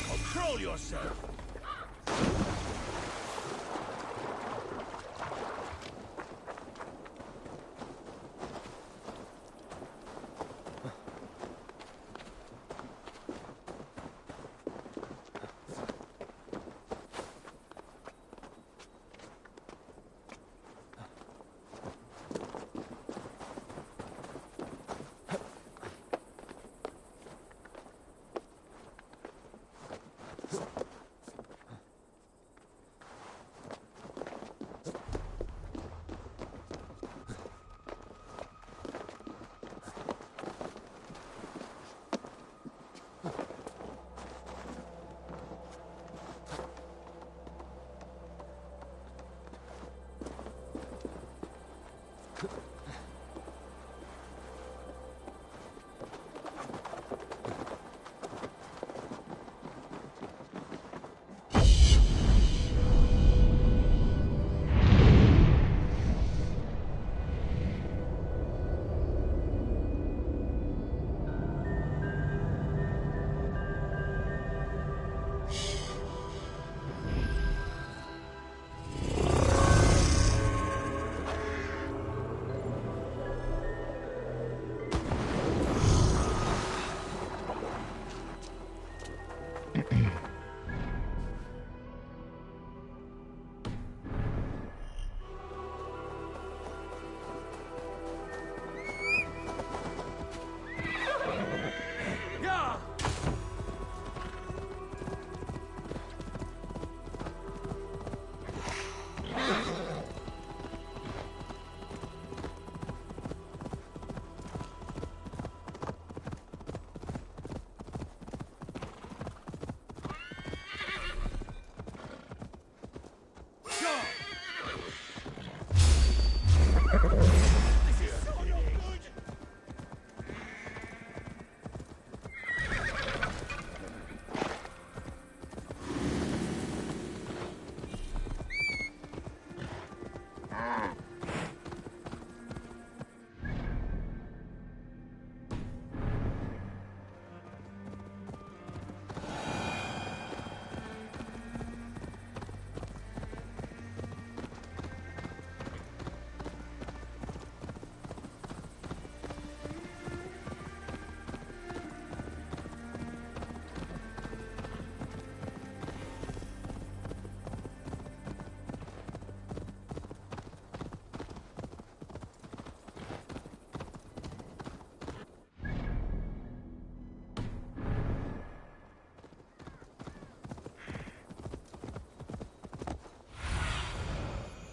Control yourself!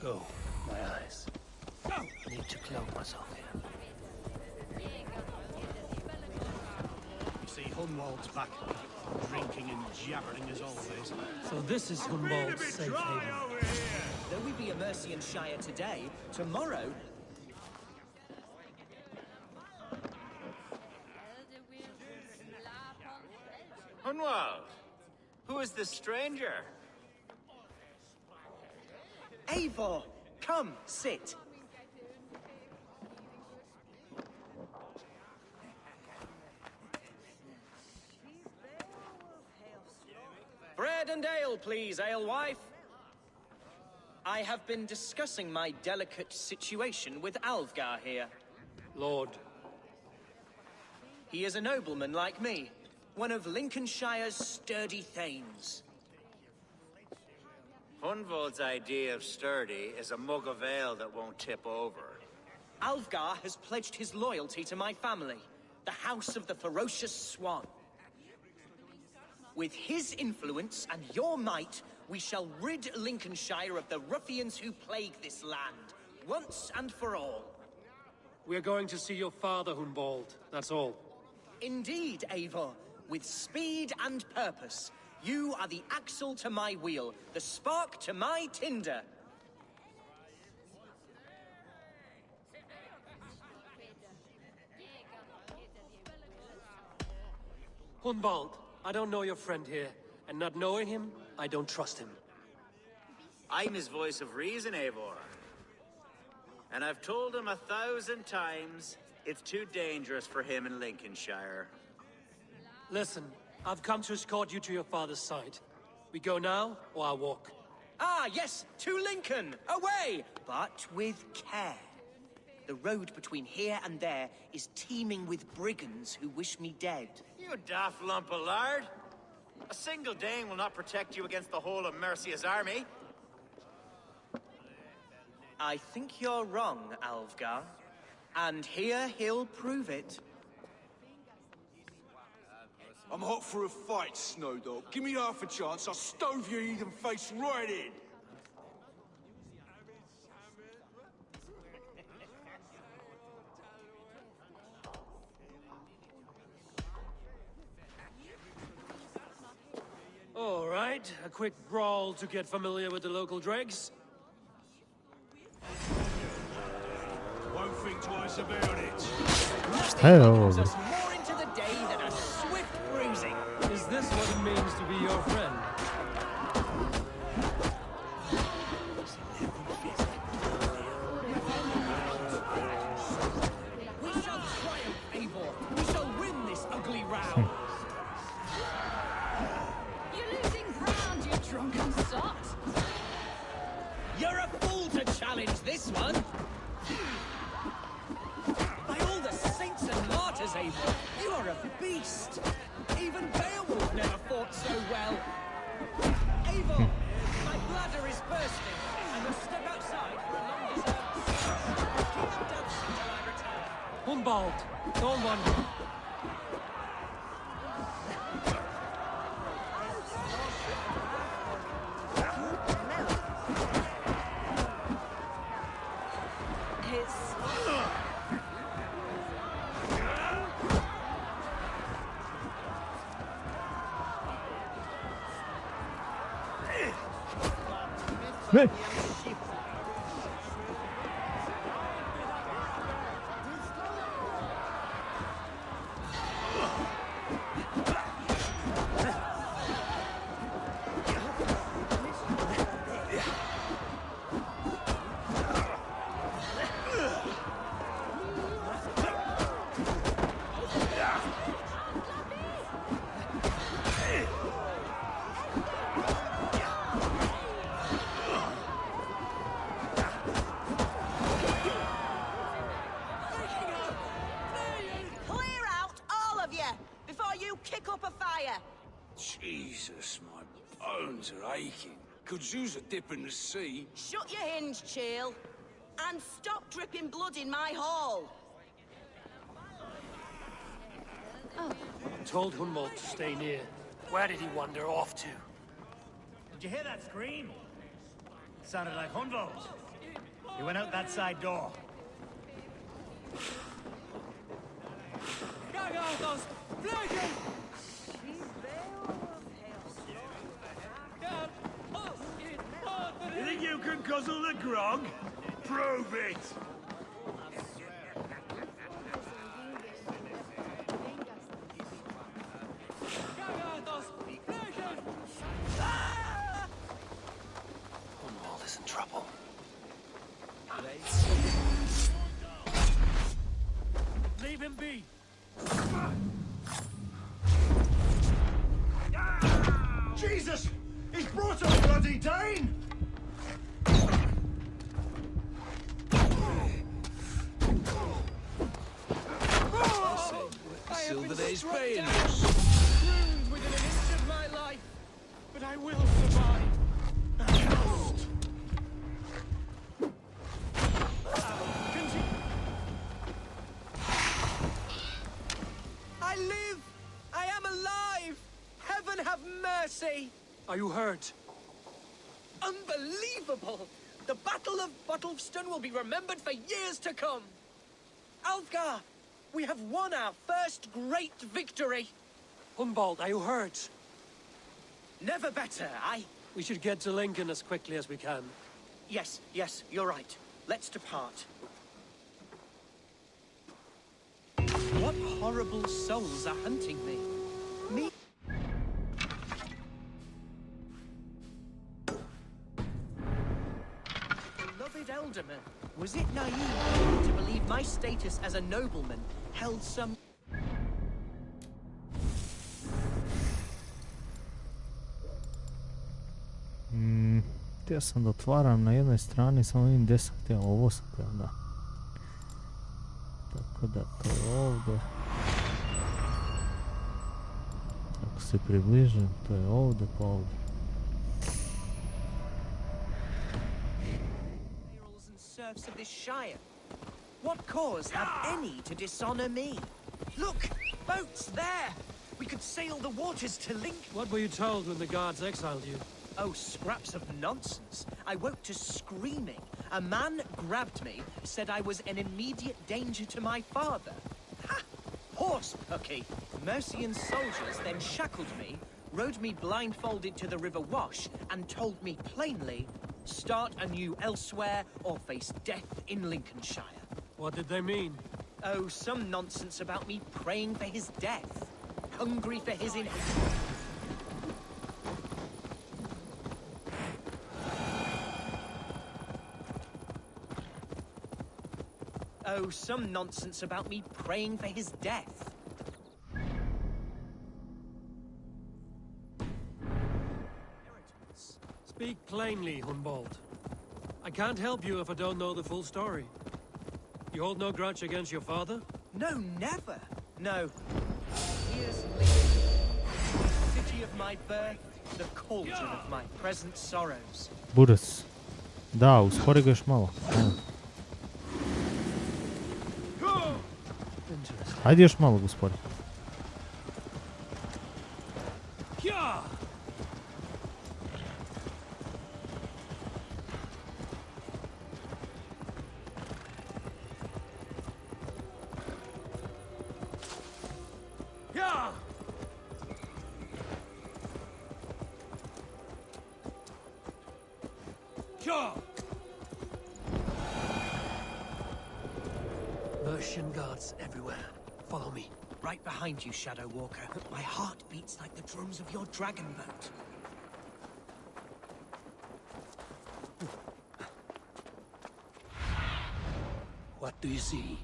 Oh, my eyes. I need to cloak myself here. You see, Hunwald's back, drinking and jabbering as always. So this is Hunwald's safe haven. Though we be a Mercian Shire today, tomorrow... Hunwald, who is this stranger? Eivor, come, sit. Bread and ale, please, alewife. I have been discussing my delicate situation with Alfgar here. Lord. He is a nobleman like me, one of Lincolnshire's sturdy thanes. Hunwald's idea of sturdy is a mug of ale that won't tip over. Alfgar has pledged his loyalty to my family, the House of the Ferocious Swan. With his influence and your might, we shall rid Lincolnshire of the ruffians who plague this land, once and for all. We're going to see your father, Hunwald. That's all. Indeed, Eivor. With speed and purpose, you are the axle to my wheel, the spark to my tinder. Hunwald, I don't know your friend here, and not knowing him, I don't trust him. I'm his voice of reason, Eivor. And I've told him 1,000 times it's too dangerous for him in Lincolnshire. Listen, I've come to escort you to your father's side. We go now, or I walk? Ah, yes, to Lincoln! Away! But with care. The road between here and there is teeming with brigands who wish me dead. You daft lump of lard! A single Dane will not protect you against the whole of Mercia's army. I think you're wrong, Alfgar. And here he'll prove it. I'm hot for a fight, Snowdog. Give me half a chance, I'll stove your heathen face right in. All right, a quick brawl to get familiar with the local dregs. Won't think twice about it. Hello. More into the day than a swift bruising. Is this what it means to be your friend? We shall triumph, Eivor. We shall win this ugly row. You're losing ground, you drunken sot. You're a fool to challenge this one. By all the saints and martyrs, Eivor, you are a beast. Even Beowulf never fought so well. Eivor, my bladder is bursting. I must step outside for a long-deserved keep dancing till I return. Hunwald, don't wander. Hey. Jesus, my bones are aching. Could use a dip in the sea. Shut your hinge, Chill. And stop dripping blood in my hall. I told Hunwald to stay near. Where did he wander off to? Did you hear that scream? Sounded like Hunwald. He went out that side door. You think you can guzzle the grog? Prove it! Cornwall is in trouble. Leave him be. Jesus! He's brought a bloody Dane! Silverday's pain. Ruined within an inch of my life, but I will survive. I must. I live! I am alive! Heaven have mercy! Are you hurt? Unbelievable! The Battle of Bottleston will be remembered for years to come! Alfgar, we have won our first great victory! Humboldt, are you hurt? Never better, We should get to Lincoln as quickly as we can. Yes, you're right. Let's depart. What horrible souls are hunting me? Me? Beloved Elderman, was it naive to believe my status as a nobleman held some... Htio sam da otvaram na jednoj strani, samo vidim gdje sam htio, ovo sam htio, da. Tako da to je ovdje. Ako se približim, to je ovdje, pa ovdje. Serfs of this shire. What cause have any to dishonor me? Look, boats there! We could sail the waters to Lincoln. What were you told when the guards exiled you? Oh, scraps of nonsense. I woke to screaming. A man grabbed me, said I was an immediate danger to my father. Ha! Horse pucky. Mercian soldiers then shackled me, rode me blindfolded to the River Wash, and told me plainly, start anew elsewhere or face death in Lincolnshire. What did they mean? Oh, some nonsense about me praying for his death. Hungry for his inheritance. Oh, some nonsense about me praying for his death. Speak plainly, Humboldt. I can't help you if I don't know the full story. You hold no grudge against your father? No, never. No. Here's Lincoln, the city of my birth, the cauldron of my present sorrows. Burac. Da, uspori ga još malo. Ajde još malo ga uspori. Mercian guards everywhere. Follow me. Right behind you, Shadow Walker. My heart beats like the drums of your dragon boat. What do you see?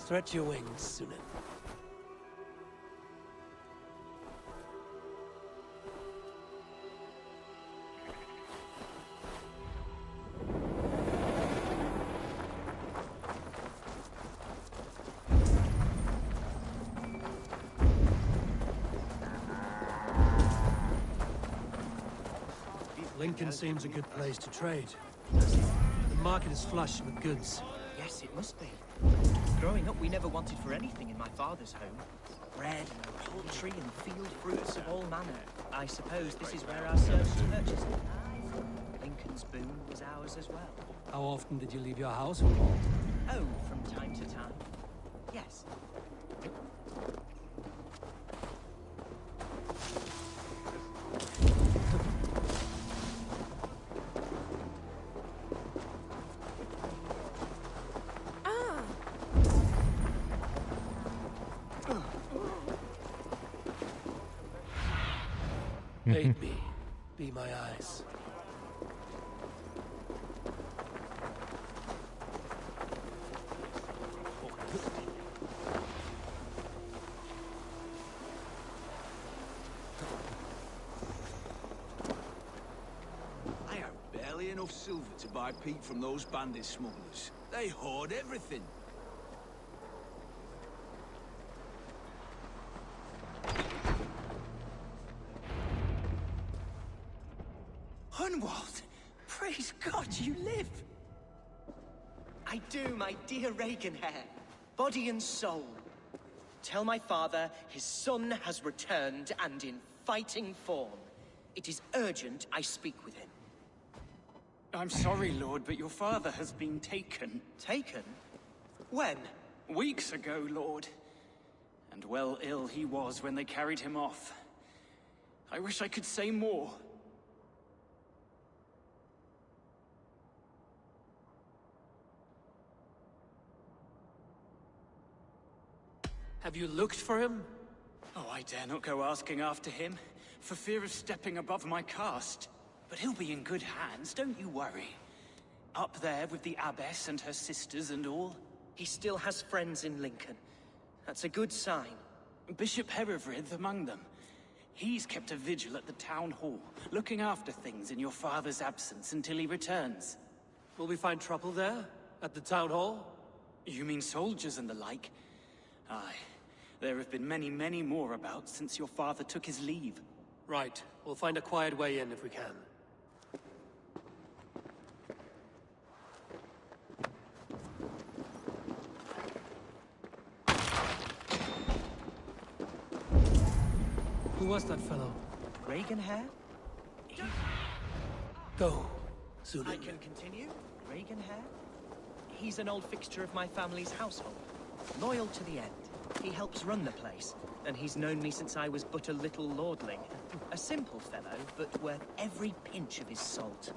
Stretch your wings, Sunan. Lincoln seems a good place to trade. The market is flush with goods. Yes, it must be. Growing up, we never wanted for anything in my father's home. Bread and poultry and field fruits of all manner. I suppose this is where our servants purchased it. Lincoln's boon was ours as well. How often did you leave your house, Hunwald? Oh, from time to time. Yes. Aid me. Be my eyes. I have barely enough silver to buy peat from those bandit smugglers. They hoard everything. Hunwald! Praise God, you live! I do, my dear Reaganhair. Body and soul. Tell my father his son has returned and in fighting form. It is urgent I speak with him. I'm sorry, Lord, but your father has been taken. Taken? When? Weeks ago, Lord. And well ill he was when they carried him off. I wish I could say more. Have you looked for him? Oh, I dare not go asking after him, for fear of stepping above my caste. But he'll be in good hands, don't you worry. Up there with the abbess and her sisters and all. He still has friends in Lincoln. That's a good sign. Bishop Herewrith among them. He's kept a vigil at the town hall, looking after things in your father's absence until he returns. Will we find trouble there? At the town hall? You mean soldiers and the like? Aye. There have been many, many more about since your father took his leave. Right. We'll find a quiet way in if we can. Who was that fellow? Reaganhair? Go, Sunan. I can continue? Reaganhair? He's an old fixture of my family's household. Loyal to the end. He helps run the place, and he's known me since I was but a little lordling. A simple fellow, but worth every pinch of his salt.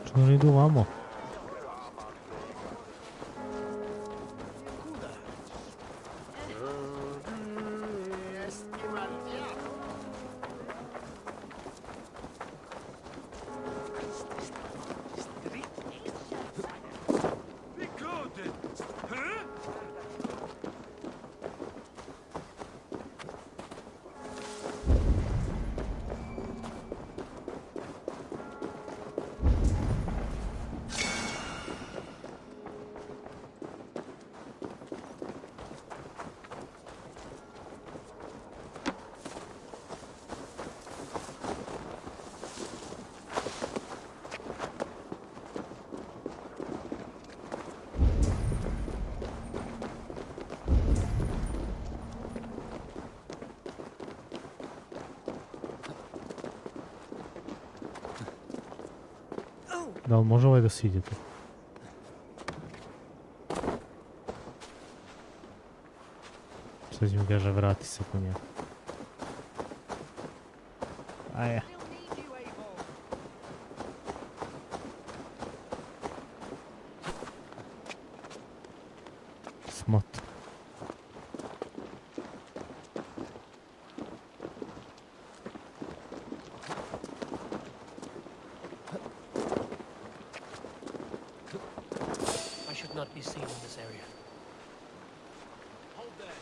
Što ne idu vamo? Da li može ovaj da siđe tu? Sad će mi kaže vrati se po njega. Aja. Smot. I should not be seen in this area. Hold there,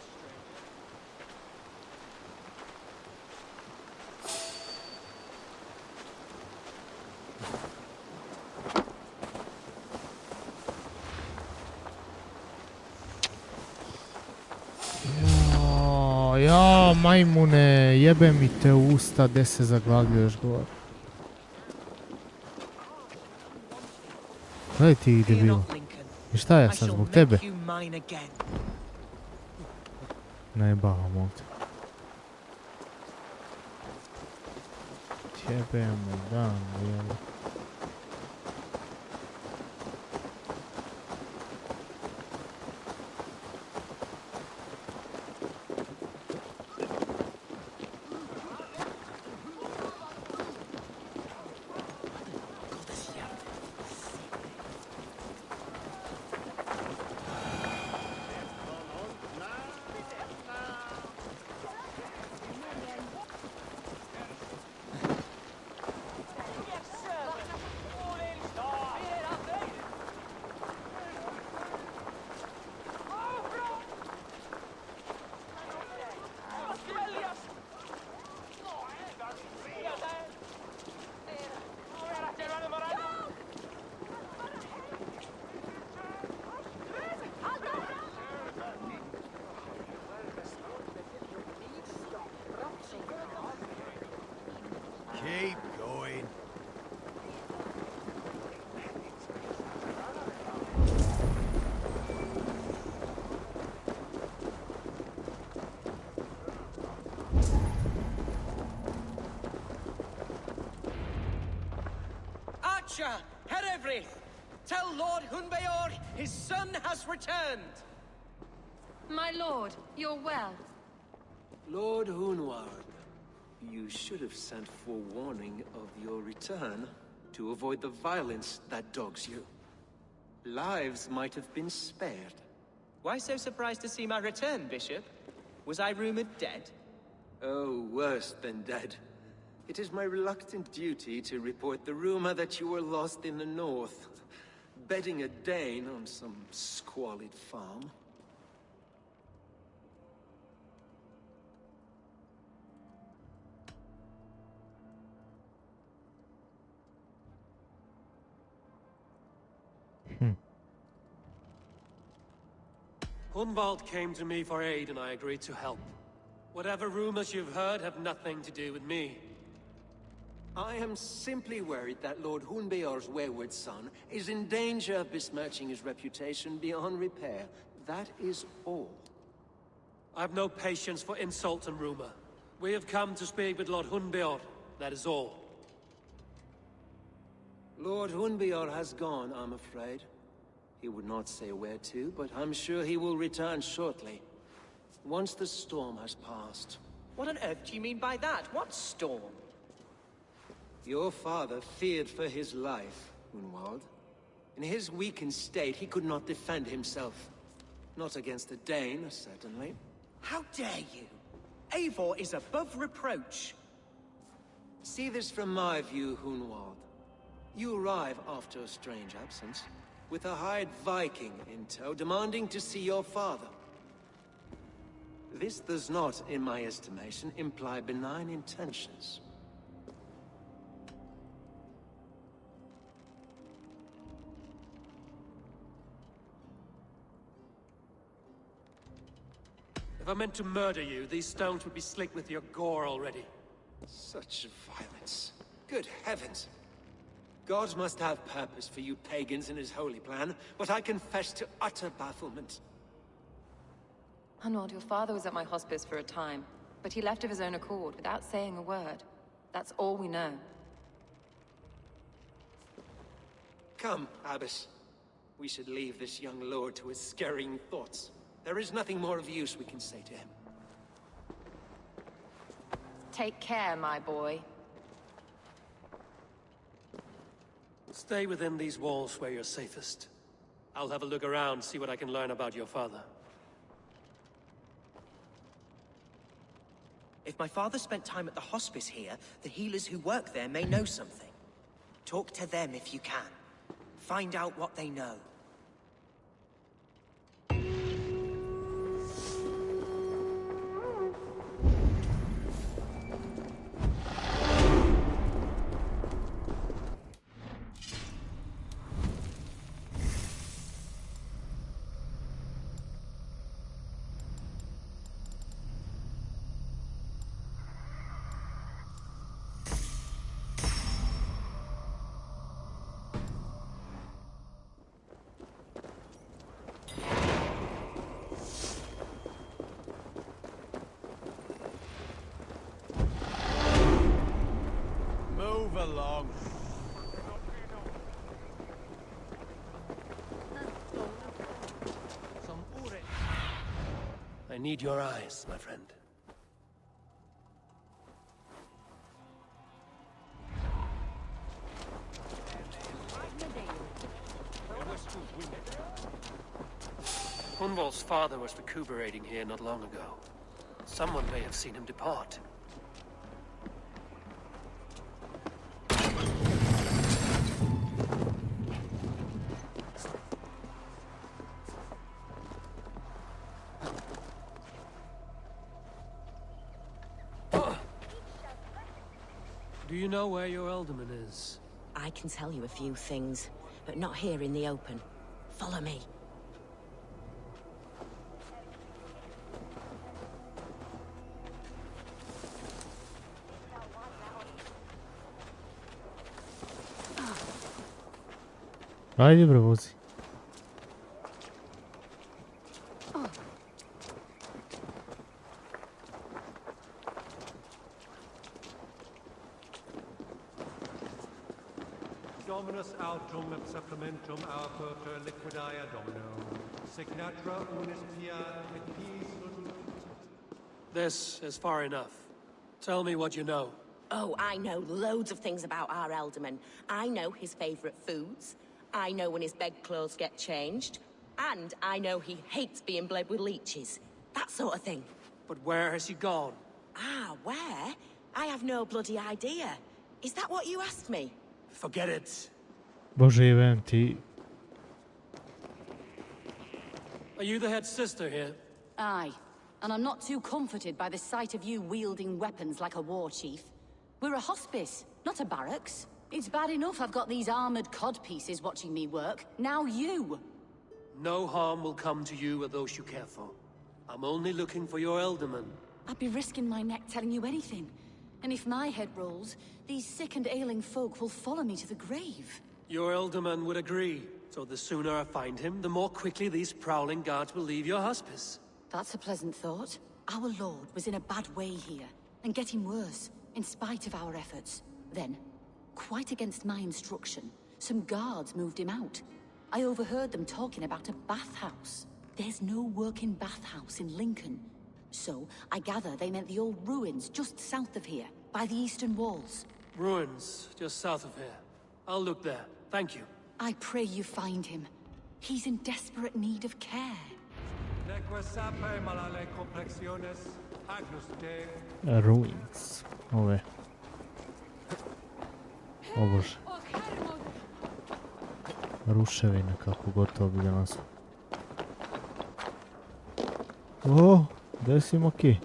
Ja, majmune, jebe mi te usta, gdje se zaglavljuješ gore. Gledaj ti debil. I šta ja sam zbog tebe? Najebavam ovdje. Jebem me dan, jebe. Keep going. Archer, Herevri, tell Lord Hunbeor his son has returned. My lord, you're well. Lord Hunward, you should have sent forewarning of your return to avoid the violence that dogs you. Lives might have been spared. Why so surprised to see my return, Bishop? Was I rumored dead? Oh, worse than dead. It is my reluctant duty to report the rumor that you were lost in the north, bedding a Dane on some squalid farm. Hunwald came to me for aid and I agreed to help. Whatever rumors you've heard have nothing to do with me. I am simply worried that Lord Hunbeor's wayward son is in danger of besmirching his reputation beyond repair. That is all. I've no patience for insult and rumor. We have come to speak with Lord Hunbeor, that is all. Lord Hunbeor has gone, I'm afraid. He would not say where to, but I'm sure he will return shortly. Once the storm has passed. What on earth do you mean by that? What storm? Your father feared for his life, Hunwald. In his weakened state, he could not defend himself. Not against a Dane, certainly. How dare you? Eivor is above reproach. See this from my view, Hunwald. You arrive after a strange absence, with a hired Viking in tow, demanding to see your father. This does not, in my estimation, imply benign intentions. If I meant to murder you, these stones would be slick with your gore already. Such violence. Good heavens. God must have purpose for you pagans in his holy plan, but I confess to utter bafflement. Hunwald, your father was at my hospice for a time, but he left of his own accord without saying a word. That's all we know. Come, Abbess. We should leave this young lord to his scurrying thoughts. There is nothing more of use we can say to him. Take care, my boy. Stay within these walls where you're safest. I'll have a look around, see what I can learn about your father. If my father spent time at the hospice here, the healers who work there may know something. Talk to them if you can. Find out what they know. Move along. I need your eyes, my friend. Hunwald's father was recuperating here not long ago. Someone may have seen him depart. Do you know where your alderman is? I can tell you a few things, but not here in the open. Follow me. Ajde bre, vozi. Dominus autum et supplementum auper liquidae domino. Signatra unis fiat et peace ut... This is far enough. Tell me what you know. Oh, I know loads of things about our Elderman. I know his favorite foods. I know when his bedclothes get changed. And I know he hates being bled with leeches. That sort of thing. But where has he gone? Ah, where? I have no bloody idea. Is that what you asked me? Forget it. Bože, jebem ti. Are you the head sister here? Aye. And I'm not too comforted by the sight of you wielding weapons like a war chief. We're a hospice, not a barracks. It's bad enough I've got these armored codpieces watching me work. Now you! No harm will come to you or those you care for. I'm only looking for your Elderman. I'd be risking my neck telling you anything. And if my head rolls, these sick and ailing folk will follow me to the grave. Your Elderman would agree. So the sooner I find him, the more quickly these prowling guards will leave your hospice. That's a pleasant thought. Our lord was in a bad way here, and getting worse, in spite of our efforts. Then, quite against my instruction, some guards moved him out. I overheard them talking about a bathhouse. There's no working bathhouse in Lincoln. So, I gather they meant the old ruins just south of here, by the eastern walls. Ruins, just south of here. I'll look there. Thank you. I pray you find him. He's in desperate need of care. Ruins. Ove. O Bože. Ruševine, kako god to bi ga nazvao. O, gdje si Moki?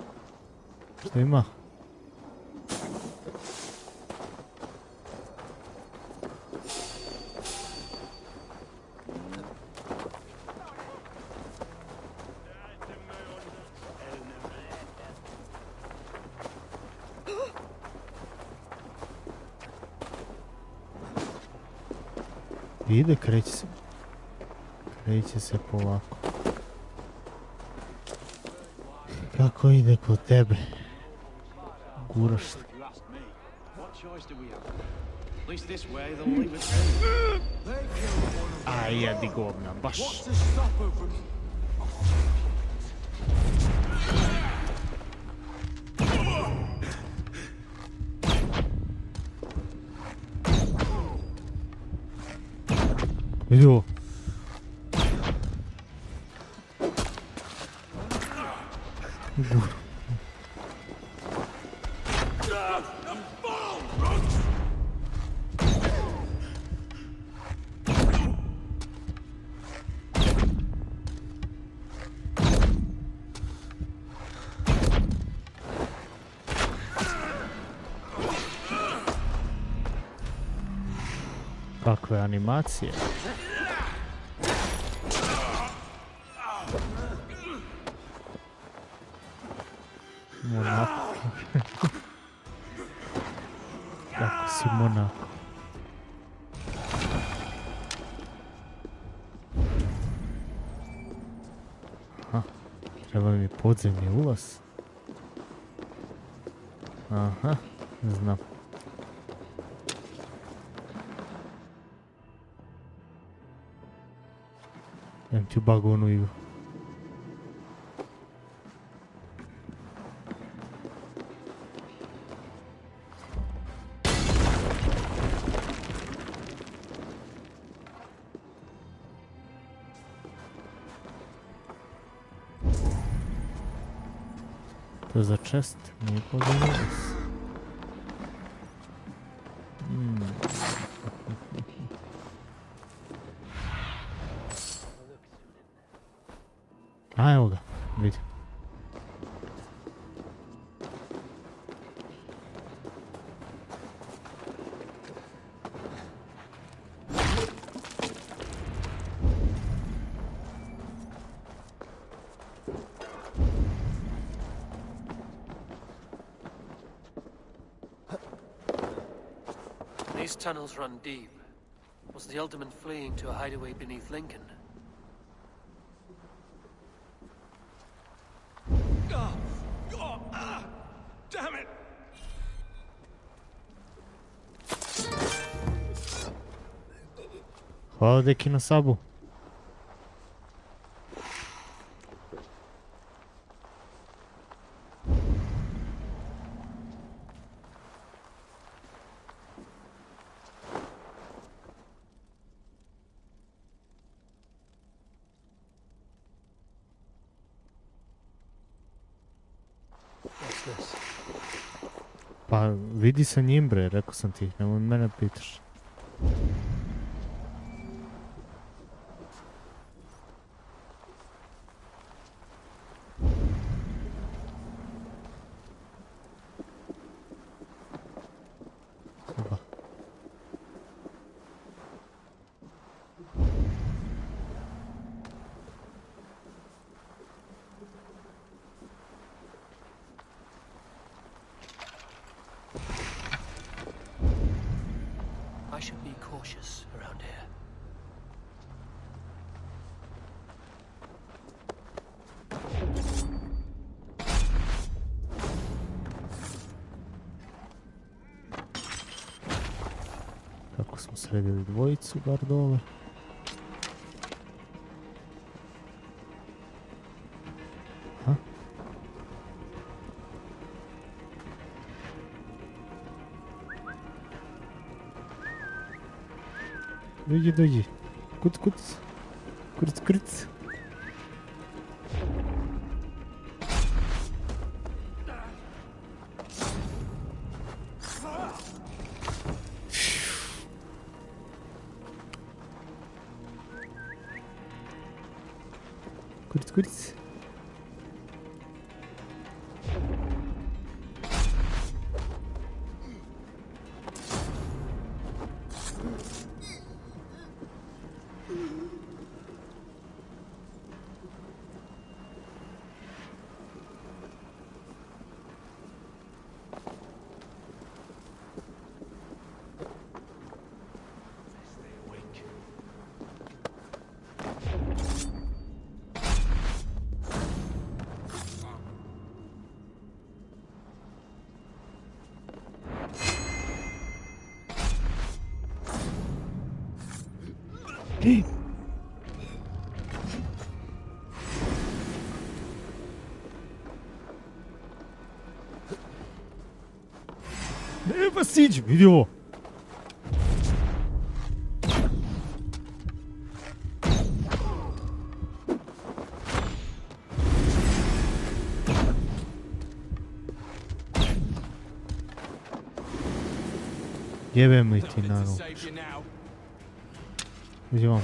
Što ima? Ide, kreće se. Kreće se polako. Kako ide kod tebe? Guraš. What choice do we have? least this way they'll leave it in. Aj, jedi govna, baš. What's to stop her from... Vidi ovo. Guru. Kakve animacije. Monako. Kako si monako. Aha, treba mi podzemni ulaz. Aha, znam. Idem ti u bagonu igru. To je za čest, nije podzemni ulaz. A evo ga, vidi. These tunnels run deep. Was the Alderman fleeing to a hideaway beneath Lincoln? Damn it! Hvala deki na sabu. Pa vidi sa njim bre, rekao sam ti, nemoj mene pitaš. I should be cautious around here. Kako smo sredili dvojicu, bar dole. Ha? Dođi. Kuc. Kurc. Kurc. Nema siđi, vidi ovo. Jebem li ti na ruku. Vidi vam.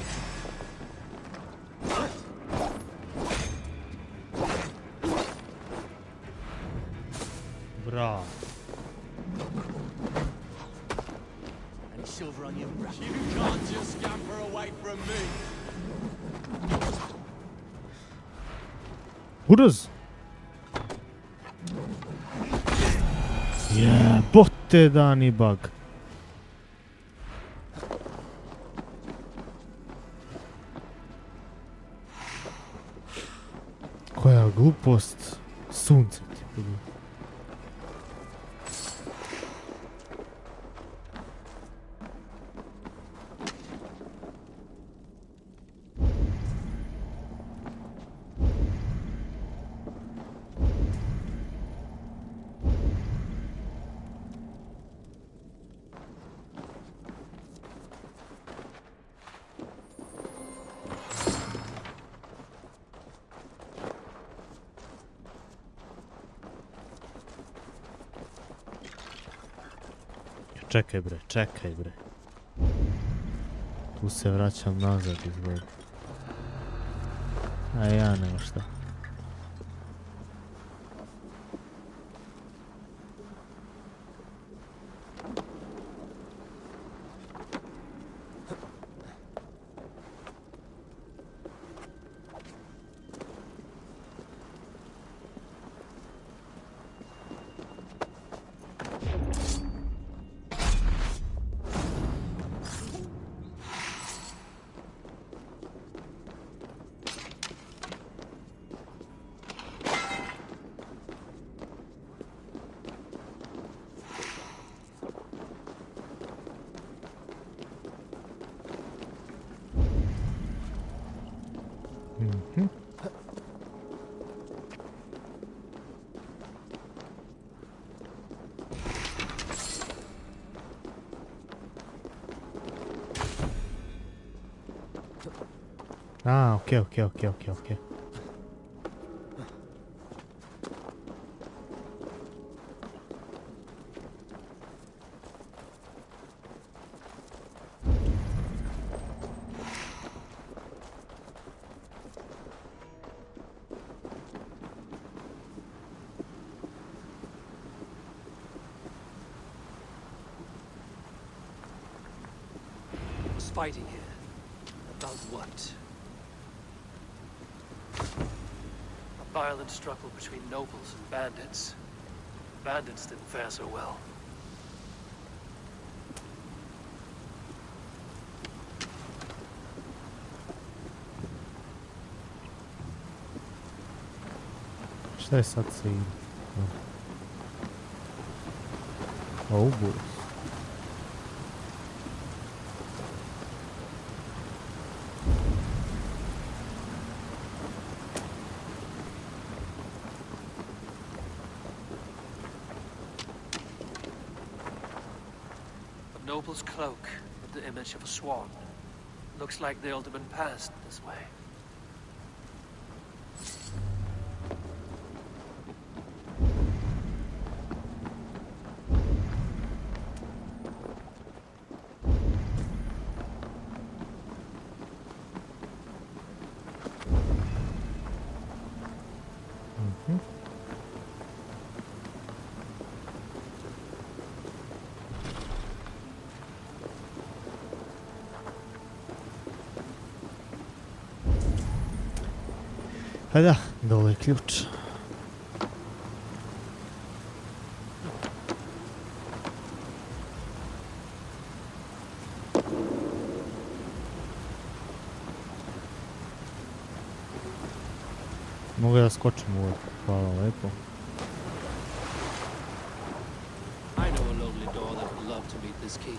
Bravo. Silver on your wrap. You can't just scamper away from me. Uraz. Jebote dani bug. Koja glupost. Sunce ti budu. Čekaj bre. Tu se vraćam nazad izgleda. A ja nema šta. Okej. Fighting here. About what? A violent struggle between nobles and bandits. Bandits didn't fare so well. Šta je sad se ide? Oh boy. Noble's cloak with the image of a swan. Looks like the alderman passed this way. A da, dole je ključ. Mogu da skočim u ovo, hvala lepo. I know a lonely door that would love to meet this key.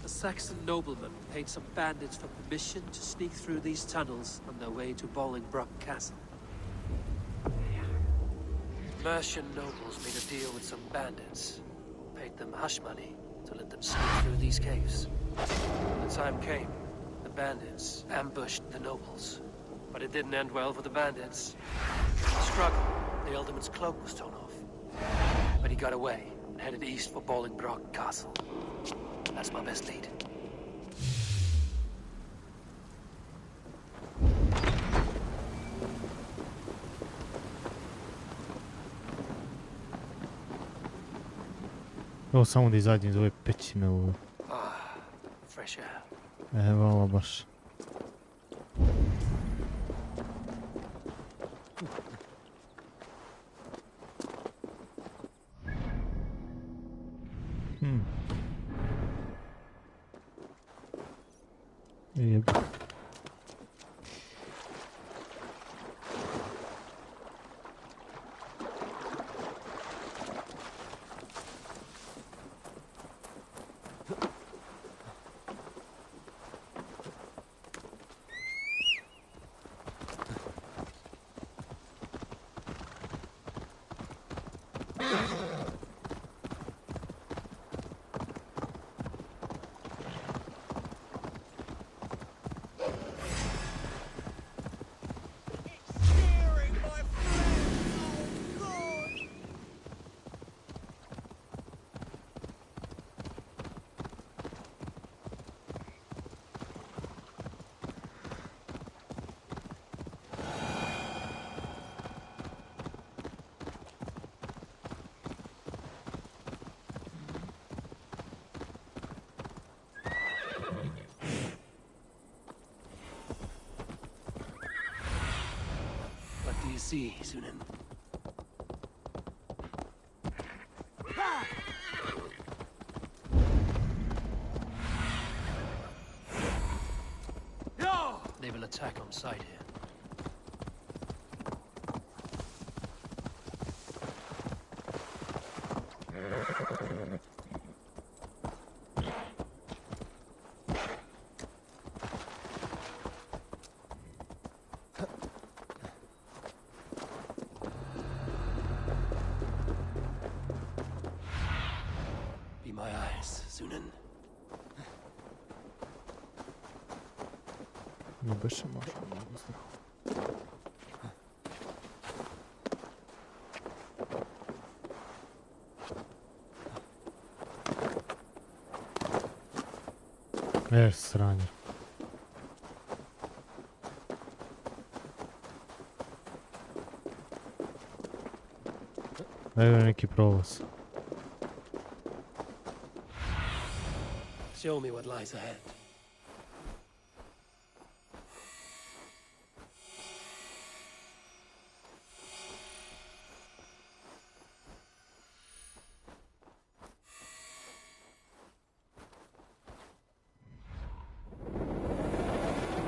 A Saxon nobleman paid some bandits for permission to sneak through these tunnels on their way to Bolingbroke Castle. Mercian nobles made a deal with some bandits, paid them hush money to let them sneak through these caves. When the time came, the bandits ambushed the nobles. But it didn't end well for the bandits. In the struggle, the Ealdorman's cloak was torn off. But he got away and headed east for Bolingbroke Castle. That's my best lead. Evo samo da izađem iz ove pećine ovo. Fresh air. Evo baš. Jeb. What do you see, Sunan? They will attack on sight here. Be my eyes, Sunan. Nie beše može. Sranje. Evo neki prolaz. Show me what lies ahead.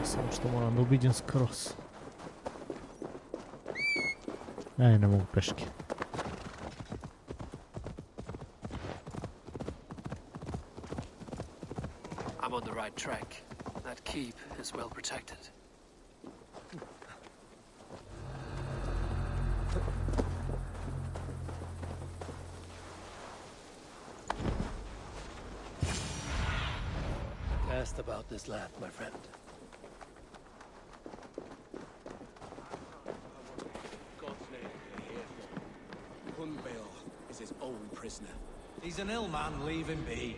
Samo što moram da obiđem skroz. Ne mogu peške. I'm on the right track. That keep is well protected. Asked about this land, my friend. Is his own prisoner. He's an ill man, leave him be.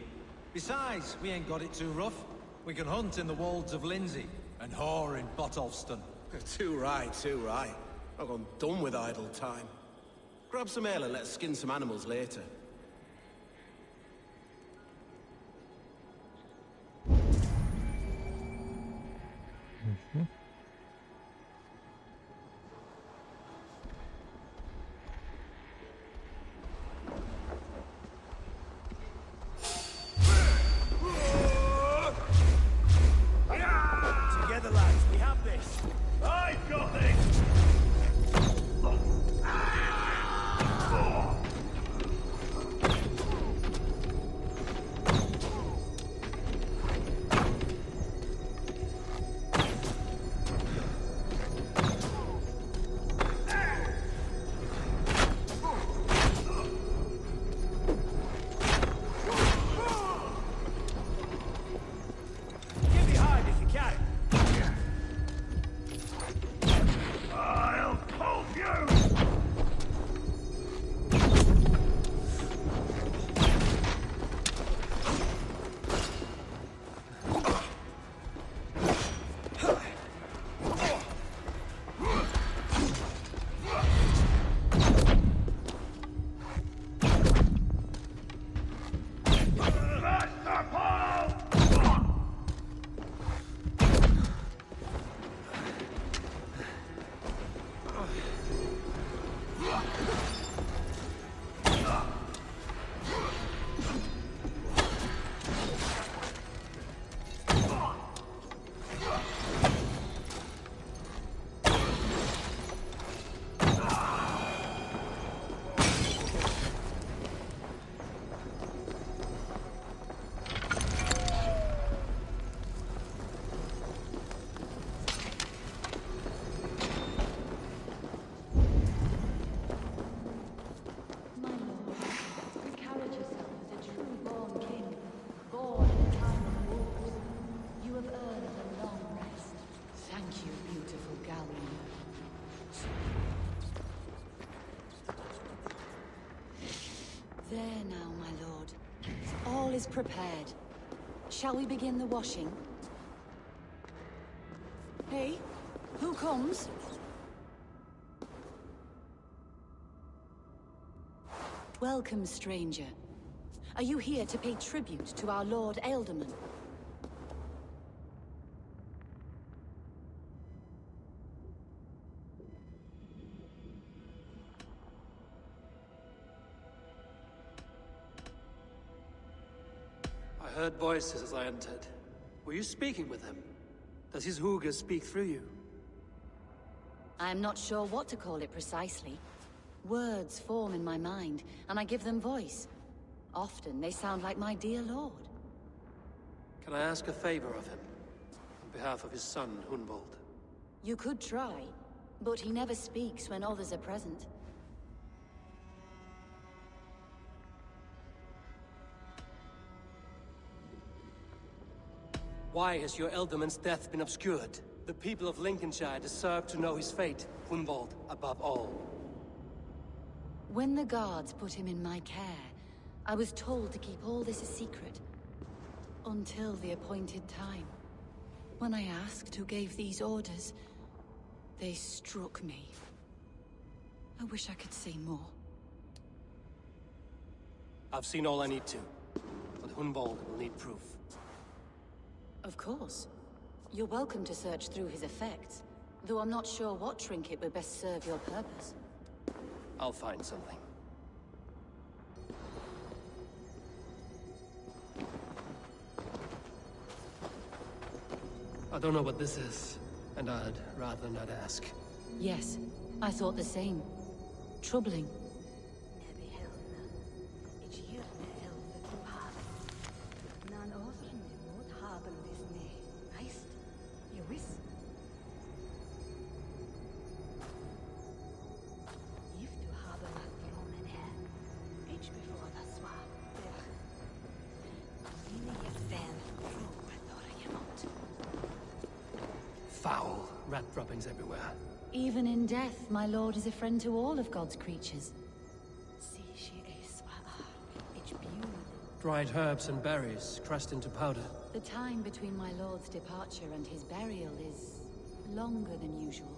Besides, we ain't got it too rough. We can hunt in the wolds of Lindsey and whore in Botolston. Too right, too right. I've gone done with idle time. Grab some ale and let's skin some animals later. prepared. Shall we begin the washing? Hey, who comes? Welcome, stranger. Are you here to pay tribute to our Lord Ealdorman? I heard voices as I entered. Were you speaking with him? Does his hooga speak through you? I am not sure what to call it precisely. Words form in my mind, and I give them voice. Often they sound like my dear lord. Can I ask a favor of him? On behalf of his son, Hunvold. You could try, but he never speaks when others are present. Why has your Ealdorman's death been obscured? The people of Lincolnshire deserve to know his fate, Hunvold above all. When the guards put him in my care, I was told to keep all this a secret. Until the appointed time. When I asked who gave these orders, they struck me. I wish I could say more. I've seen all I need to, but Hunvold will need proof. Of course. You're welcome to search through his effects, though I'm not sure what trinket would best serve your purpose. I'll find something. I don't know what this is, and I'd rather not ask. Yes, I thought the same. Troubling. Foul rat droppings everywhere. Even in death, my lord is a friend to all of God's creatures. Dried herbs and berries crushed into powder. The time between my lord's departure and his burial is longer than usual.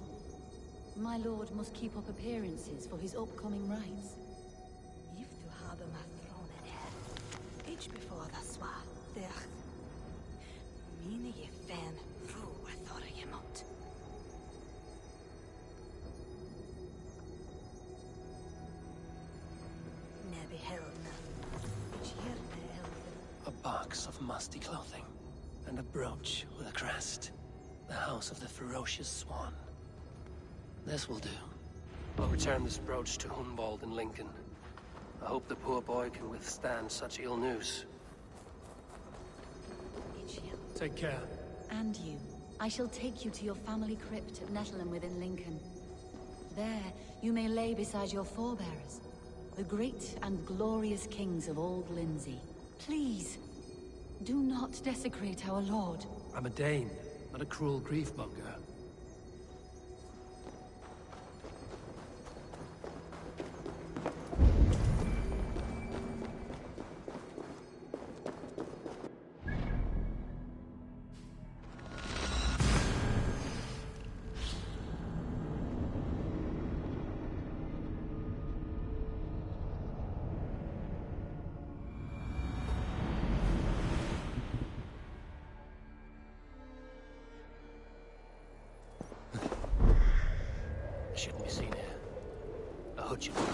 My lord must keep up appearances for his upcoming rites. A box of musty clothing, and a brooch with a crest. The house of the ferocious swan. This will do. I'll return this brooch to Hunvold in Lincoln. I hope the poor boy can withstand such ill news. Take care. And you. I shall take you to your family crypt at Nettleton within Lincoln. There, you may lay beside your forebearers, the great and glorious kings of Old Lindsey. Please, do not desecrate our lord. I'm a Dane, not a cruel grief-monger. Shouldn't be seen here. A hutch in work.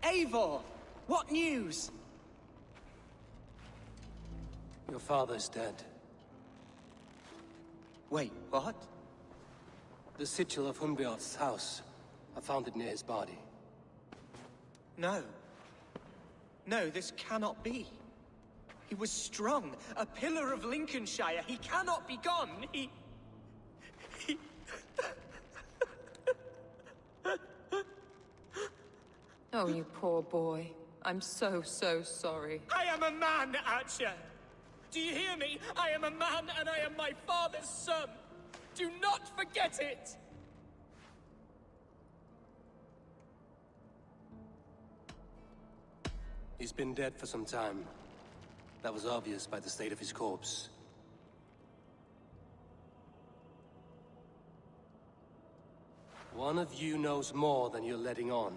Eivor! What news? Your father's dead. Wait, what? The sigil of Hunbeoth's house. I found it near his body. No. No, this cannot be. He was strong, a pillar of Lincolnshire. He cannot be gone. He... Oh, you poor boy. I'm so sorry. I am a man, Archer. Do you hear me? I am a man and I am my father's son. Do not forget it! He's been dead for some time. That was obvious by the state of his corpse. One of you knows more than you're letting on.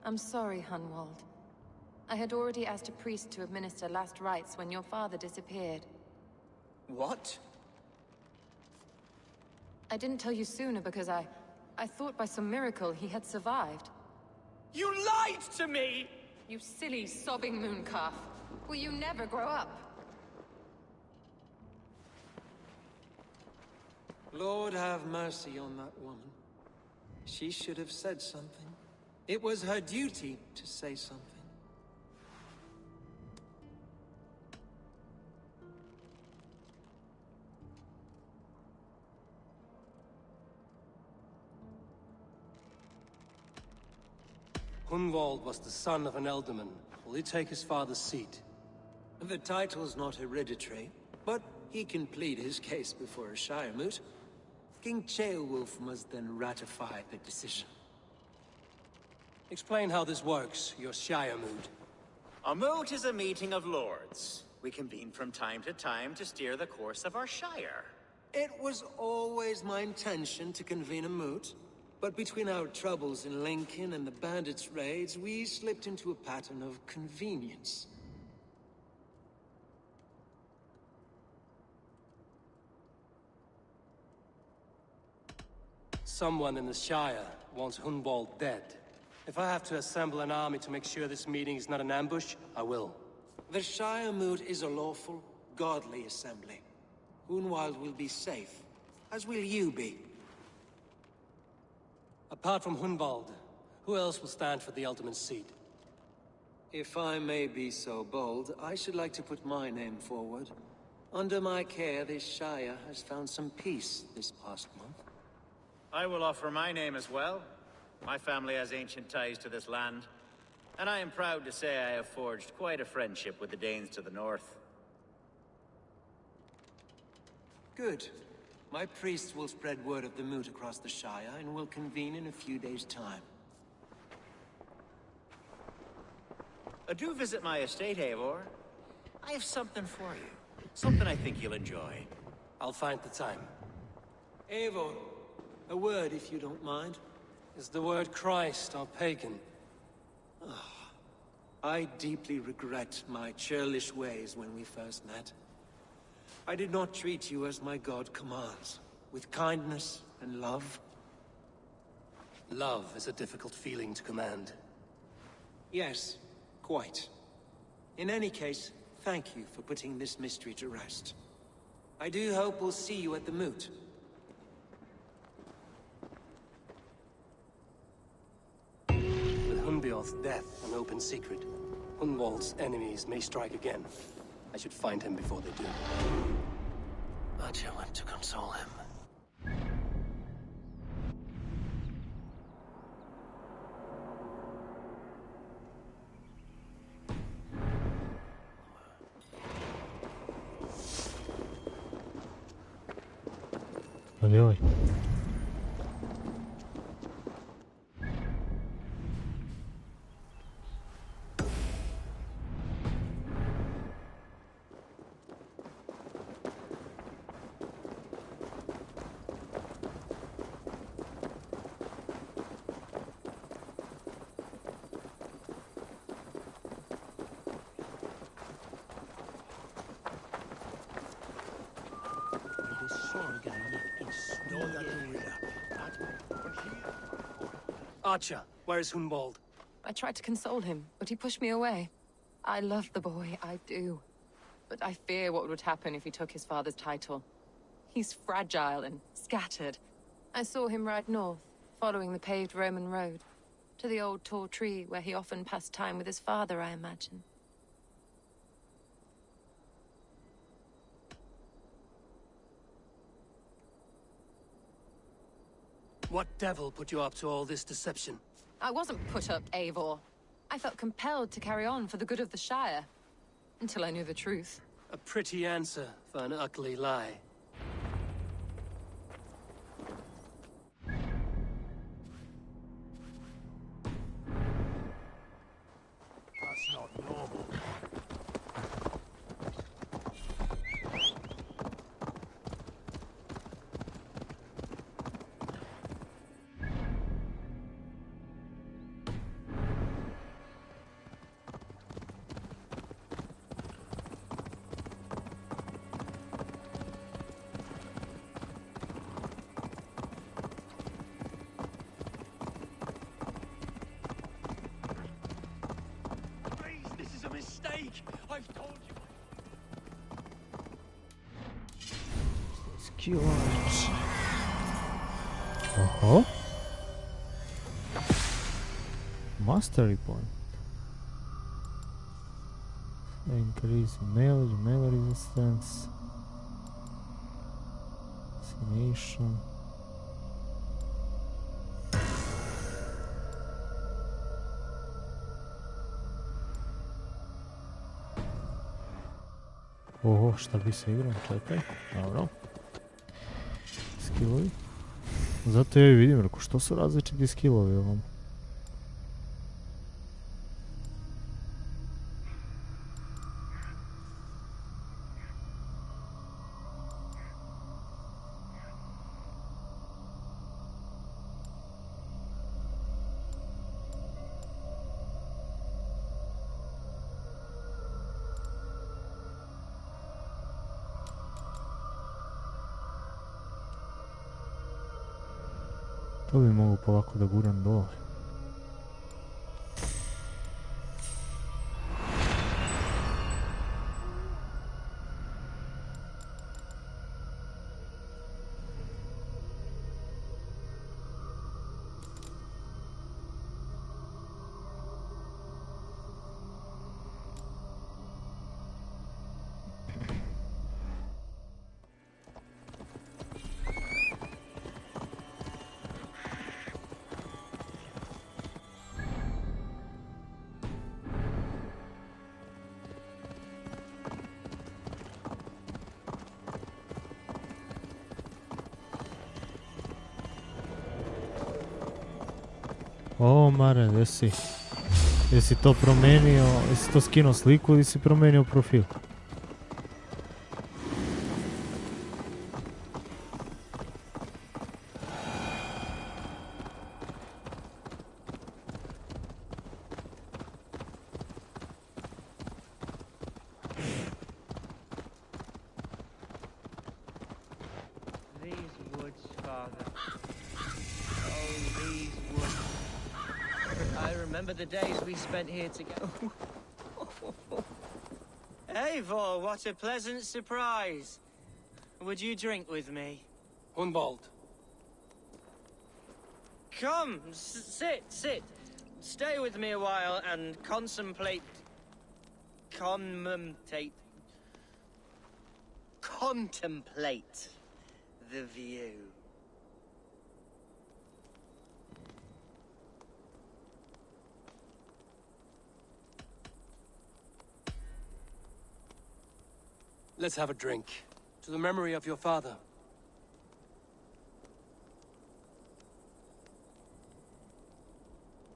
I'm sorry, Hunwald. I had already asked a priest to administer last rites when your father disappeared. What? I didn't tell you sooner because I thought by some miracle he had survived. You lied to me! You silly, sobbing mooncalf. Will you never grow up? Lord have mercy on that woman. She should have said something. It was her duty to say something. Hunwald was the son of an ealdorman. Will he take his father's seat? The title's not hereditary, but he can plead his case before a Shire moot. King Ceolwulf must then ratify the decision. Explain how this works, your Shire moot. A moot is a meeting of lords. We convene from time to time to steer the course of our Shire. It was always my intention to convene a moot, but between our troubles in Lincoln and the bandits' raids, we slipped into a pattern of convenience. Someone in the Shire wants Hunwald dead. If I have to assemble an army to make sure this meeting is not an ambush, I will. The Shire moot is a lawful, godly assembly. Hunwald will be safe, as will you be. Apart from Hunwald, who else will stand for the ultimate seat? If I may be so bold, I should like to put my name forward. Under my care, this Shire has found some peace this past month. I will offer my name as well. My family has ancient ties to this land, and I am proud to say I have forged quite a friendship with the Danes to the north. Good. My priests will spread word of the moot across the Shire, and will convene in a few days' time. Do visit my estate, Eivor. I have something for you. Something I think you'll enjoy. I'll find the time. Eivor, a word if you don't mind. Is the word Christ or pagan? I deeply regret my churlish ways when we first met. I did not treat you as my god commands, with kindness and love. Love is a difficult feeling to command. Yes, quite. In any case, thank you for putting this mystery to rest. I do hope we'll see you at the moot. With Hunbeorth's death an open secret, Hunwald's enemies may strike again. I should find him before they do. Archer went to console him. Oj. Archer, where is Hunwald? I tried to console him, but he pushed me away. I love the boy, I do. But I fear what would happen if he took his father's title. He's fragile and scattered. I saw him ride north, following the paved Roman road. To the old tall tree where he often passed time with his father, I imagine. What devil put you up to all this deception? I wasn't put up, Eivor. I felt compelled to carry on for the good of the Shire. Until I knew the truth. A pretty answer for an ugly lie. That's not normal. I've told you. Skillović. Oho. Mastery point. Increase melee resistance. Fascination. Oho, šta bi se igrao? Čekaj, dobro. Skillovi. Zato ja i vidim, reko, što su različiti skillovi ovom? To bi mogu polako da guram dole. O, Mare, jesi to promenio, jesi to skinuo sliku ili si promenio profil? These woods, Father. Oh, these woods. I remember the days we spent here together. Eivor, what a pleasant surprise. Would you drink with me? Hunwald. Come, sit. Stay with me a while and contemplate the view. Let's have a drink. To the memory of your father.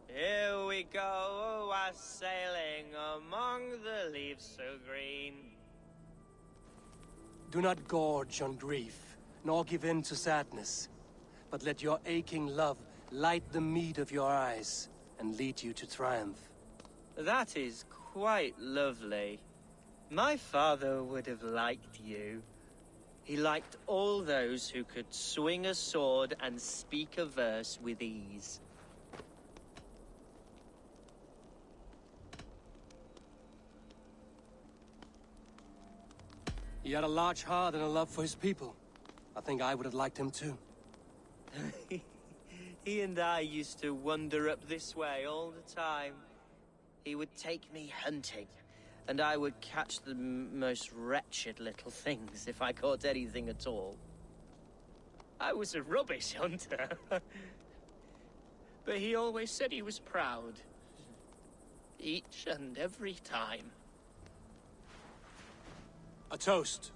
Here we go, sailing among the leaves so green. Do not gorge on grief, nor give in to sadness, but let your aching love light the mead of your eyes and lead you to triumph. That is quite lovely. My father would have liked you. He liked all those who could swing a sword and speak a verse with ease. He had a large heart and a love for his people. I think I would have liked him too. He and I used to wander up this way all the time. He would take me hunting, and I would catch the most wretched little things if I caught anything at all. I was a rubbish hunter. But he always said he was proud. Each and every time. A toast.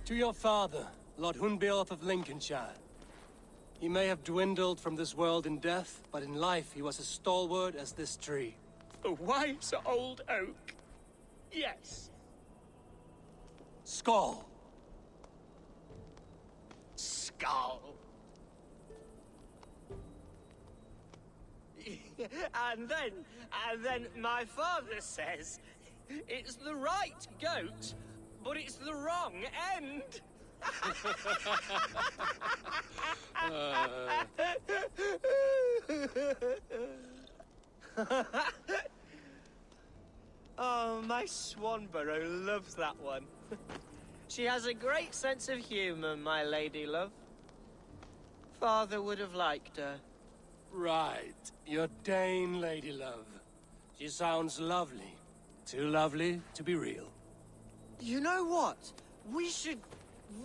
To your father, Lord Hunbeorth of Lincolnshire. He may have dwindled from this world in death, but in life he was as stalwart as this tree. A wise old oak. Yes. Skull. Skull. And then my father says, it's the right goat, but it's the wrong end. Oh, my Swanborough loves that one. She has a great sense of humor, my lady love. Father would have liked her. Right. Your Dane lady love. She sounds lovely. Too lovely to be real. You know what? We should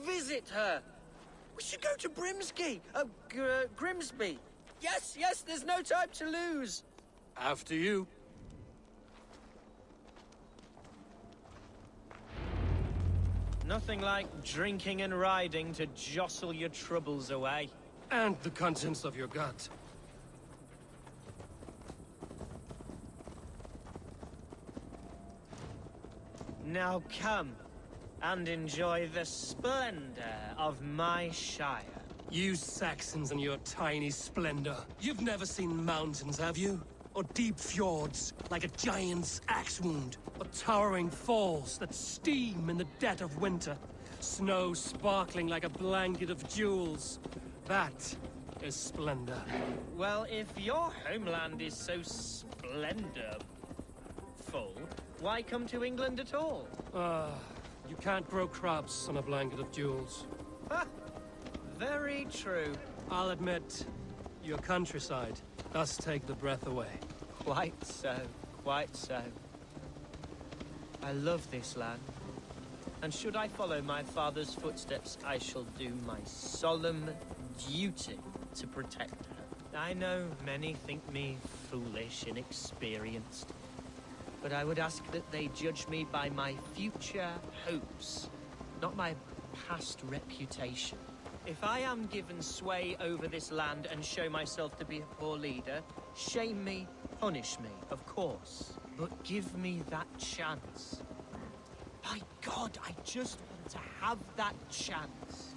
visit her. We should go to Grimsby. Yes, there's no time to lose. After you. Nothing like drinking and riding to jostle your troubles away. And the contents of your gut. Now come and enjoy the splendor of my shire. You Saxons and your tiny splendor. You've never seen mountains, have you? Or deep fjords, like a giant's axe wound. Or towering falls that steam in the dead of winter. Snow sparkling like a blanket of jewels. That is splendor. Well, if your homeland is so splendorful, why come to England at all? You can't grow crops on a blanket of jewels. Ha! Very true. I'll admit, your countryside does take the breath away. Quite so, quite so. I love this land. And should I follow my father's footsteps, I shall do my solemn duty to protect her. I know many think me foolish, inexperienced. But I would ask that they judge me by my future hopes, not my past reputation. If I am given sway over this land and show myself to be a poor leader, shame me, punish me, of course. But give me that chance. By God, I just want to have that chance.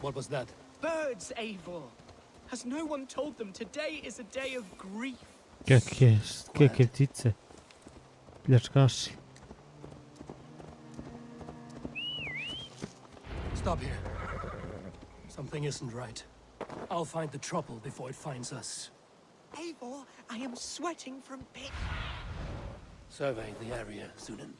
What was that? Birds, Eivor! Has no one told them today is a day of grief? Kakve ptice. Pljačkaši. Stop here. Something isn't right. I'll find the trouble before it finds us. Eivor, I am sweating from pain. Survey the area, Sunan.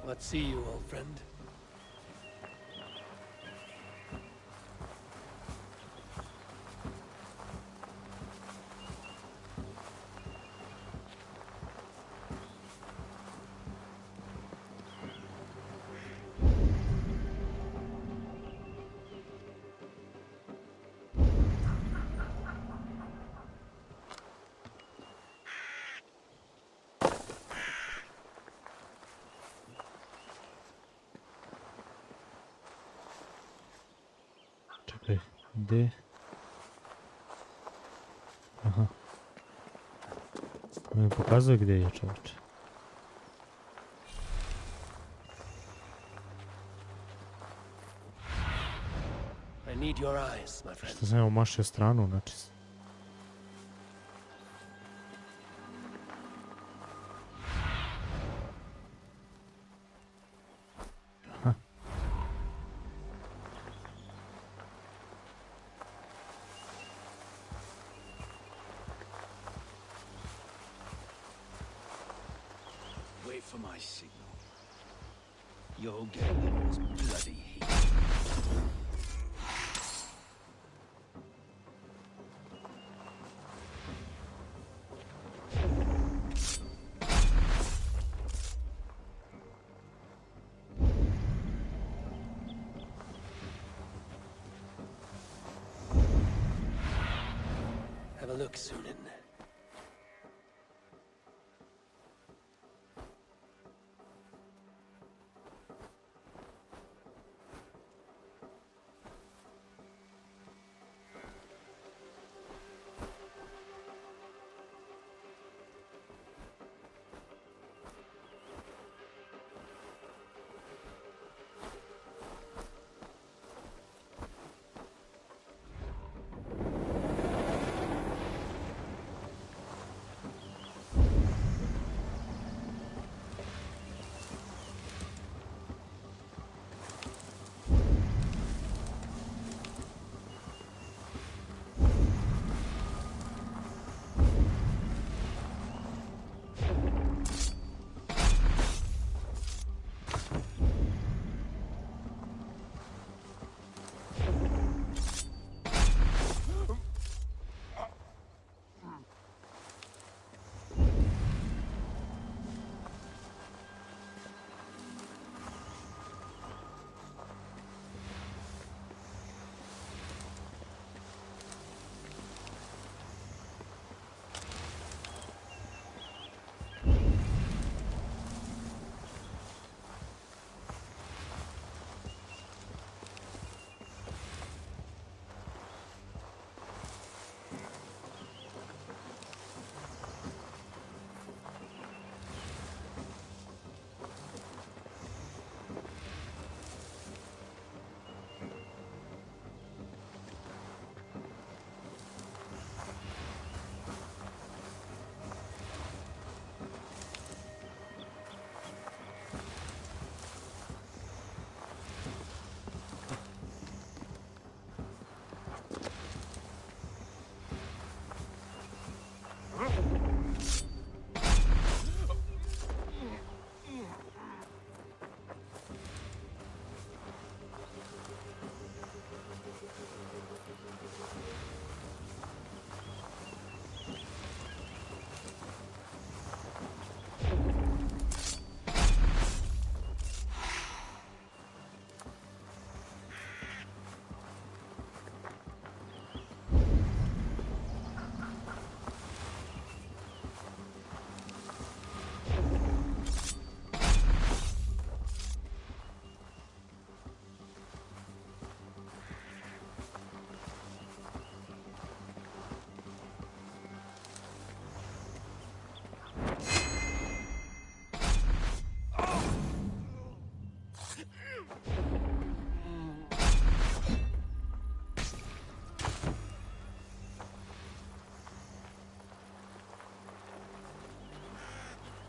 Let's see you, old friend. Čekaj, gdje? Aha. Mi pokazuje gdje je čovječe. I need your eyes, my friend. Što sam evo mašio stranu, znači... Aha. Wait for my signal. You'll get yours bloody heat. Have a look, Sunan.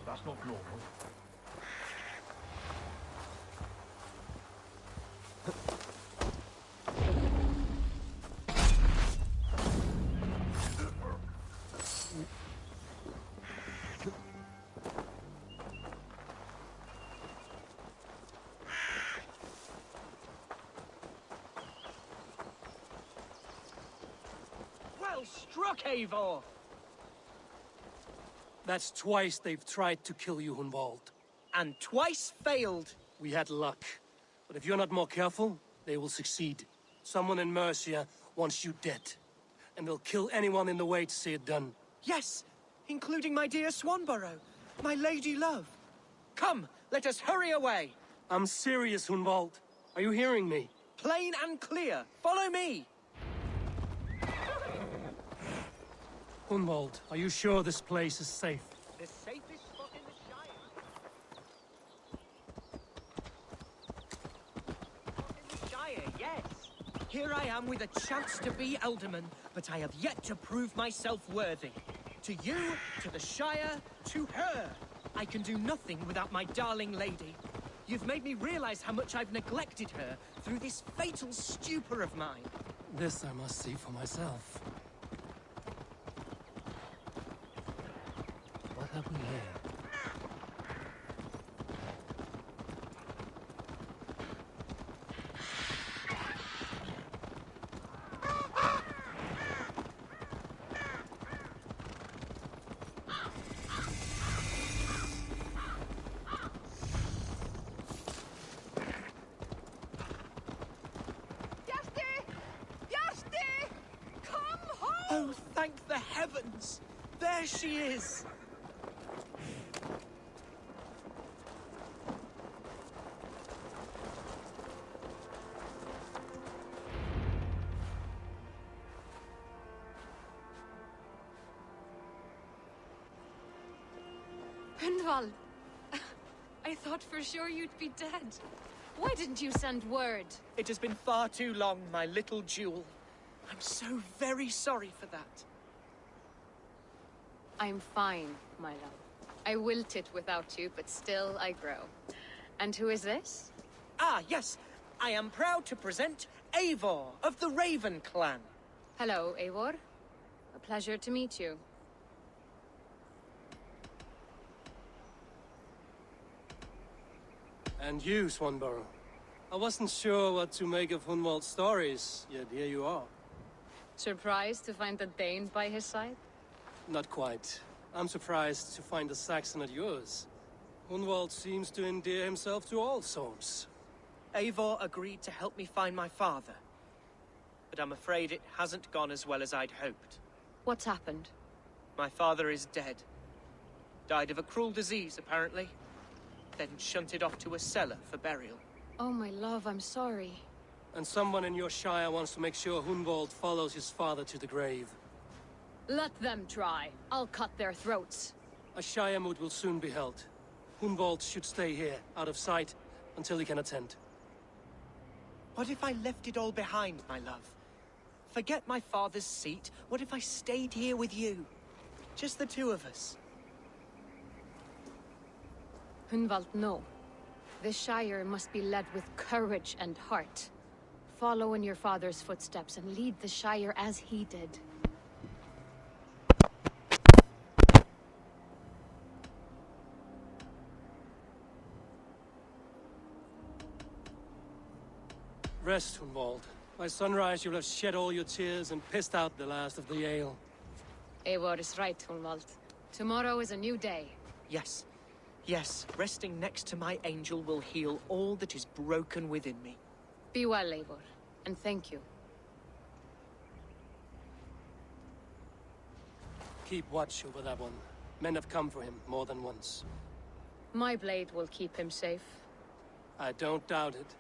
That's not normal. Well struck, Eivor! That's twice they've tried to kill you, Hunwald. And twice failed. We had luck. But if you're not more careful, they will succeed. Someone in Mercia wants you dead. And they'll kill anyone in the way to see it done. Yes, including my dear Swanborough, my lady love. Come, let us hurry away. I'm serious, Hunwald. Are you hearing me? Plain and clear. Follow me. Hunwald, are you sure this place is safe? The safest spot in the Shire. Shire, yes. Here I am with a chance to be Alderman, but I have yet to prove myself worthy. To you, to the Shire, to her. I can do nothing without my darling lady. You've made me realize how much I've neglected her through this fatal stupor of mine. This I must see for myself. What have we here? Oh, thank the heavens! There she is! Hunwald! I thought for sure you'd be dead. Why didn't you send word? It has been far too long, my little jewel. I'm so very sorry for that. I'm fine, my love. I wilted without you, but still I grow. And who is this? Ah, yes. I am proud to present Eivor of the Raven clan. Hello, Eivor. A pleasure to meet you. And you, Swanborough. I wasn't sure what to make of Hunwald's stories, yet here you are. Surprised to find a Dane by his side? Not quite. I'm surprised to find a Saxon at yours. Hunwald seems to endear himself to all souls. Eivor agreed to help me find my father. But I'm afraid it hasn't gone as well as I'd hoped. What's happened? My father is dead. Died of a cruel disease, apparently. Then shunted off to a cellar for burial. Oh, my love, I'm sorry. And someone in your shire wants to make sure Hunwald follows his father to the grave. Let them try. I'll cut their throats. A shire moot will soon be held. Hunwald should stay here, out of sight, until he can attend. What if I left it all behind, my love? Forget my father's seat. What if I stayed here with you? Just the two of us. Hunwald, no. The Shire must be led with courage and heart. Follow in your father's footsteps and lead the Shire as he did. Rest, Hunwald. By sunrise you'll have shed all your tears and pissed out the last of the ale. Eivor is right, Hunwald. Tomorrow is a new day. Yes. Yes, resting next to my angel will heal all that is broken within me. Be well, Eivor, and thank you. Keep watch over that one. Men have come for him more than once. My blade will keep him safe. I don't doubt it.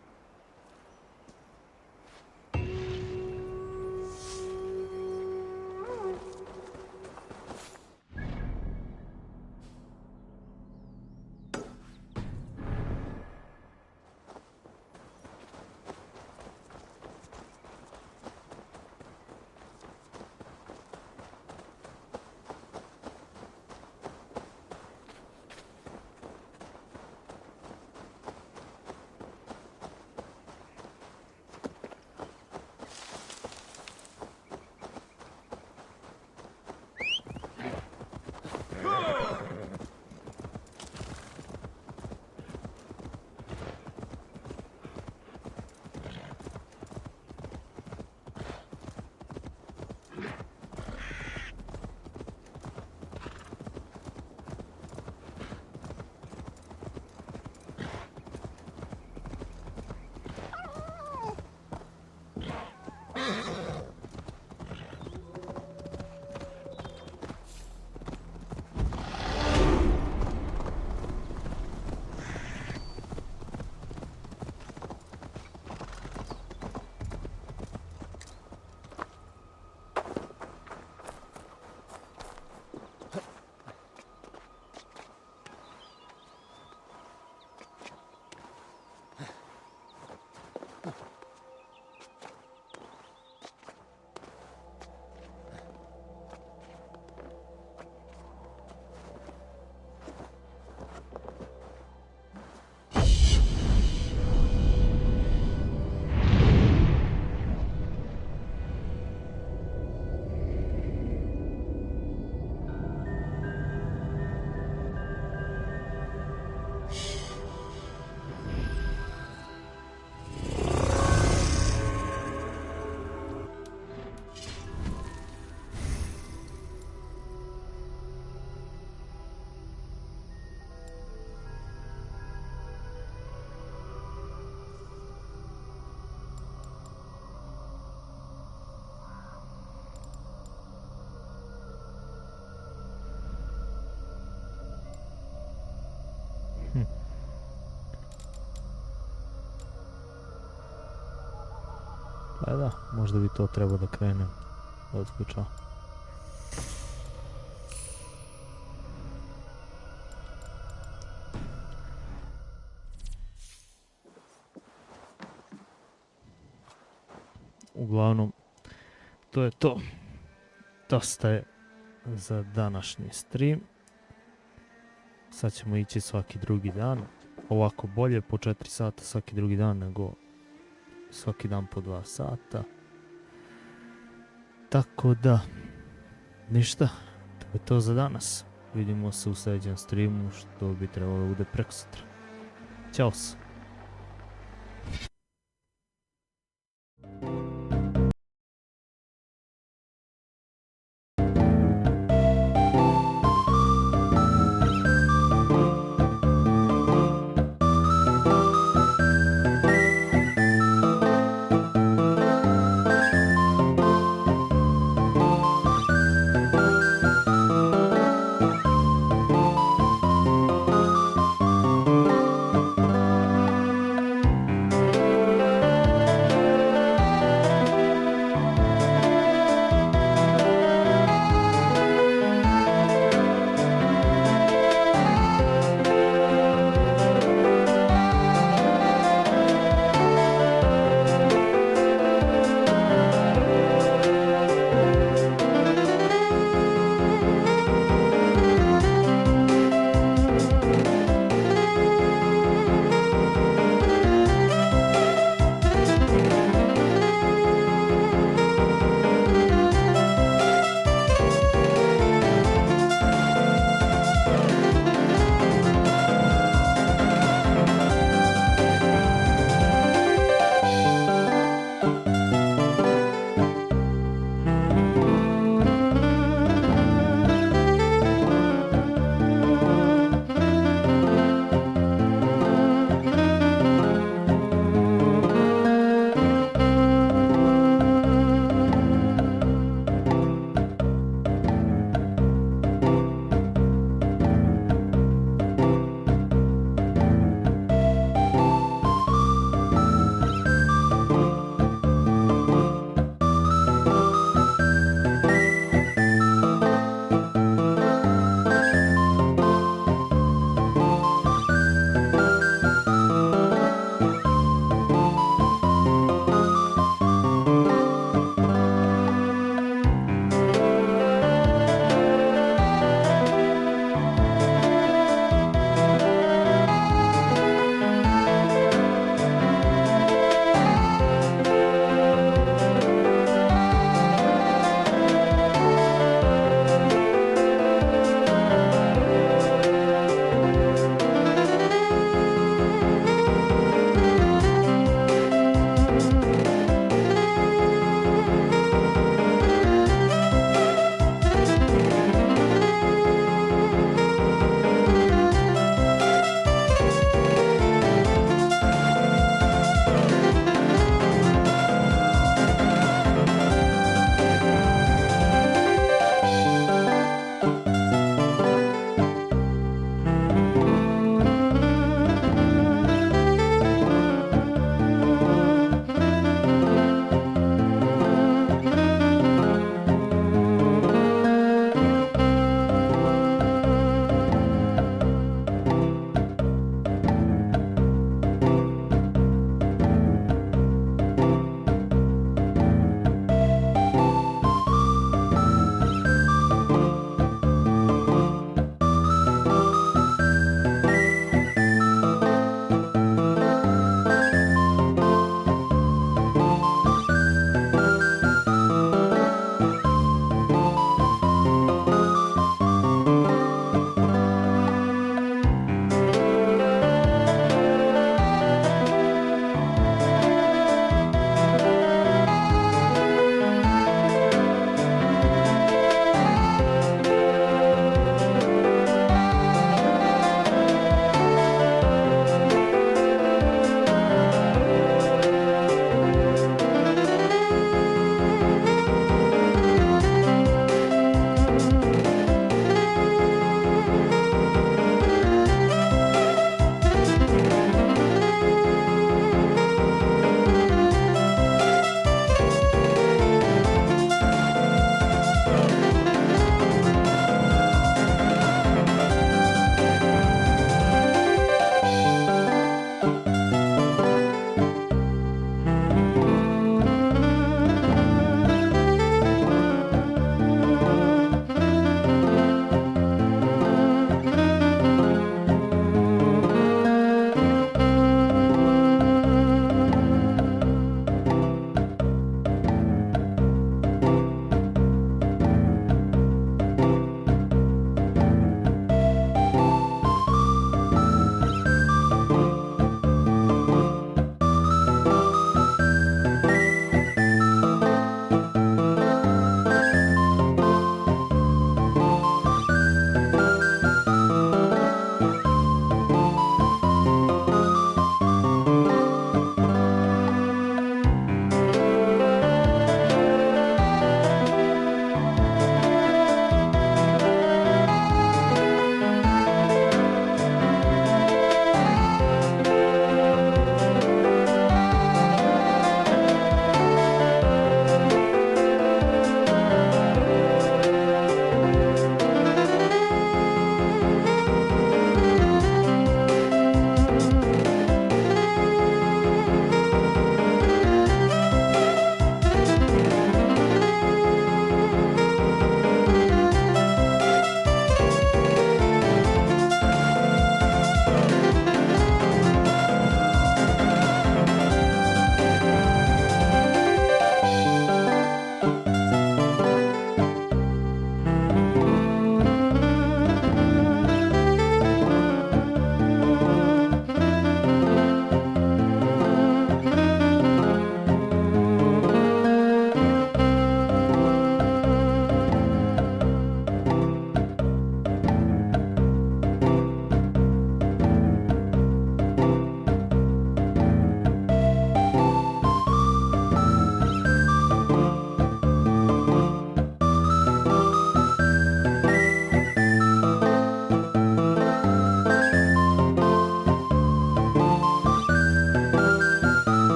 Pa da, možda bi to trebao da krenem od početka. Uglavnom, to je to. Dosta je za današnji stream. Sad ćemo ići svaki drugi dan. Ovako bolje, po 4 sata svaki drugi dan nego svaki dan po 2 sata. Tako da, ništa, to je to za danas. Vidimo se u sljedećem streamu, što bi trebalo da bude preko sutra. Ćao se.